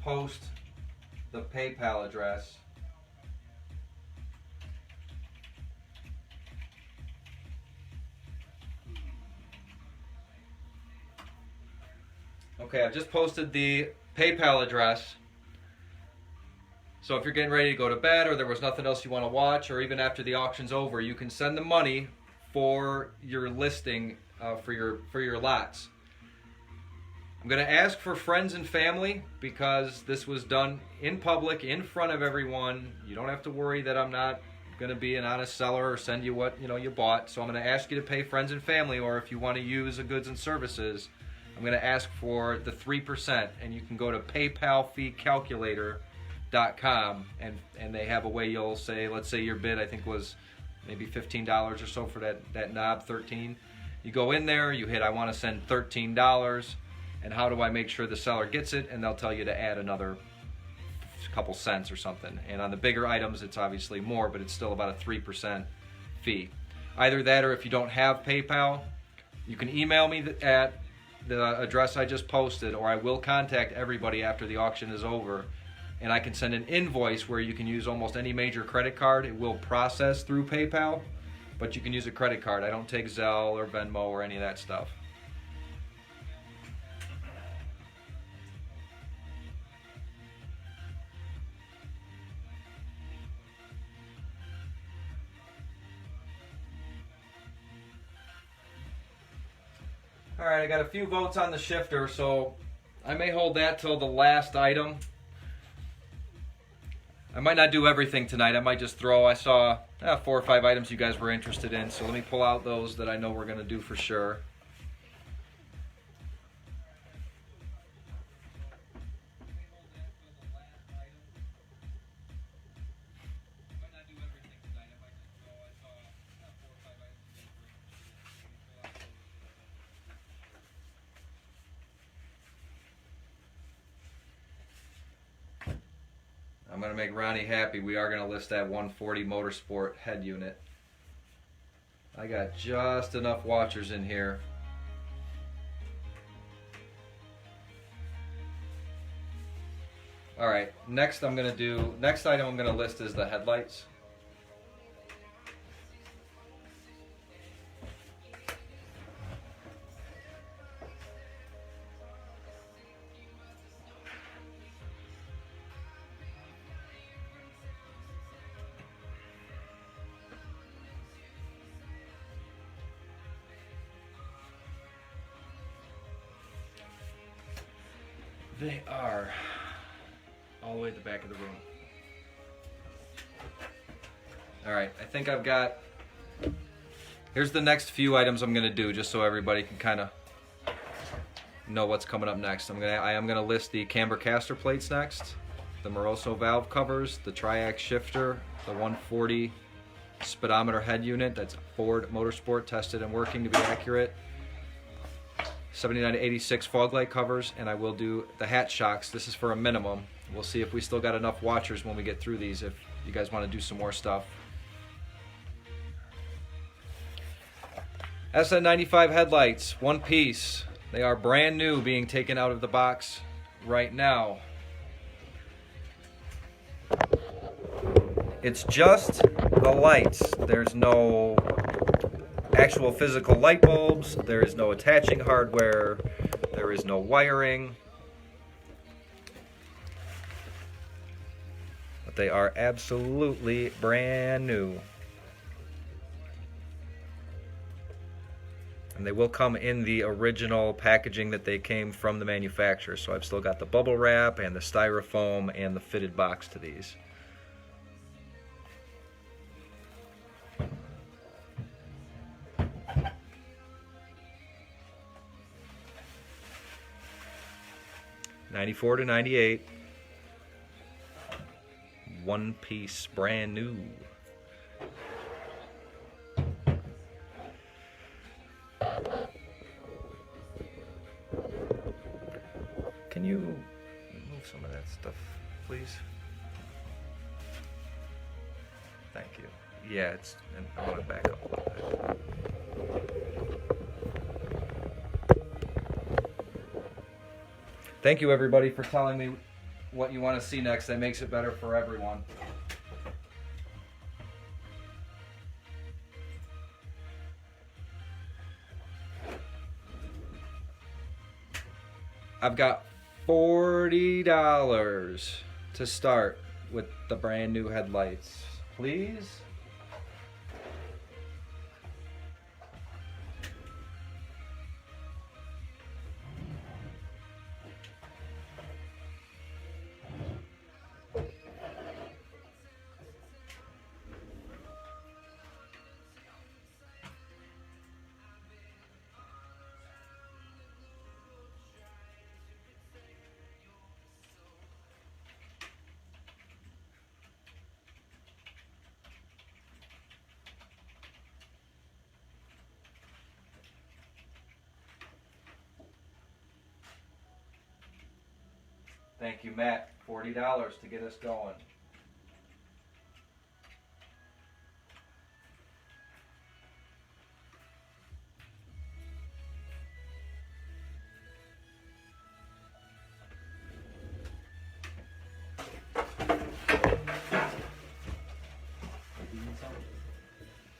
post the PayPal address. Okay, I've just posted the PayPal address. So if you're getting ready to go to bed, or there was nothing else you want to watch, or even after the auction's over, you can send the money for your listing for your lots. I'm going to ask for friends and family because this was done in public, in front of everyone. You don't have to worry that I'm not going to be an honest seller or send you what you bought. So I'm going to ask you to pay friends and family, or if you want to use the goods and services, I'm going to ask for the 3%, and you can go to PayPalFeeCalculator.com, and they have a way you'll say, let's say your bid I think was maybe $15 or so for that knob, 13. You go in there, you hit I want to send $13, and how do I make sure the seller gets it, and they'll tell you to add another couple cents or something. And on the bigger items it's obviously more, but it's still about a 3% fee. Either that, or if you don't have PayPal, you can email me at the address I just posted, or I will contact everybody after the auction is over, and I can send an invoice where you can use almost any major credit card. It will process through PayPal, but you can use a credit card. I don't take Zelle or Venmo or any of that stuff. All right, I got a few votes on the shifter, so I may hold that till the last item. I might not do everything tonight. I might just throw, I saw 4 or 5 items you guys were interested in, so let me pull out those that I know we're going to do for sure. I'm going to make Ronnie happy. We are going to list that 140 Motorsport head unit. I got just enough watchers in here. All right, next item I'm going to list is the headlights. They are all the way at the back of the room. All right, I think I've got, here's the next few items I'm going to do just so everybody can kind of know what's coming up next. I am going to list the camber caster plates next, the Moroso valve covers, the Triax shifter, the 140 speedometer head unit, that's Ford Motorsport, tested and working to be accurate, 79 to 86 fog light covers, and I will do the hatch shocks. This is for a minimum. We'll see if we still got enough watchers when we get through these, if you guys want to do some more stuff. SN95 headlights, one piece. They are brand new, being taken out of the box right now. It's just the lights. There's no actual physical light bulbs, there is no attaching hardware, there is no wiring. but they are absolutely brand new. And they will come in the original packaging that they came from the manufacturer. So I've still got the bubble wrap and the styrofoam and the fitted box to these. '94 to '98. One piece, brand new. Can you move some of that stuff, please? Thank you. Yeah, it's. And I want to back up a little bit. Thank you, everybody, for telling me what you want to see next. That makes it better for everyone. I've got $40 to start with the brand new headlights. Please? Thank you, Matt. $40 to get us going.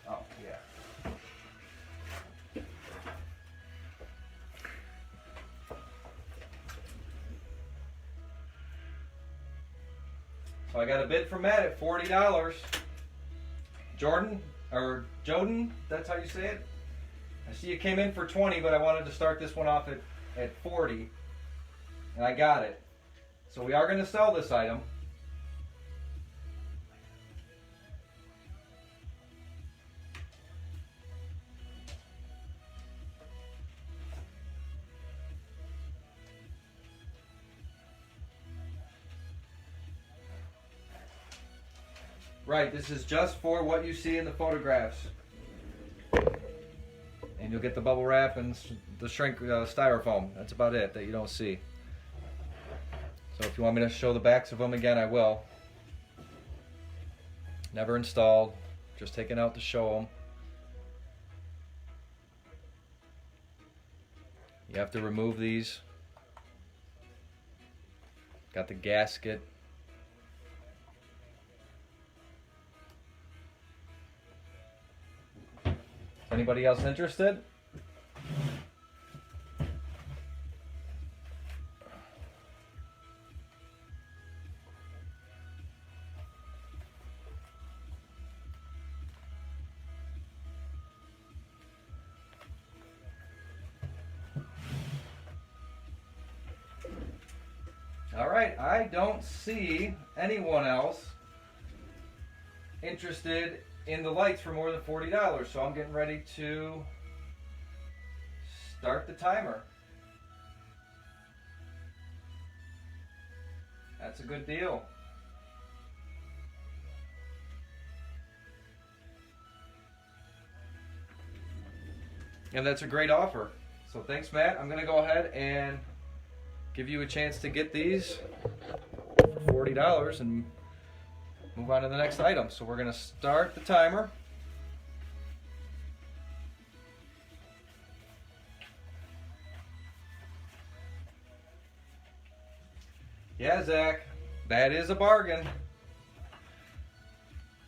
Oh, yeah. So I got a bid from Matt at $40. Jordan, or Joden, that's how you say it? I see you came in for 20, but I wanted to start this one off at 40. And I got it. So we are going to sell this item. Right, this is just for what you see in the photographs. And you'll get the bubble wrap and the shrink styrofoam. That's about it that you don't see. So if you want me to show the backs of them again, I will. Never installed, just taken out to show them. You have to remove these. Got the gasket. Anybody else interested? All right, I don't see anyone else interested in the lights for more than $40, so I'm getting ready to start the timer. That's a good deal. And that's a great offer. So thanks, Matt. I'm gonna go ahead and give you a chance to get these for $40 and move on to the next item. So we're going to start the timer. Yeah, Zach, that is a bargain.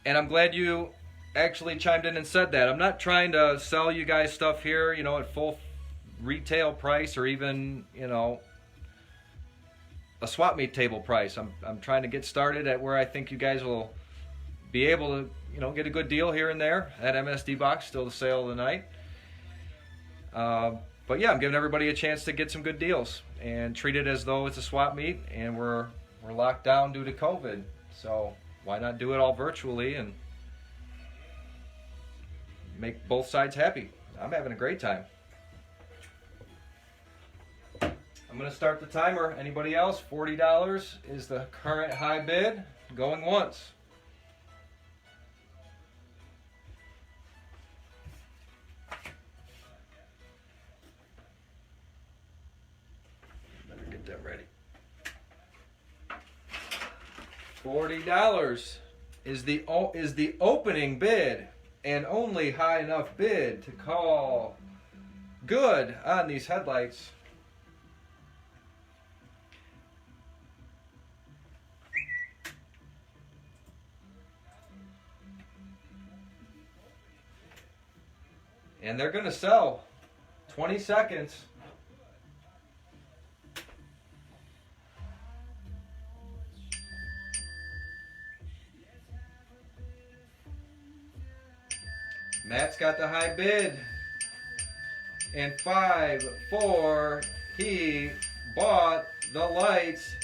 And I'm glad you actually chimed in and said that. I'm not trying to sell you guys stuff here, you know, at full retail price or even, you know, a swap meet table price. I'm trying to get started at where I think you guys will be able to, you know, get a good deal here and there. That MSD box, still the sale of the night. But yeah, I'm giving everybody a chance to get some good deals and treat it as though it's a swap meet, and we're locked down due to COVID. So why not do it all virtually and make both sides happy? I'm having a great time. I'm going to start the timer. Anybody else? $40 is the current high bid. Going once. Better get that ready. $40 is the opening bid, and only high enough bid to call good on these headlights. And they're going to sell. 20 seconds. Matt's got the high bid. And 5, 4, he bought the lights.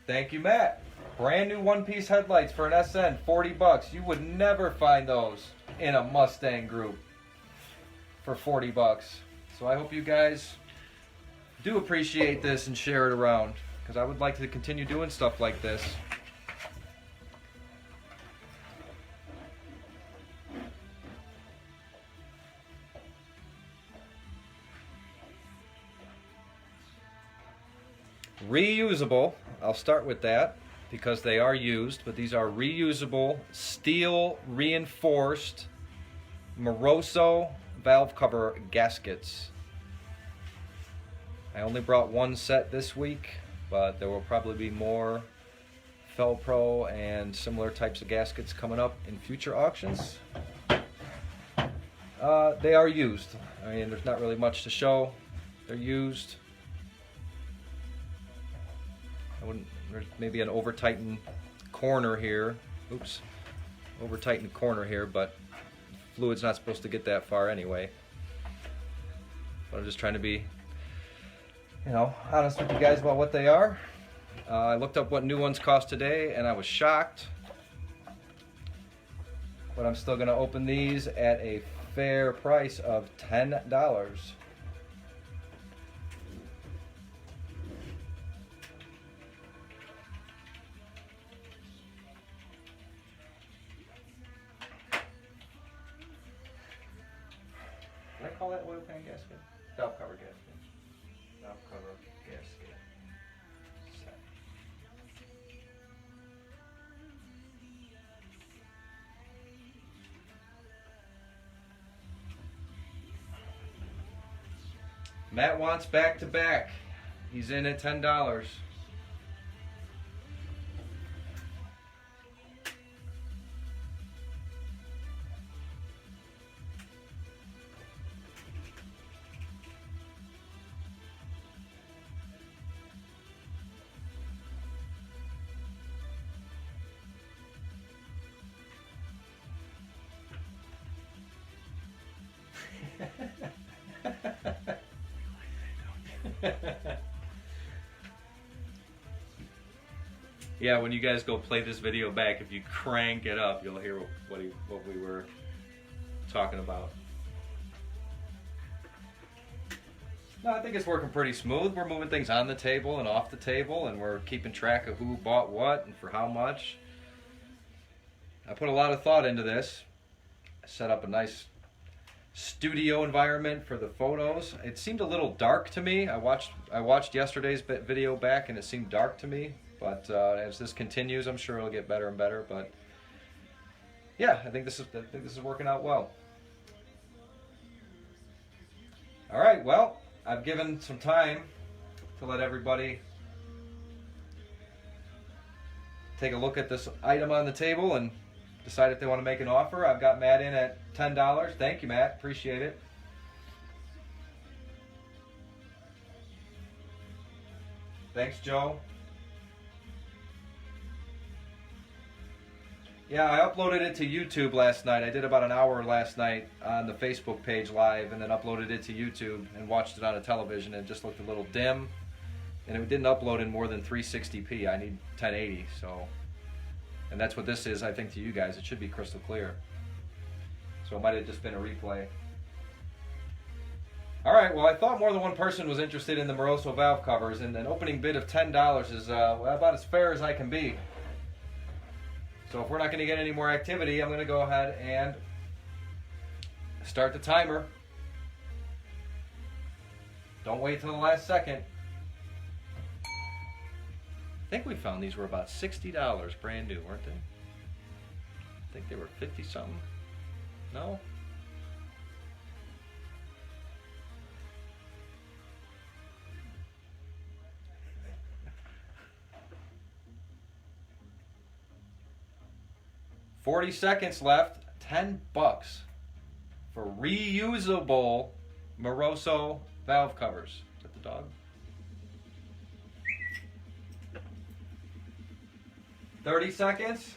Thank you, Matt. Brand new one-piece headlights for an SN, 40 bucks. You would never find those in a Mustang group for 40 bucks. So I hope you guys do appreciate this and share it around, because I would like to continue doing stuff like this. Reusable, I'll start with that, because they are used, but these are reusable, steel reinforced Moroso valve cover gaskets. I only brought one set this week, but there will probably be more Felpro and similar types of gaskets coming up in future auctions. They are used. I mean, there's not really much to show. They're used. There's maybe an over-tightened corner here. Oops. Over-tightened corner here, but fluid's not supposed to get that far anyway. But I'm just trying to be, you know, honest with you guys about what they are. I looked up what new ones cost today, and I was shocked. But I'm still going to open these at a fair price of $10. Did I call that oil pan gasket? Valve cover gasket. Valve cover gasket. Set. Matt wants back to back. He's in at $10. Yeah, when you guys go play this video back, if you crank it up, you'll hear what we were talking about. No, I think it's working pretty smooth. We're moving things on the table and off the table, and we're keeping track of who bought what and for how much. I put a lot of thought into this. I set up a nice studio environment for the photos. It seemed a little dark to me. I watched yesterday's video back, and it seemed dark to me. But as this continues, I'm sure it'll get better and better. But yeah, I think this is working out well. All right, well, I've given some time to let everybody take a look at this item on the table and decide if they want to make an offer. I've got Matt in at $10. Thank you, Matt. Appreciate it. Thanks, Joe. Yeah, I uploaded it to YouTube last night. I did about an hour last night on the Facebook page live, and then uploaded it to YouTube and watched it on a television. It just looked a little dim, and it didn't upload in more than 360p. I need 1080, so, and that's what this is, I think, to you guys. It should be crystal clear. So it might have just been a replay. All right, well, I thought more than one person was interested in the Moroso valve covers, and an opening bid of $10 is well, about as fair as I can be. So if we're not going to get any more activity, I'm going to go ahead and start the timer. Don't wait till the last second. I think we found these were about $60 brand new, weren't they? I think they were 50 something. No? $40 seconds left. $10 for reusable Moroso valve covers. Is that the dog? 30 seconds.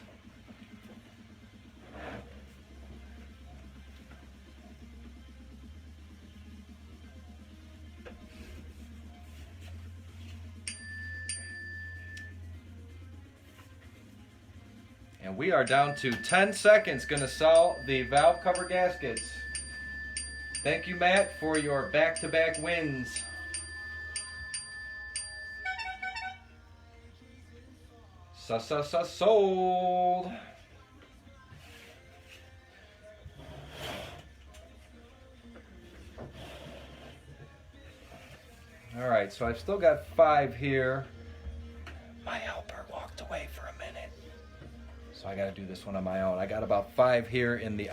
And we are down to 10 seconds. Gonna sell the valve cover gaskets. Thank you, Matt, for your back-to-back wins. Sold. All right, so I've still got 5 here. My helper walked away for a minute, so I got to do this one on my own. I got about 5 here in the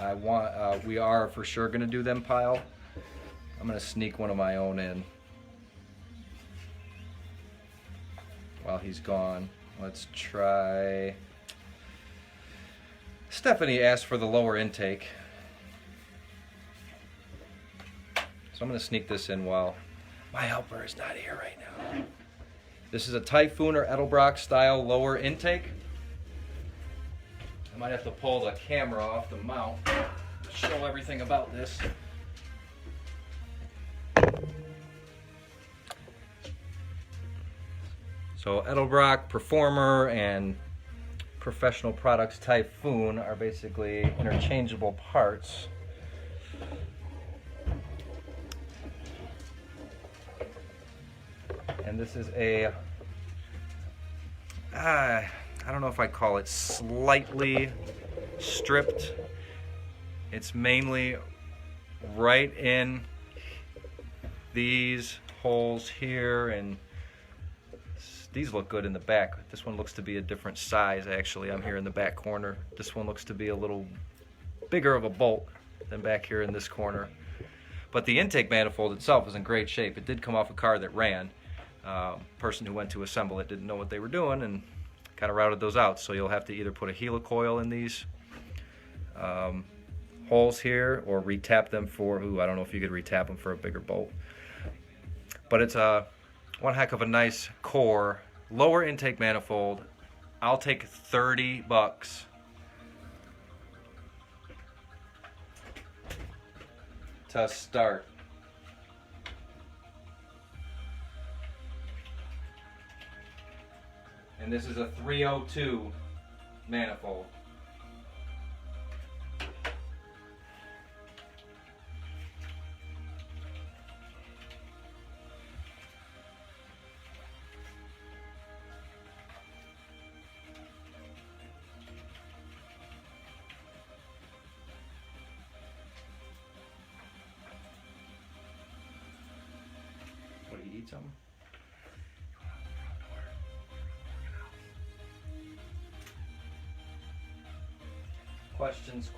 we are for sure gonna do them pile. I'm gonna sneak one of my own in while he's gone. Let's try. Stephanie asked for the lower intake, so I'm gonna sneak this in while my helper is not here right now. This is a Typhoon or Edelbrock style lower intake. I might have to pull the camera off the mount to show everything about this. So Edelbrock, Performer, and Professional Products Typhoon are basically interchangeable parts. And this is a, I don't know if I call it slightly stripped. It's mainly right in these holes here, and these look good in the back. This one looks to be a different size, actually. I'm here in the back corner. This one looks to be a little bigger of a bolt than back here in this corner. But the intake manifold itself is in great shape. It did come off a car that ran. Person who went to assemble it didn't know what they were doing and kind of routed those out. So you'll have to either put a helicoil in these holes here, or retap them for, I don't know if you could retap them for a bigger bolt. But it's one heck of a nice core lower intake manifold. I'll take $30 to start. And this is a 302 manifold. What, do you eat something?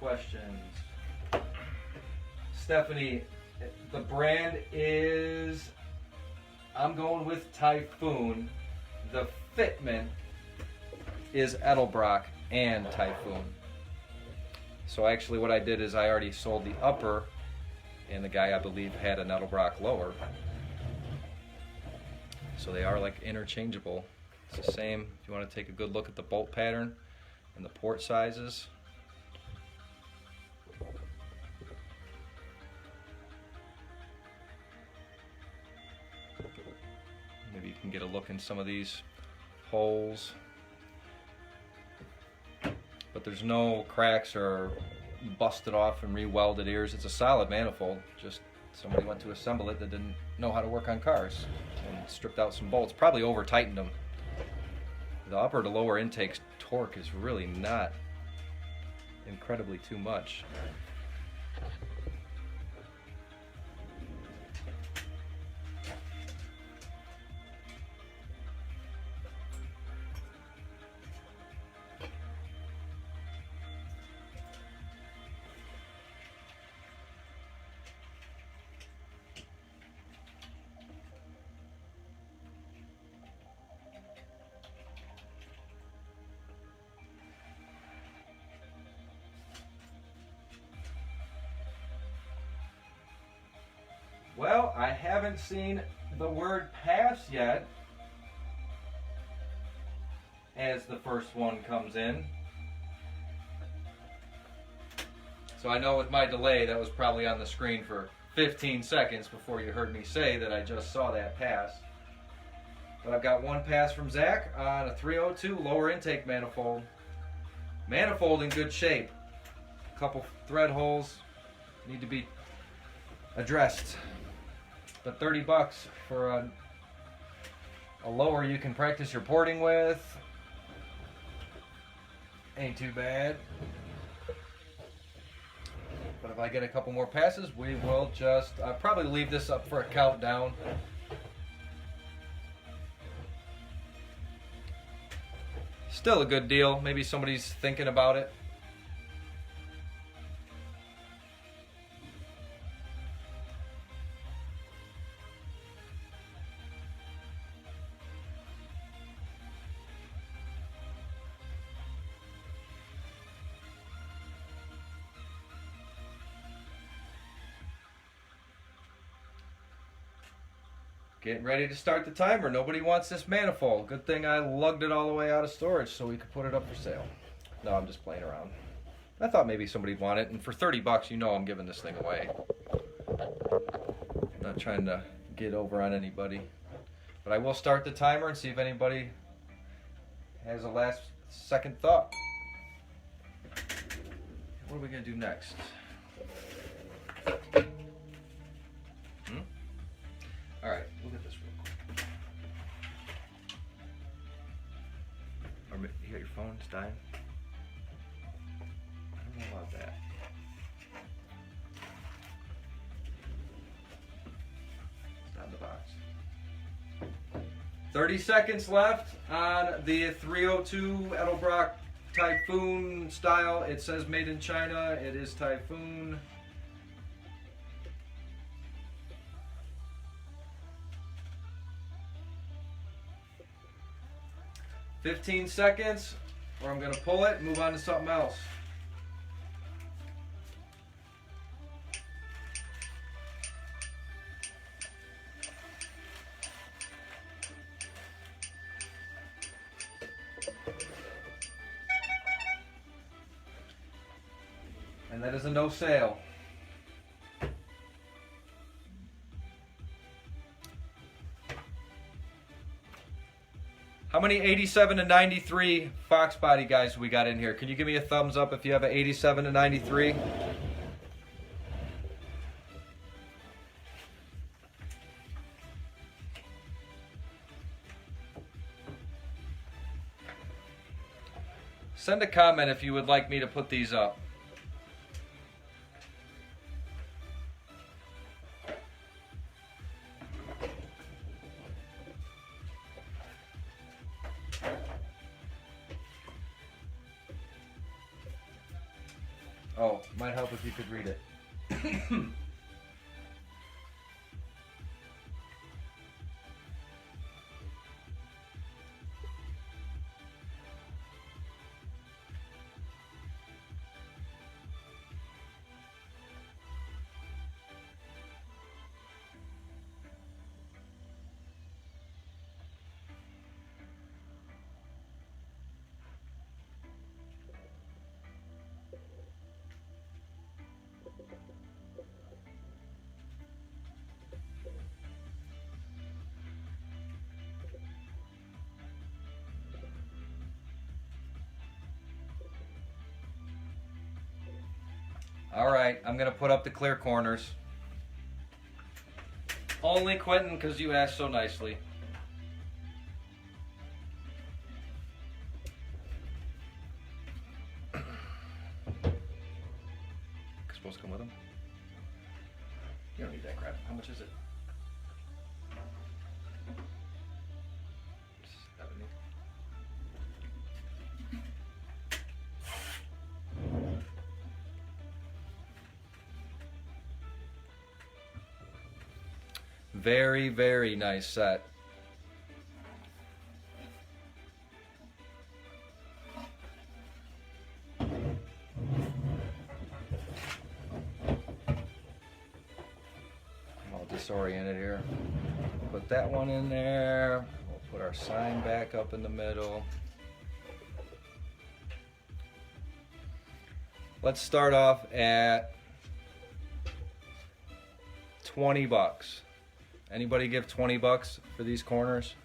Questions. Stephanie, the brand is, I'm going with Typhoon. The fitment is Edelbrock and Typhoon. So actually what I did is I already sold the upper, and the guy, I believe, had an Edelbrock lower. So they are like interchangeable. It's the same. If you want to take a good look at the bolt pattern and the port sizes. Maybe you can get a look in some of these holes. But there's no cracks or busted off and re-welded ears. It's a solid manifold. Just somebody went to assemble it that didn't know how to work on cars and stripped out some bolts. Probably over tightened them. The upper to lower intake torque is really not incredibly too much. Well, I haven't seen the word pass yet as the first one comes in. So I know with my delay that was probably on the screen for 15 seconds before you heard me say that I just saw that pass. But I've got one pass from Zach on a 302 lower intake manifold. Manifold in good shape. A couple thread holes need to be addressed. But 30 bucks for a lower you can practice your porting with ain't too bad. But if I get a couple more passes, we will just probably leave this up for a countdown. Still a good deal. Maybe somebody's thinking about it. Getting ready to start the timer. Nobody wants this manifold. Good thing I lugged it all the way out of storage so we could put it up for sale. No, I'm just playing around. I thought maybe somebody'd want it, and for 30 bucks, you know I'm giving this thing away. I'm not trying to get over on anybody. But I will start the timer and see if anybody has a last second thought. What are we going to do next? All right, look at this real quick. Or you got your phone? It's dying? I don't know about that. It's not in the box. 30 seconds left on the 302 Edelbrock Typhoon style. It says made in China. It is Typhoon. "15 seconds, or I'm going to pull it and move on to something else." And that is a no sale. How many 87 to 93 Foxbody guys we got in here? Can you give me a thumbs up if you have an 87 to 93? Send a comment if you would like me to put these up. Oh, might help if you could read it. All right, I'm gonna put up the clear corners. Only Quentin, because you asked so nicely. Supposed to come with him? You don't need that crap. How much is it? 70. Very, very nice set. Disoriented here. Put that one in there. We'll put our sign back up in the middle. Let's start off at 20 bucks. Anybody give 20 bucks for these corners?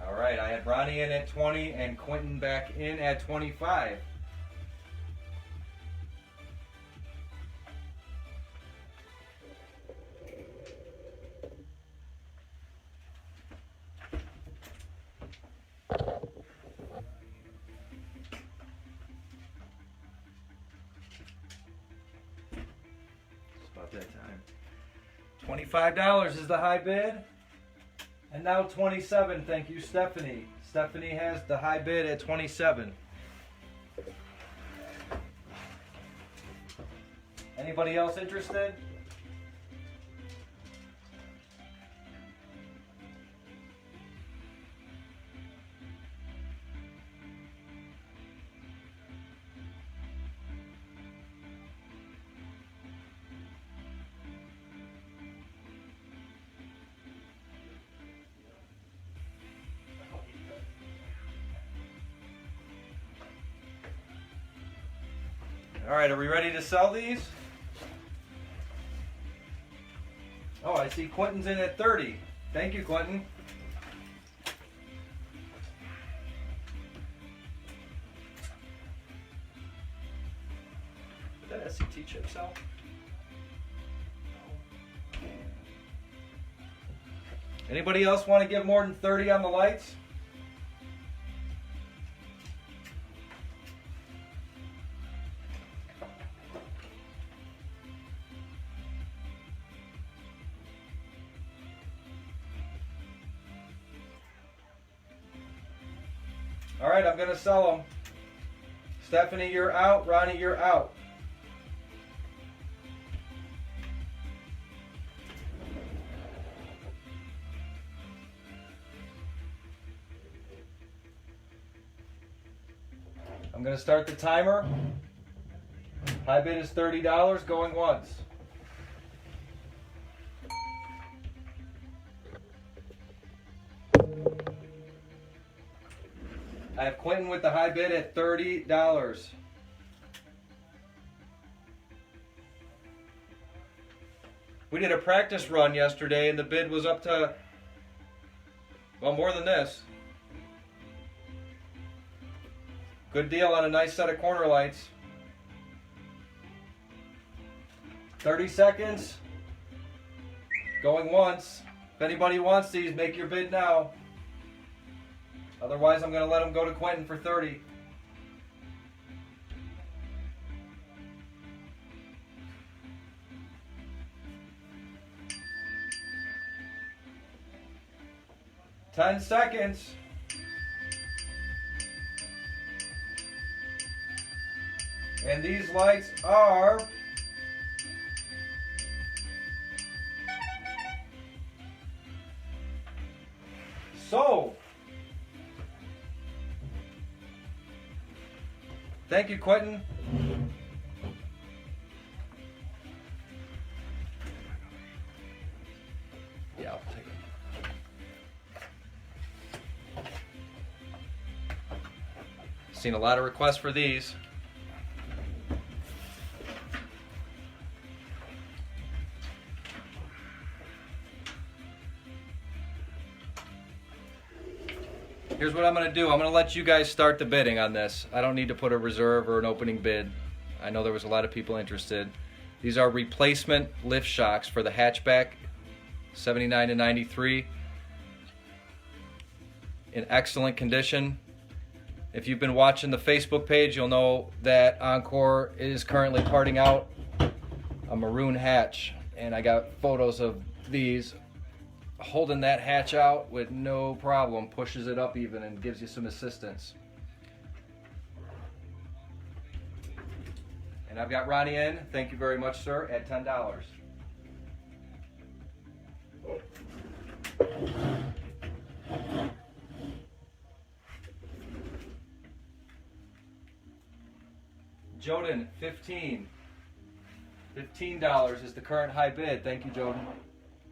All right, I had Ronnie in at 20 and Quentin back in at 25. It's about that time. $25 is the high bid. And now 27, thank you, Stephanie. Stephanie has the high bid at 27. Anybody else interested? All right, are we ready to sell these? Oh, I see Quentin's in at 30. Thank you, Quentin. Did that SCT chip sell? Anybody else want to give more than 30 on the lights? All right, I'm going to sell them. Stephanie, you're out. Ronnie, you're out. I'm going to start the timer. High bid is $30, going once. I have Quentin with the high bid at $30. We did a practice run yesterday and the bid was up to, well, more than this. Good deal on a nice set of corner lights. 30 seconds. Going once. If anybody wants these, make your bid now. Otherwise, I'm going to let them go to Quentin for 30. $10 seconds. And these lights are sold. Thank you, Quentin. Seen a lot of requests for these. Here's what I'm going to do. I'm going to let you guys start the bidding on this. I don't need to put a reserve or an opening bid. I know there was a lot of people interested. These are replacement lift shocks for the hatchback, 79 to 93. In excellent condition. If you've been watching the Facebook page, you'll know that Encore is currently parting out a maroon hatch. And I got photos of these holding that hatch out with no problem, pushes it up even and gives you some assistance. And I've got Ronnie in, thank you very much sir, at $10. Joden, $15 is the current high bid. Thank you, Joden.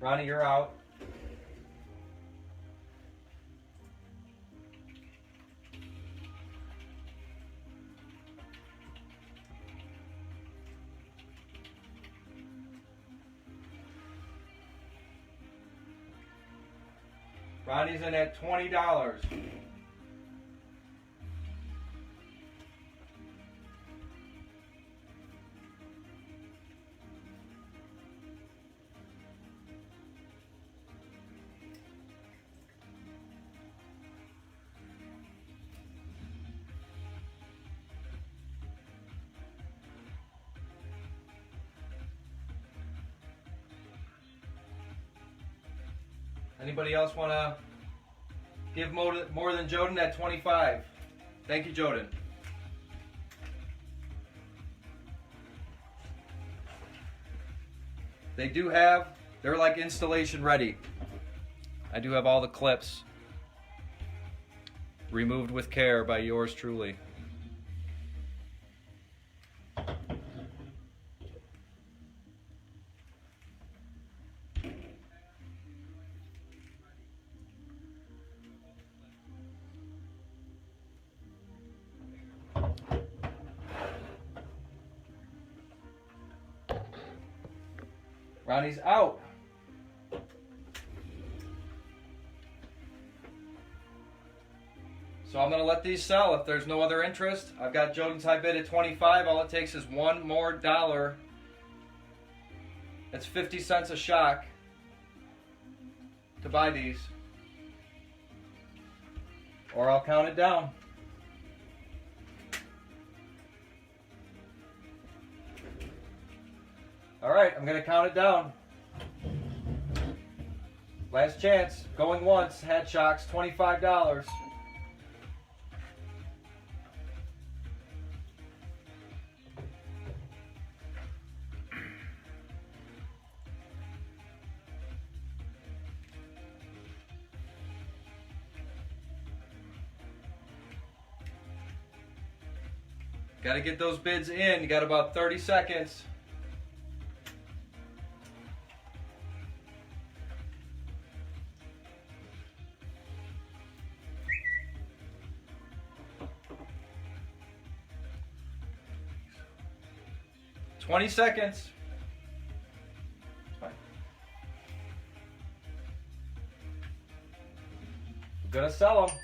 Ronnie, you're out. Ronnie's in at $20. Anybody else want to give more than Joden at 25? Thank you, Joden. They do have, they're like installation ready. I do have all the clips removed with care by yours truly. Ronnie's out. So I'm going to let these sell if there's no other interest. I've got Joden's high bid at 25. All it takes is one more dollar. It's 50 cents a shock to buy these. Or I'll count it down. All right, I'm going to count it down. Last chance, going once, head shocks, $25. Got to get those bids in. You got about 30 seconds. $20 seconds. Fine. We're gonna sell them.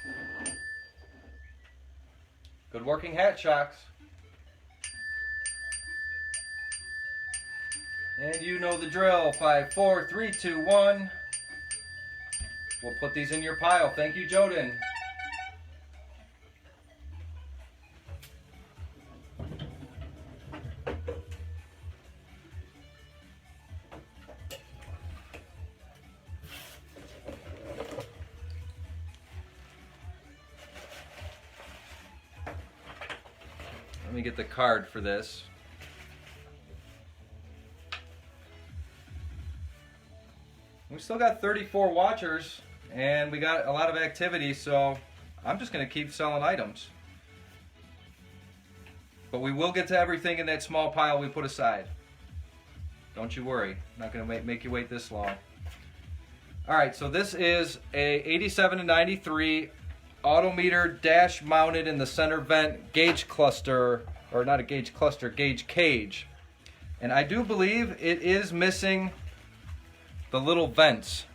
Good working hat shocks. And you know the drill. 5, 4, 3, 2, 1. We'll put these in your pile. Thank you, Joden. Let me get the card for this. We still got 34 watchers and we got a lot of activity, so I'm just going to keep selling items. But we will get to everything in that small pile we put aside. Don't you worry. I'm not going to make you wait this long. Alright, so this is a 87 to 93 Autometer dash mounted in the center vent gauge cluster, or not a gauge cluster, gauge cage. And I do believe it is missing the little vents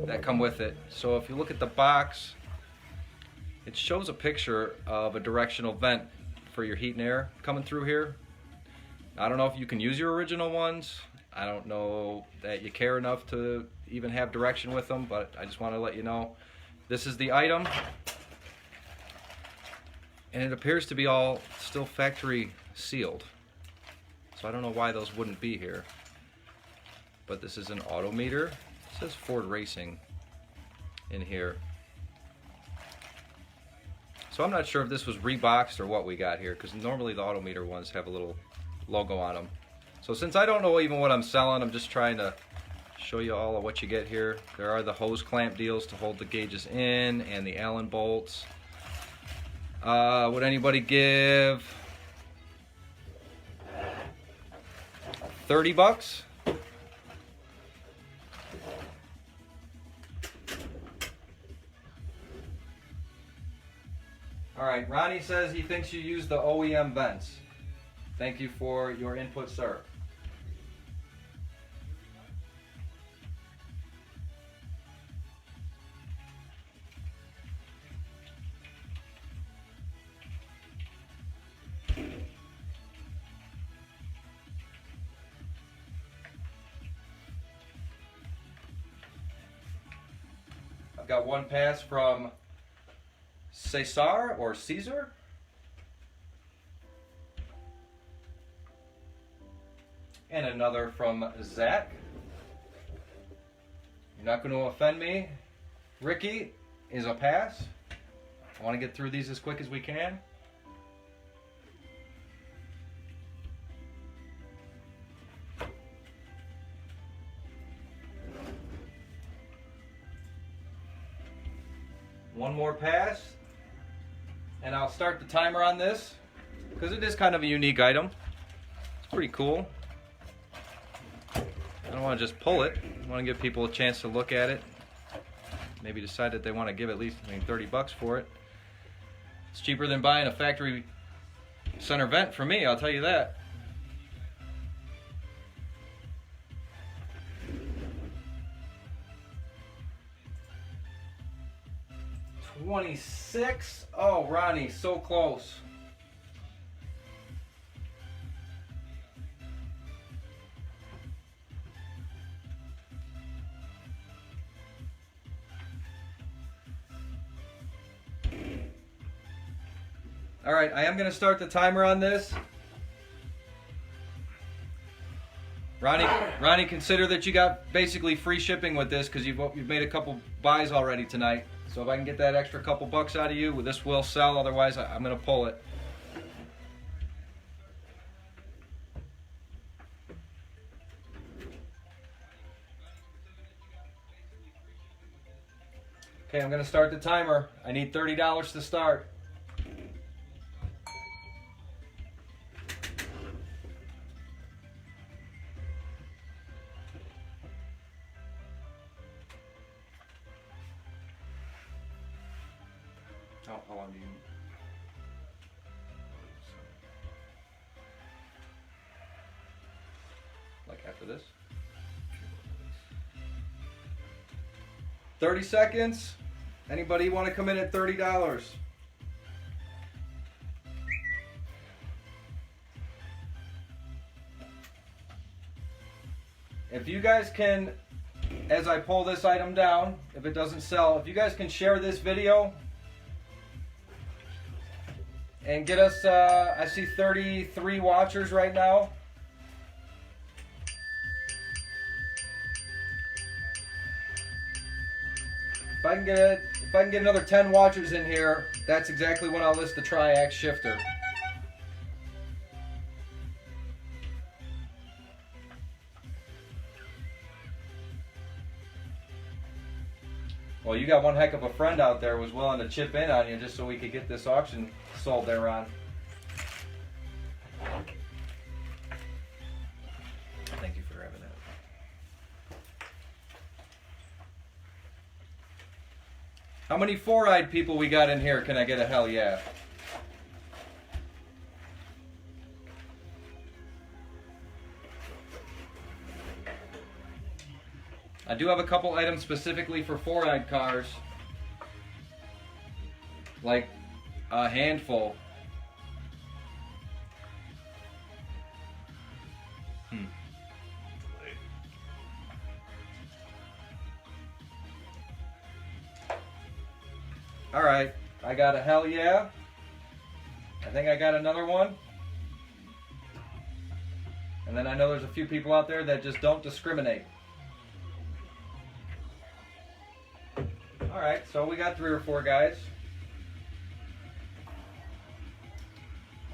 that come with it. So if you look at the box, it shows a picture of a directional vent for your heat and air coming through here. I don't know if you can use your original ones. I don't know that you care enough to even have direction with them, but I just want to let you know. This is the item, and it appears to be all still factory sealed. So I don't know why those wouldn't be here. But this is an Autometer. It says Ford Racing in here. So I'm not sure if this was reboxed or what we got here, because normally the Autometer ones have a little logo on them. So since I don't know even what I'm selling, I'm just trying to show you all of what you get here. There are the hose clamp deals to hold the gauges in, and the Allen bolts. Would anybody give 30 bucks? All right, Ronnie says he thinks you use the OEM vents. Thank you for your input, sir. I've got one pass from Cesar or Caesar. And another from Zach. You're not going to offend me. Ricky is a pass. I want to get through these as quick as we can. One more pass, and I'll start the timer on this because it is kind of a unique item. It's pretty cool. I don't want to just pull it. I want to give people a chance to look at it. Maybe decide that they want to give at least 30 bucks for it. It's cheaper than buying a factory center vent for me, I'll tell you that. $26. Oh, Ronnie, so close. All right, I am going to start the timer on this. Ronnie, consider that you got basically free shipping with this because you've made a couple buys already tonight. So if I can get that extra couple bucks out of you, this will sell. Otherwise, I'm going to pull it. Okay, I'm going to start the timer. I need $30 to start. How long do you... Like after this? 30 seconds. Anybody want to come in at $30? If you guys can, as I pull this item down, if it doesn't sell, if you guys can share this video and get us, I see 33 watchers right now. If I can get another 10 watchers in here, that's exactly when I'll list the Triax shifter. Well, you got one heck of a friend out there who was willing to chip in on you just so we could get this auction sold there on. Thank you for grabbing that. How many four-eyed people we got in here? Can I get a hell yeah? I do have a couple items specifically for four-eyed cars. Like a handful. Alright, I got a hell yeah. I think I got another one. And then I know there's a few people out there that just don't discriminate. Alright, so we got 3 or 4 guys.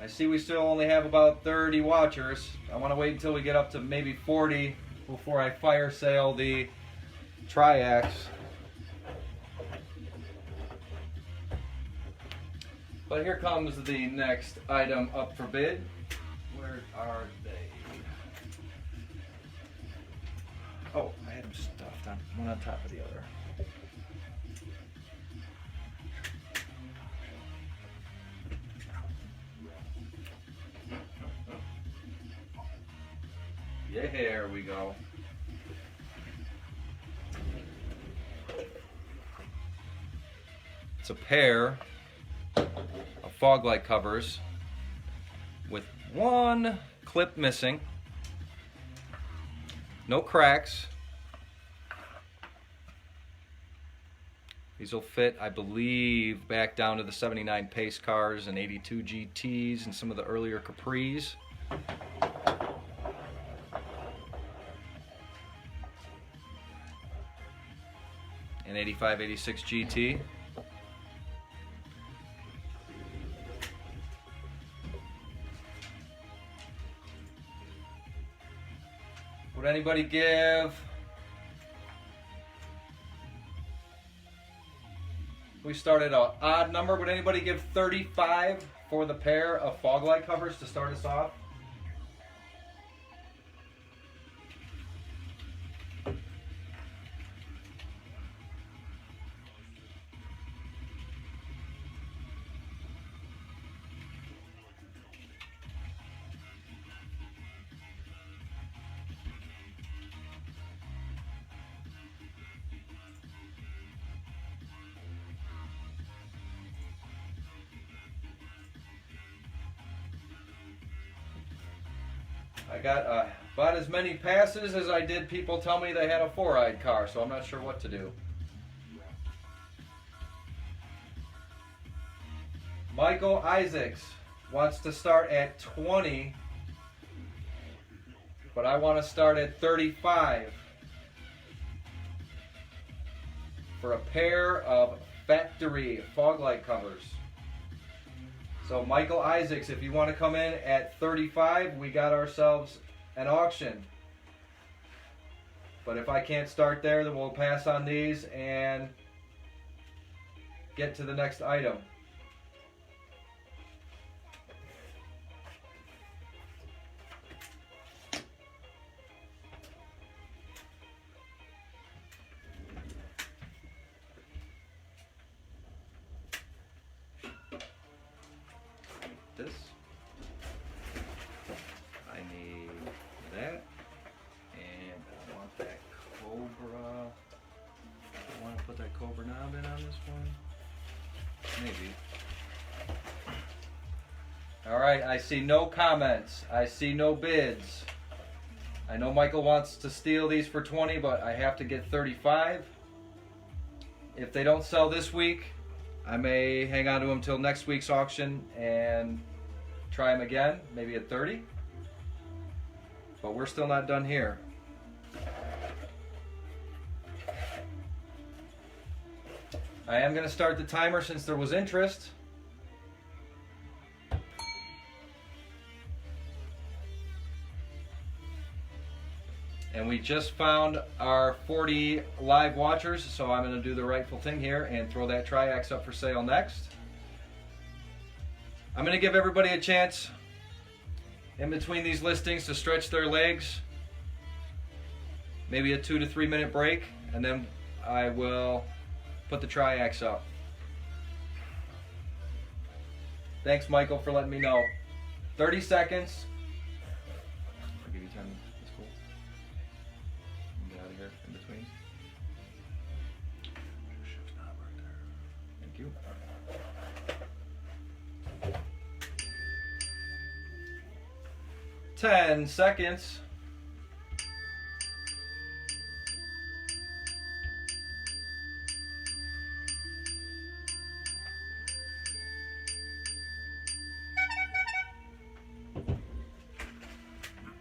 I see we still only have about 30 watchers. I want to wait until we get up to maybe 40 before I fire sale the Triax. But here comes the next item up for bid. Where are they? Oh, I had them stuffed on one on top of the other. Yeah, here we go. It's a pair of fog light covers with one clip missing, no cracks. These will fit, I believe, back down to the 79 pace cars and 82 GTs and some of the earlier Capris. And 85, 86 GT. Would anybody give? We started an odd number. Would anybody give 35 for the pair of fog light covers to start us off? I got about as many passes as I did people tell me they had a four-eyed car, so I'm not sure what to do. Michael Isaacs wants to start at 20, but I want to start at 35 for a pair of factory fog light covers. So Michael Isaacs, if you want to come in at 35, we got ourselves an auction. But if I can't start there, then we'll pass on these and get to the next item. This. I need that. And I want that Cobra. I want to put that Cobra knob in on this one. Maybe. Alright, I see no comments. I see no bids. I know Michael wants to steal these for 20, but I have to get 35. If they don't sell this week, I may hang on to them till next week's auction and try them again, maybe at 30. But we're still not done here. I am going to start the timer since there was interest. And we just found our 40 live watchers, so I'm going to do the rightful thing here and throw that Triax up for sale next. I'm going to give everybody a chance in between these listings to stretch their legs. Maybe a 2 to 3 minute break, and then I will put the triax up. Thanks, Michael, for letting me know. 30 seconds. I'll give you 10. That's cool. Get out of here in between. Shift knob right there. Thank you. Ten seconds.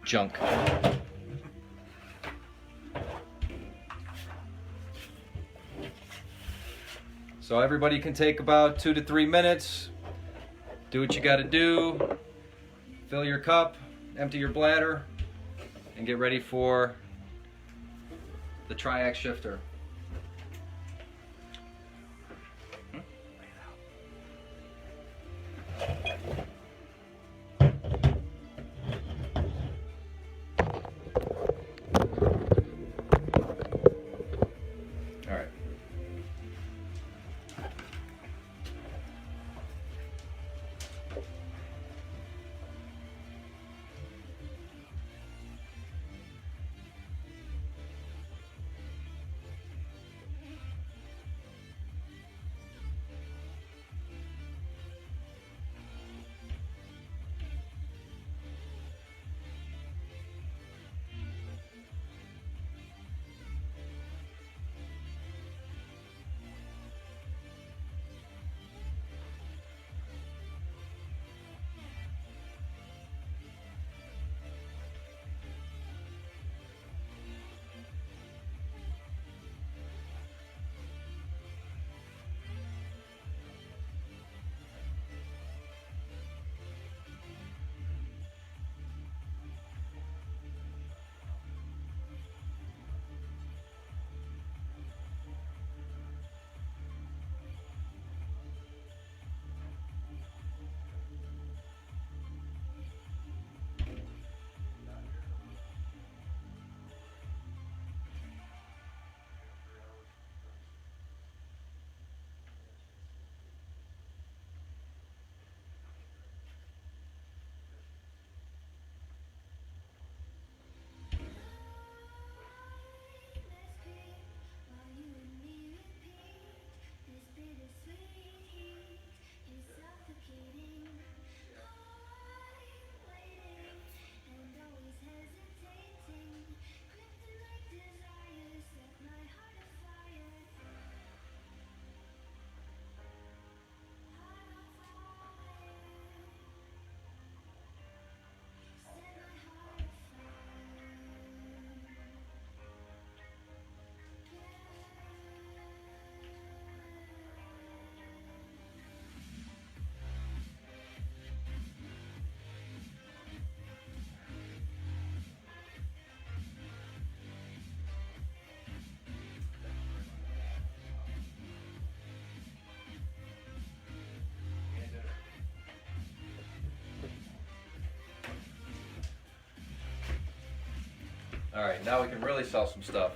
Junk. So everybody can take about 2 to 3 minutes. Do what you got to do. Fill your cup, empty your bladder, and get ready for the triax shifter. All right. All right, now we can really sell some stuff.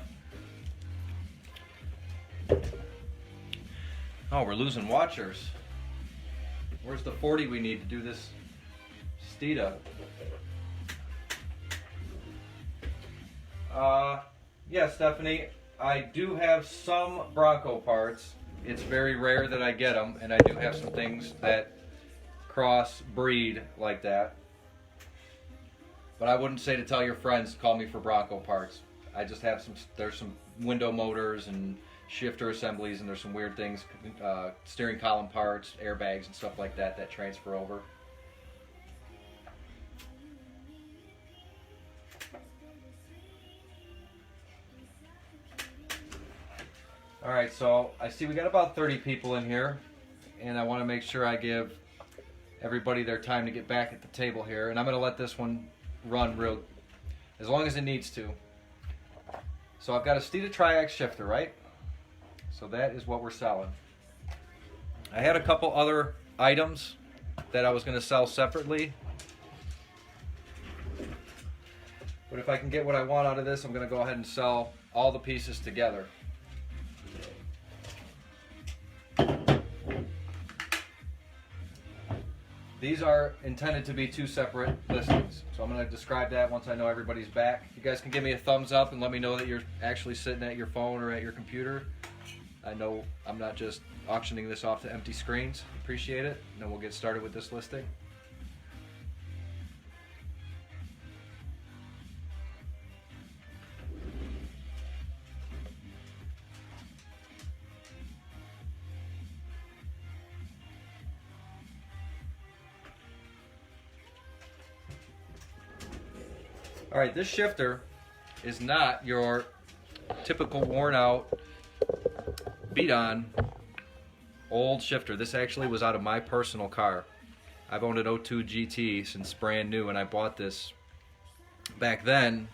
Oh, we're losing watchers. Where's the 40 we need to do this Steeda? Yeah, Stephanie, I do have some Bronco parts. It's very rare that I get them, and I do have some things that cross breed like that. But I wouldn't say to tell your friends to call me for Bronco parts. I just have some, there's some window motors and shifter assemblies, and there's some weird things, steering column parts, airbags and stuff like that that transfer over. Alright, so I see we got about 30 people in here, and I want to make sure I give everybody their time to get back at the table here, and I'm going to let this one run real as long as it needs to. So I've got a Steeda triax shifter, right? So that is what we're selling. I had a couple other items that I was going to sell separately, but if I can get what I want out of this, I'm going to go ahead and sell all the pieces together. These are intended to be 2 separate listings. So I'm going to describe that once I know everybody's back. You guys can give me a thumbs up and let me know that you're actually sitting at your phone or at your computer. I know I'm not just auctioning this off to empty screens. Appreciate it. And then we'll get started with this listing. All right, this shifter is not your typical worn out, beat on, old shifter. This actually was out of my personal car. I've owned an 02 GT since brand new, and I bought this back then,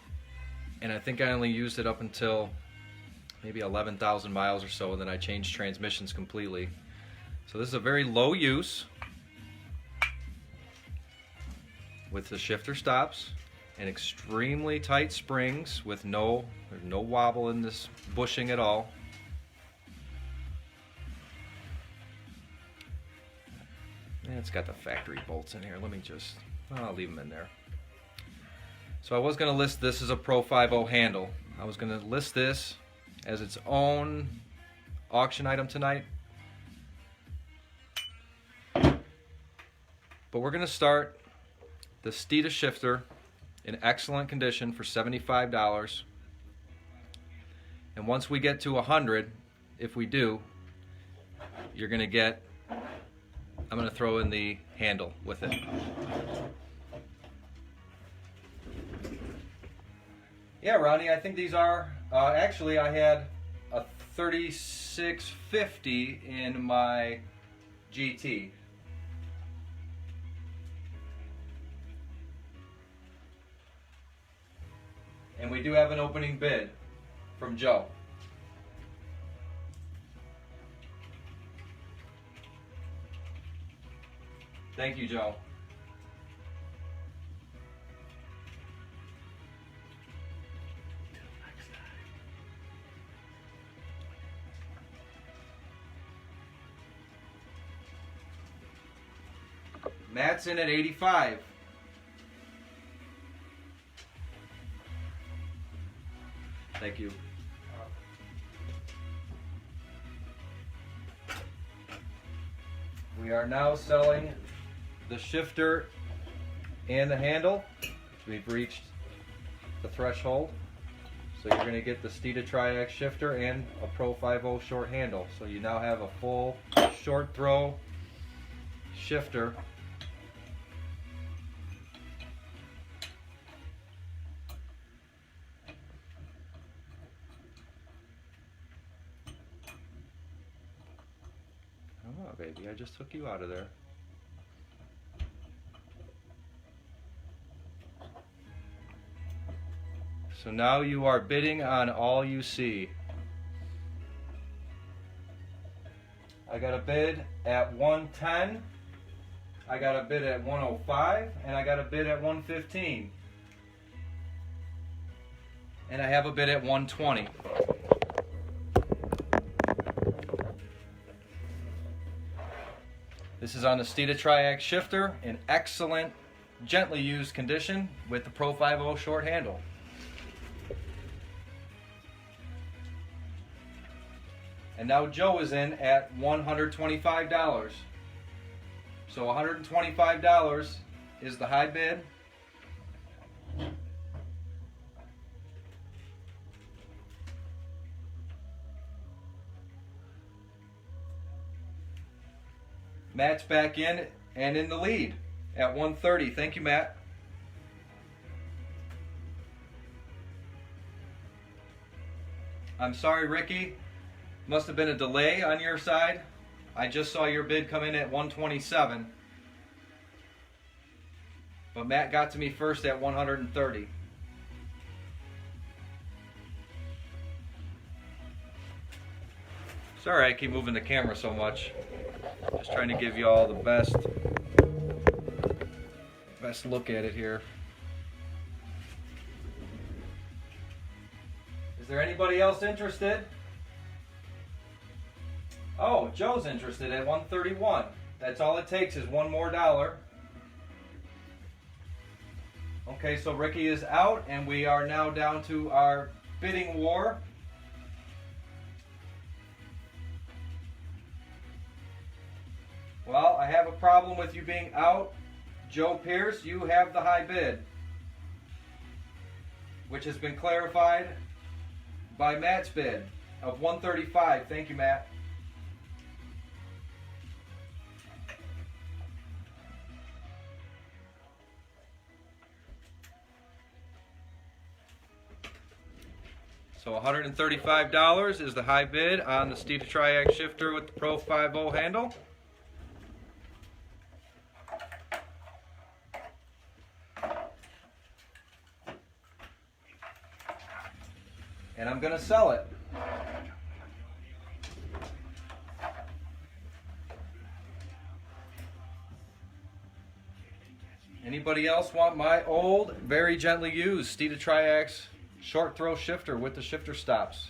and I think I only used it up until maybe 11,000 miles or so, and then I changed transmissions completely. So this is a very low use with the shifter stops and extremely tight springs with there's no wobble in this bushing at all. And it's got the factory bolts in here. I'll leave them in there. So I was going to list this as a Pro 5.0 handle. I was going to list this as its own auction item tonight. But we're going to start the Steeda shifter in excellent condition for $75. And once we get to 100, if we do, you're going to get, I'm going to throw in the handle with it. Yeah, Ronnie, I think these are, actually I had a 3650 in my GT. And we do have an opening bid from Joe. Thank you, Joe. Matt's in at 85. Thank you. We are now selling the shifter and the handle. We've reached the threshold. So you're going to get the Steeda Triax shifter and a Pro 5.0 short handle. So you now have a full short throw shifter. Oh, baby, I just took you out of there. So now you are bidding on all you see. I got a bid at 110, I got a bid at 105, and I got a bid at 115. And I have a bid at 120. This is on the Steeda Triax shifter in excellent, gently used condition with the Pro 5.0 short handle. And now Joe is in at $125. So $125 is the high bid. Matt's back in and in the lead at 130. Thank you, Matt. I'm sorry, Ricky. Must have been a delay on your side. I just saw your bid come in at 127. But Matt got to me first at 130. Sorry I keep moving the camera so much. Just trying to give you all the best look at it here. Is there anybody else interested? Oh, Joe's interested at 131. That's all it takes is one more dollar. Okay, so Ricky is out, and we are now down to our bidding war. Well, I have a problem with you being out. Joe Pierce, you have the high bid, which has been clarified by Matt's bid of $135. Thank you, Matt. So $135 is the high bid on the Steeda Triax shifter with the Pro 50 handle. And I'm going to sell it. Anybody else want my old, very gently used Steeda Triax short throw shifter with the shifter stops?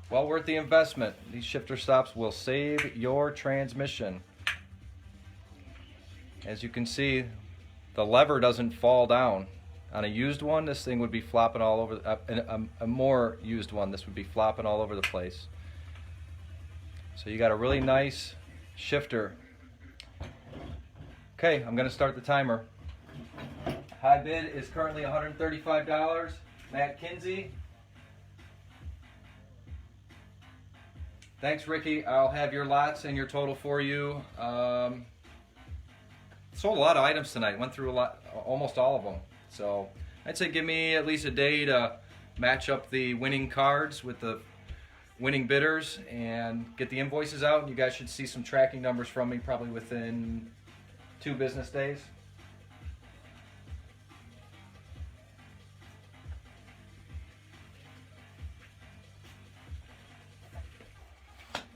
Well worth the investment. These shifter stops will save your transmission. As you can see, the lever doesn't fall down. On a used one, this thing would be flopping all over. A more used one, this would be flopping all over the place. So you got a really nice shifter. Okay, I'm going to start the timer. High bid is currently $135. Matt Kinsey. Thanks, Ricky. I'll have your lots and your total for you. Sold a lot of items tonight. Went through a lot, almost all of them. So I'd say give me at least a day to match up the winning cards with the winning bidders and get the invoices out. You guys should see some tracking numbers from me probably within 2 business days.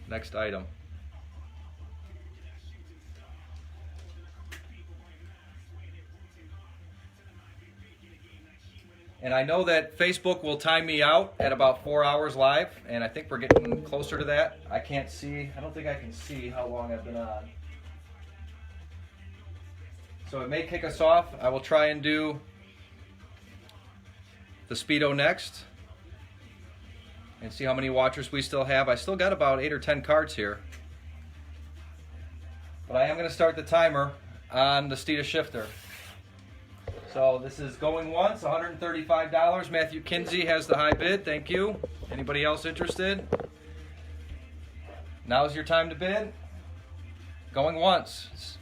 Next item. And I know that Facebook will time me out at about 4 hours live, and I think we're getting closer to that. I can't see, I don't think I can see how long I've been on. So it may kick us off. I will try and do the Speedo next and see how many watchers we still have. I still got about 8 or 10 cards here. But I am going to start the timer on the Steeda shifter. So this is going once, $135. Matthew Kinsey has the high bid. Thank you. Anybody else interested? Now's your time to bid. Going once.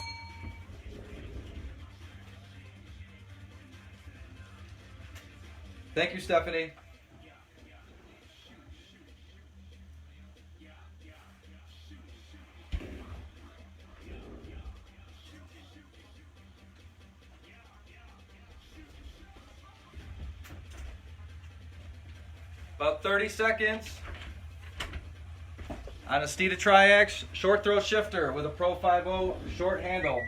Thank you, Stephanie. About 30 seconds on a Steeda Triax short throw shifter with a Pro 50 short handle.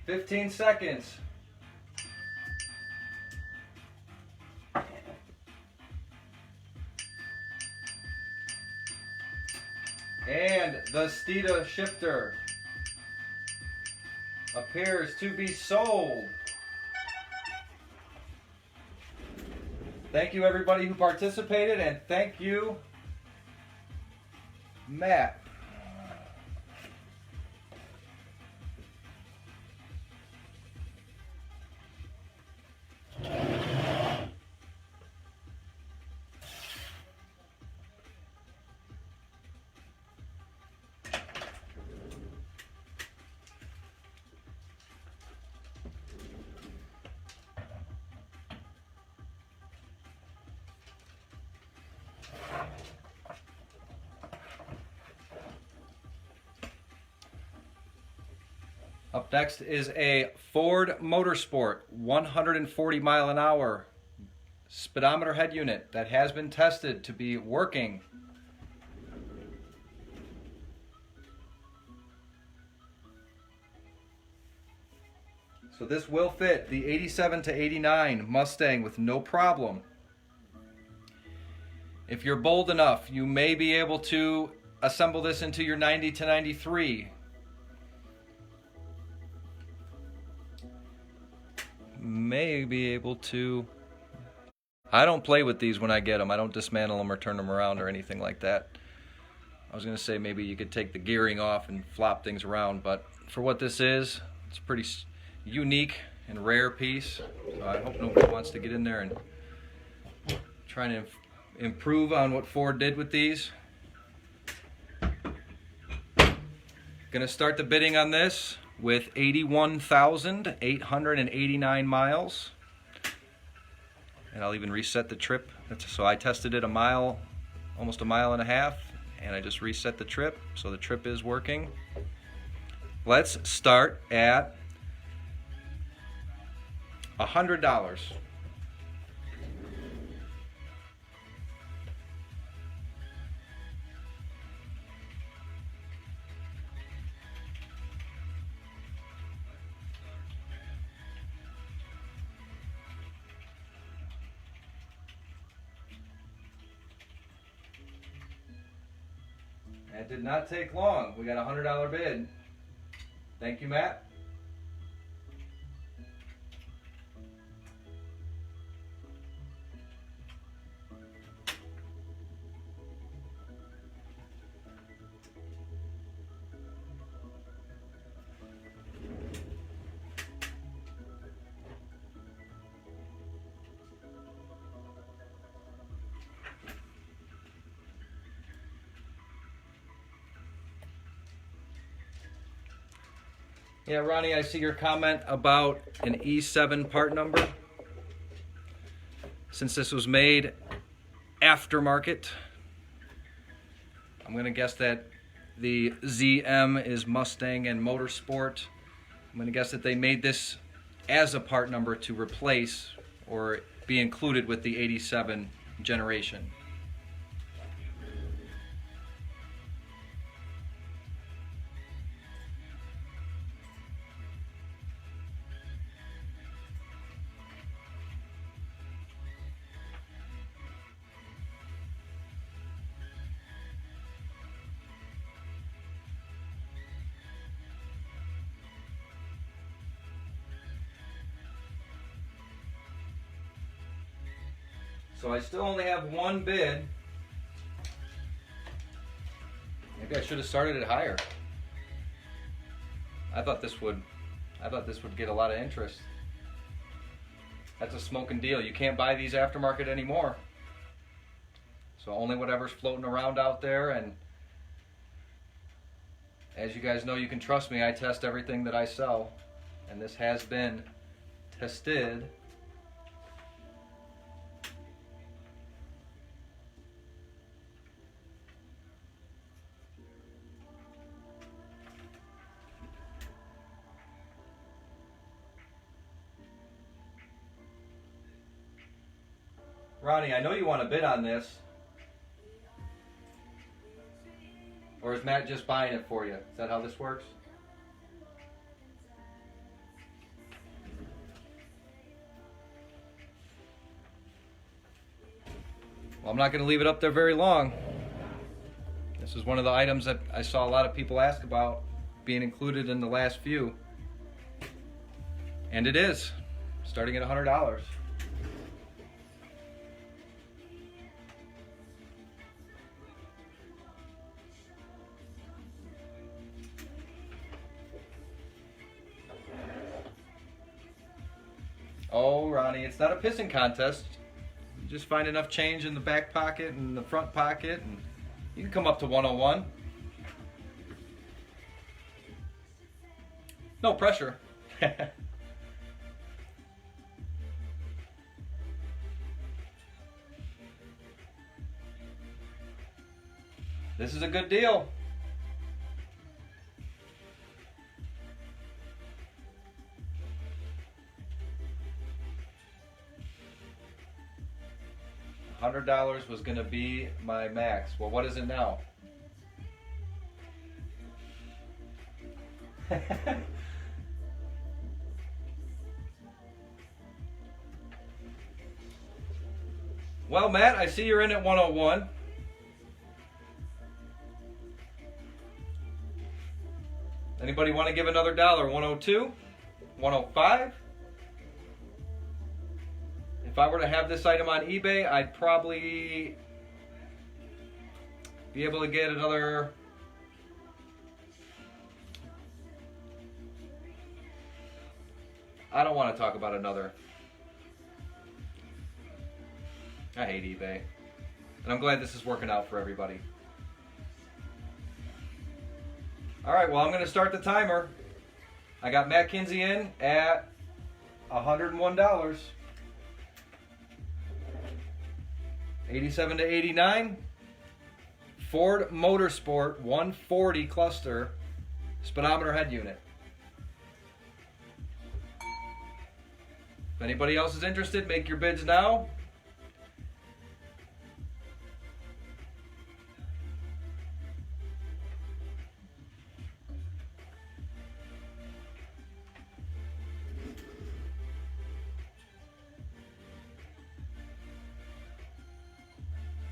$15 seconds. And the Steeda shifter appears to be sold. Thank you everybody who participated, and thank you, Matt. Up next is a Ford Motorsport 140 mile an hour speedometer head unit that has been tested to be working. So this will fit the 87 to 89 Mustang with no problem. If you're bold enough, you may be able to assemble this into your 90 to 93. May be able to. I don't play with these when I get them. I don't dismantle them or turn them around or anything like that. I was going to say maybe you could take the gearing off and flop things around, but for what this is, it's a pretty unique and rare piece. So I hope nobody wants to get in there and try to improve on what Ford did with these. Gonna start the bidding on this with 81,889 miles. And I'll even reset the trip. So I tested it a mile, almost a mile and a half, and I just reset the trip, so the trip is working. Let's start at $100. It did not take long. We got a $100 bid. Thank you, Matt. Yeah, Ronnie, I see your comment about an E7 part number. Since this was made aftermarket, I'm going to guess that the ZM is Mustang and Motorsport. I'm going to guess that they made this as a part number to replace or be included with the 87 generation. So I still only have one bid. Maybe I should have started it higher. I thought this would get a lot of interest. That's a smoking deal. You can't buy these aftermarket anymore. So only whatever's floating around out there, and as you guys know, you can trust me, I test everything that I sell, and this has been tested. Ronnie, I know you want to bid on this. Or is Matt just buying it for you? Is that how this works? Well, I'm not going to leave it up there very long. This is one of the items that I saw a lot of people ask about being included in the last few. And it is, starting at $100. Oh, Ronnie, it's not a pissing contest. You just find enough change in the back pocket and the front pocket, and you can come up to 101. No pressure. This is a good deal. $100 was going to be my max. Well, what is it now? Well, Matt, I see you're in at 101. Anybody want to give another dollar? 102? 105? If I were to have this item on eBay, I'd probably be able to get another... I don't want to talk about another. I hate eBay. And I'm glad this is working out for everybody. Alright, well, I'm going to start the timer. I got Matt Kinsey in at $101. 87 to 89. Ford Motorsport 140 cluster speedometer head unit. If anybody else is interested, make your bids now.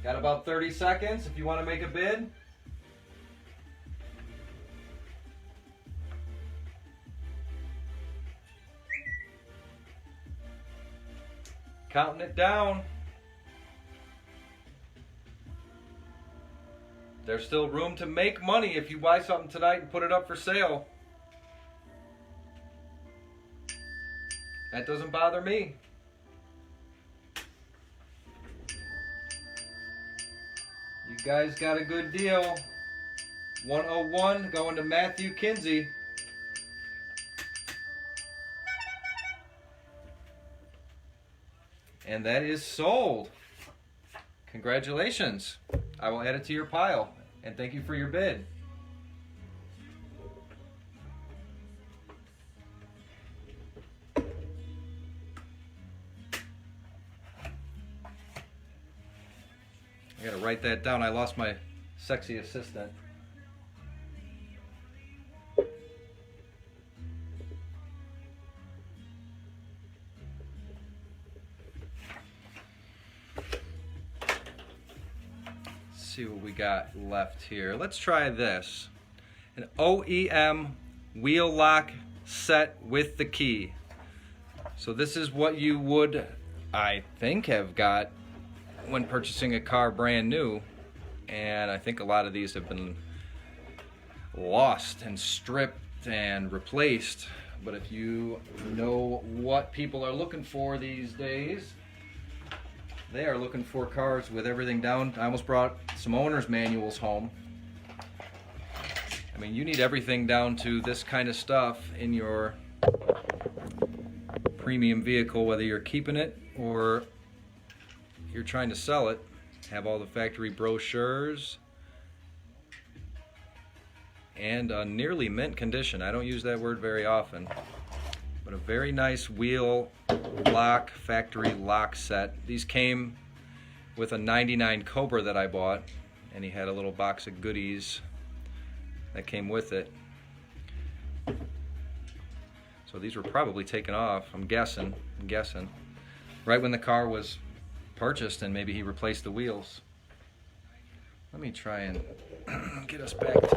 Got about 30 seconds if you want to make a bid. Counting it down. There's still room to make money if you buy something tonight and put it up for sale. That doesn't bother me. You guys got a good deal. 101 going to Matthew Kinsey. And that is sold. Congratulations. I will add it to your pile. And thank you for your bid. I gotta write that down. I lost my sexy assistant. See what we got left here. Let's try this. An OEM wheel lock set with the key. So this is what you would, I think, have got when purchasing a car brand new. And I think a lot of these have been lost and stripped and replaced. But if you know what people are looking for these days, they are looking for cars with everything down. I almost brought some owner's manuals home. I mean, you need everything down to this kind of stuff in your premium vehicle, whether you're keeping it or you're trying to sell it. Have all the factory brochures and a nearly mint condition. I don't use that word very often, but a very nice wheel lock, factory lock set. These came with a 99 Cobra that I bought, and he had a little box of goodies that came with it. So these were probably taken off, I'm guessing, right when the car was purchased, and maybe he replaced the wheels. Let me try and get us back to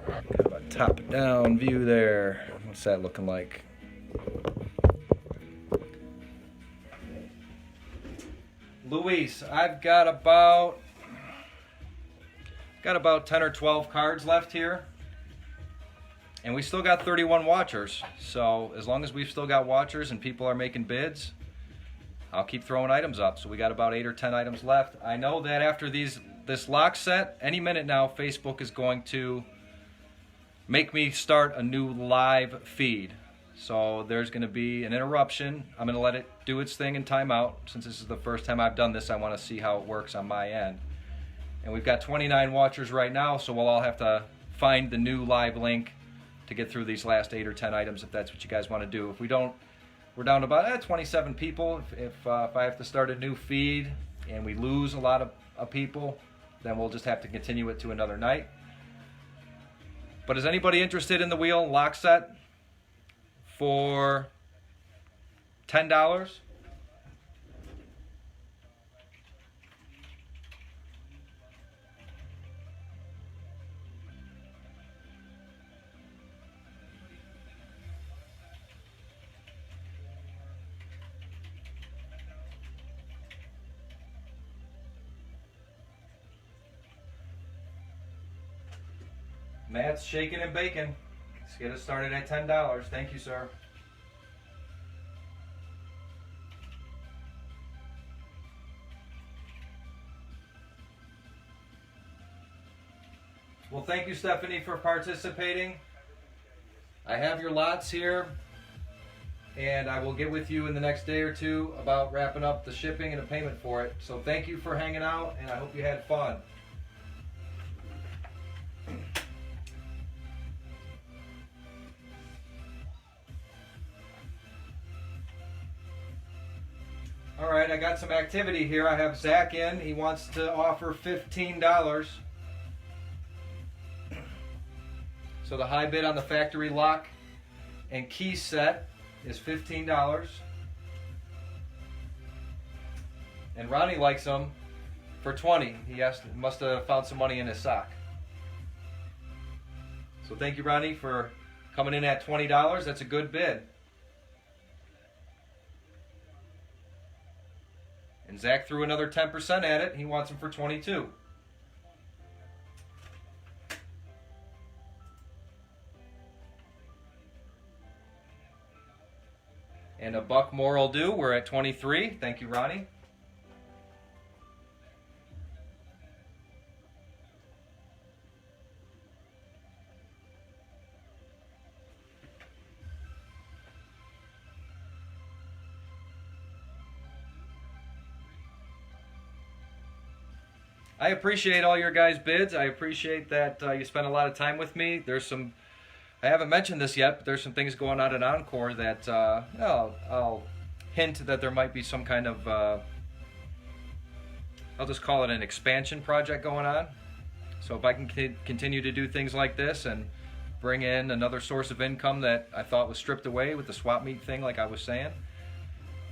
kind of a top-down view there. What's that looking like? Luis, I've got about 10 or 12 cards left here. And we still got 31 watchers. So as long as we've still got watchers and people are making bids, I'll keep throwing items up. So we got about 8 or 10 items left. I know that after this lock set, any minute now, Facebook is going to make me start a new live feed. So there's going to be an interruption. I'm going to let it do its thing and time out. Since this is the first time I've done this, I want to see how it works on my end. And we've got 29 watchers right now, so we'll all have to find the new live link to get through these last 8 or 10 items if that's what you guys want to do. If we don't, we're down to about 27 people. If I have to start a new feed and we lose a lot of people, then we'll just have to continue it to another night. But is anybody interested in the wheel lock set for $10. Matt's shaking and baking. Let's get us started at $10. Thank you, sir. Well, thank you, Stephanie, for participating. I have your lots here, and I will get with you in the next day or two about wrapping up the shipping and the payment for it. So thank you for hanging out, and I hope you had fun. All right, I got some activity here. I have Zach in. He wants to offer $15. So the high bid on the factory lock and key set is $15. And Ronnie likes them for $20. He must have found some money in his sock. So thank you, Ronnie, for coming in at $20. That's a good bid. And Zach threw another 10% at it. He wants them for $22. And a buck more will do. We're at $23. Thank you, Ronnie. I appreciate all your guys' bids. I appreciate that you spent a lot of time with me. There's some, I haven't mentioned this yet, but there's some things going on at Encore that I'll hint that there might be some kind of, I'll just call it an expansion project going on. So if I can continue to do things like this and bring in another source of income that I thought was stripped away with the swap meet thing like I was saying,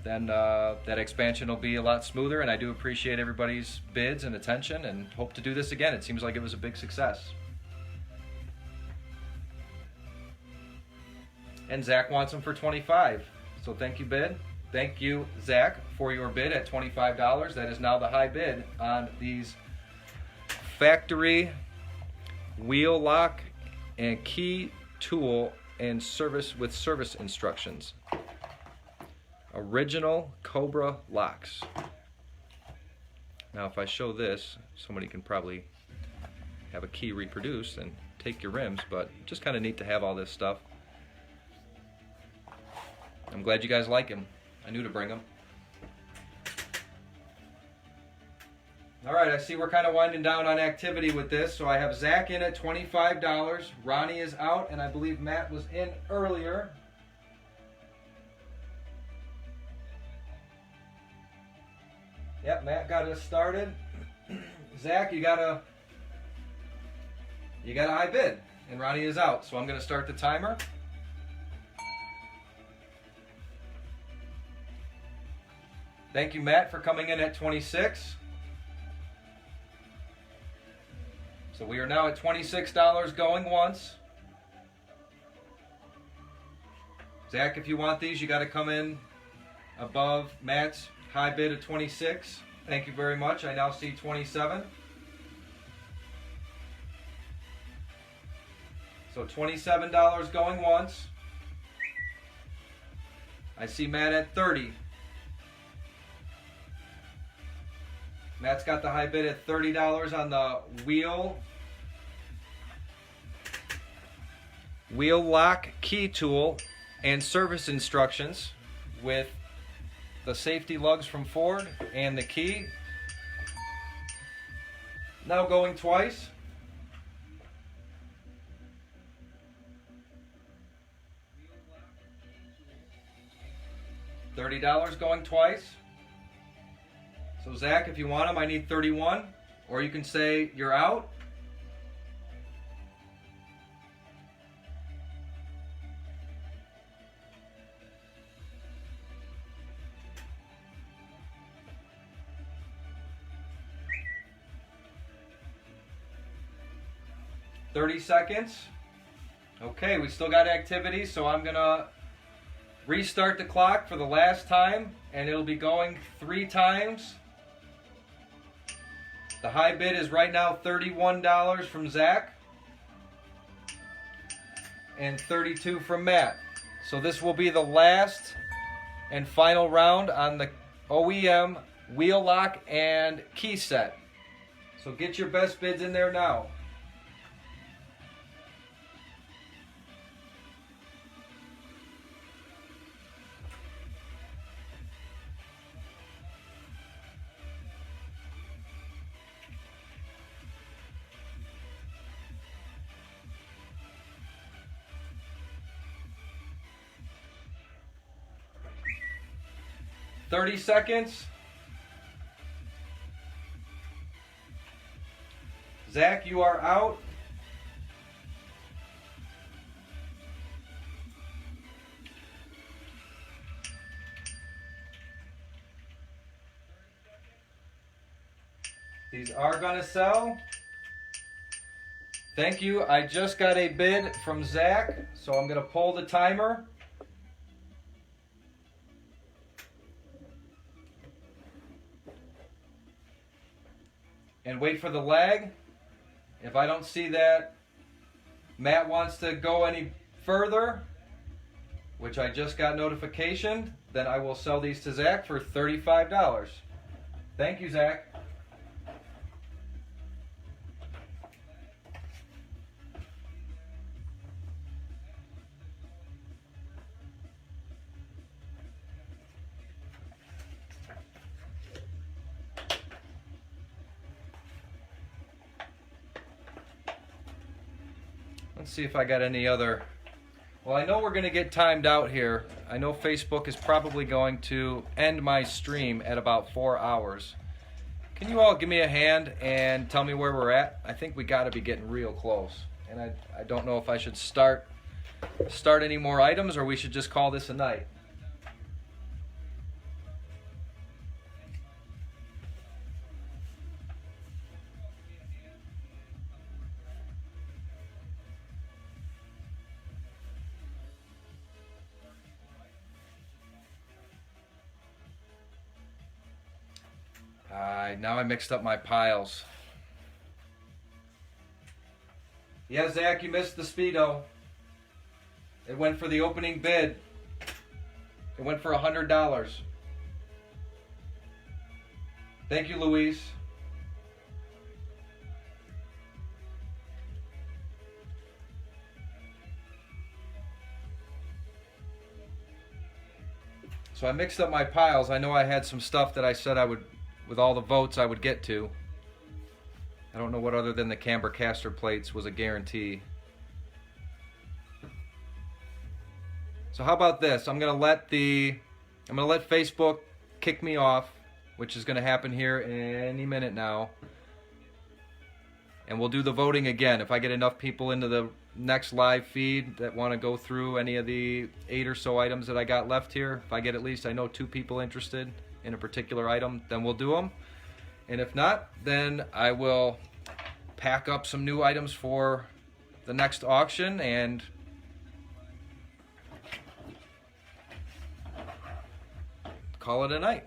then that expansion will be a lot smoother, and I do appreciate everybody's bids and attention and hope to do this again. It seems like it was a big success. And Zach wants them for $25. So thank you, bid. Thank you, Zach, for your bid at $25. That is now the high bid on these factory wheel lock and key tool and service with service instructions. Original Cobra locks. Now if I show this, somebody can probably have a key reproduced and take your rims, but just kind of neat to have all this stuff. I'm glad you guys like them. I knew to bring them. Alright, I see we're kind of winding down on activity with this, so I have Zach in at $25, Ronnie is out, and I believe Matt was in earlier. Yep, Matt got us started. Zach, you got a high bid, and Ronnie is out. So I'm going to start the timer. Thank you, Matt, for coming in at 26. So we are now at $26 going once. Zach, if you want these, you got to come in above Matt's high bid of 26. Thank you very much. I now see 27. So $27 going once. I see Matt at 30. Matt's got the high bid at $30 on the wheel lock key tool and service instructions with the safety lugs from Ford and the key. Now going twice. $30 going twice. So Zach, if you want them, I need 31, or you can say you're out. 30 seconds. Okay, we still got activity, so I'm gonna restart the clock for the last time, and it'll be going 3 times. The high bid is right now $31 from Zach and $32 from Matt. So this will be the last and final round on the OEM wheel lock and key set. So get your best bids in there now. "30 seconds. Zach, you are out. These are gonna sell. Thank you. I just got a bid from Zach, so I'm gonna pull the timer. And wait for the lag. If I don't see that Matt wants to go any further, which I just got notification, then I will sell these to Zach for $35. Thank you, Zach. Let's see if I got any other. Well, I know we're going to get timed out here. I know Facebook is probably going to end my stream at about 4 hours. Can you all give me a hand and tell me where we're at? I think we got to be getting real close. And I don't know if I should start any more items or we should just call this a night. Now I mixed up my piles. Yeah, Zach, you missed the Speedo. It went for the opening bid. It went for $100. Thank you, Louise. So I mixed up my piles. I know I had some stuff that I said I would, with all the votes, I would get to. I don't know what other than the camber caster plates was a guarantee. So how about this? I'm gonna let Facebook kick me off, which is gonna happen here any minute now. And we'll do the voting again. If I get enough people into the next live feed that want to go through any of the 8 or so items that I got left here, if I get at least, I know 2 people interested in a particular item, then we'll do them. And if not, then I will pack up some new items for the next auction and call it a night.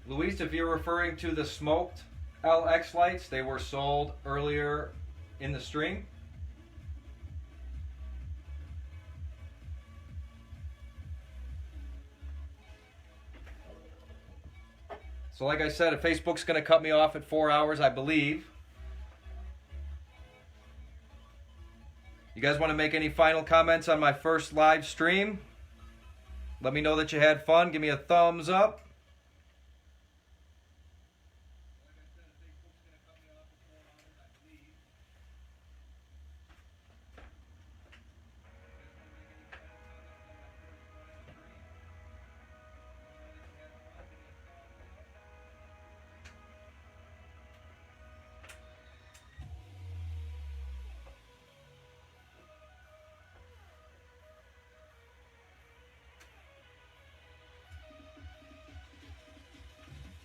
Luis, if you're referring to the smoked LX lights, they were sold earlier in the stream. So like I said, if Facebook's going to cut me off at 4 hours, I believe. You guys want to make any final comments on my first live stream? Let me know that you had fun. Give me a thumbs up.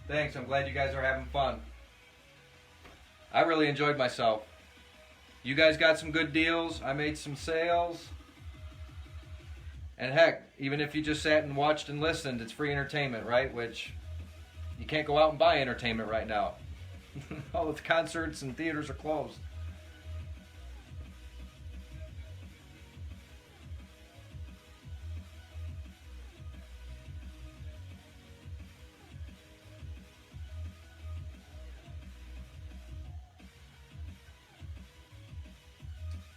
Thanks. I'm glad you guys are having fun. I really enjoyed myself. You guys got some good deals. I made some sales. And heck, even if you just sat and watched and listened, it's free entertainment, right? Which you can't go out and buy entertainment right now. All the concerts and theaters are closed.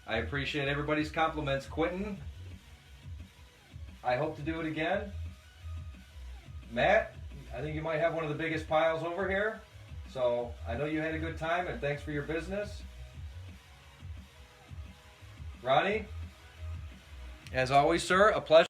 I appreciate everybody's compliments. Quentin, I hope to do it again. Matt, I think you might have one of the biggest piles over here. So I know you had a good time, and thanks for your business. Ronnie, as always, sir, a pleasure.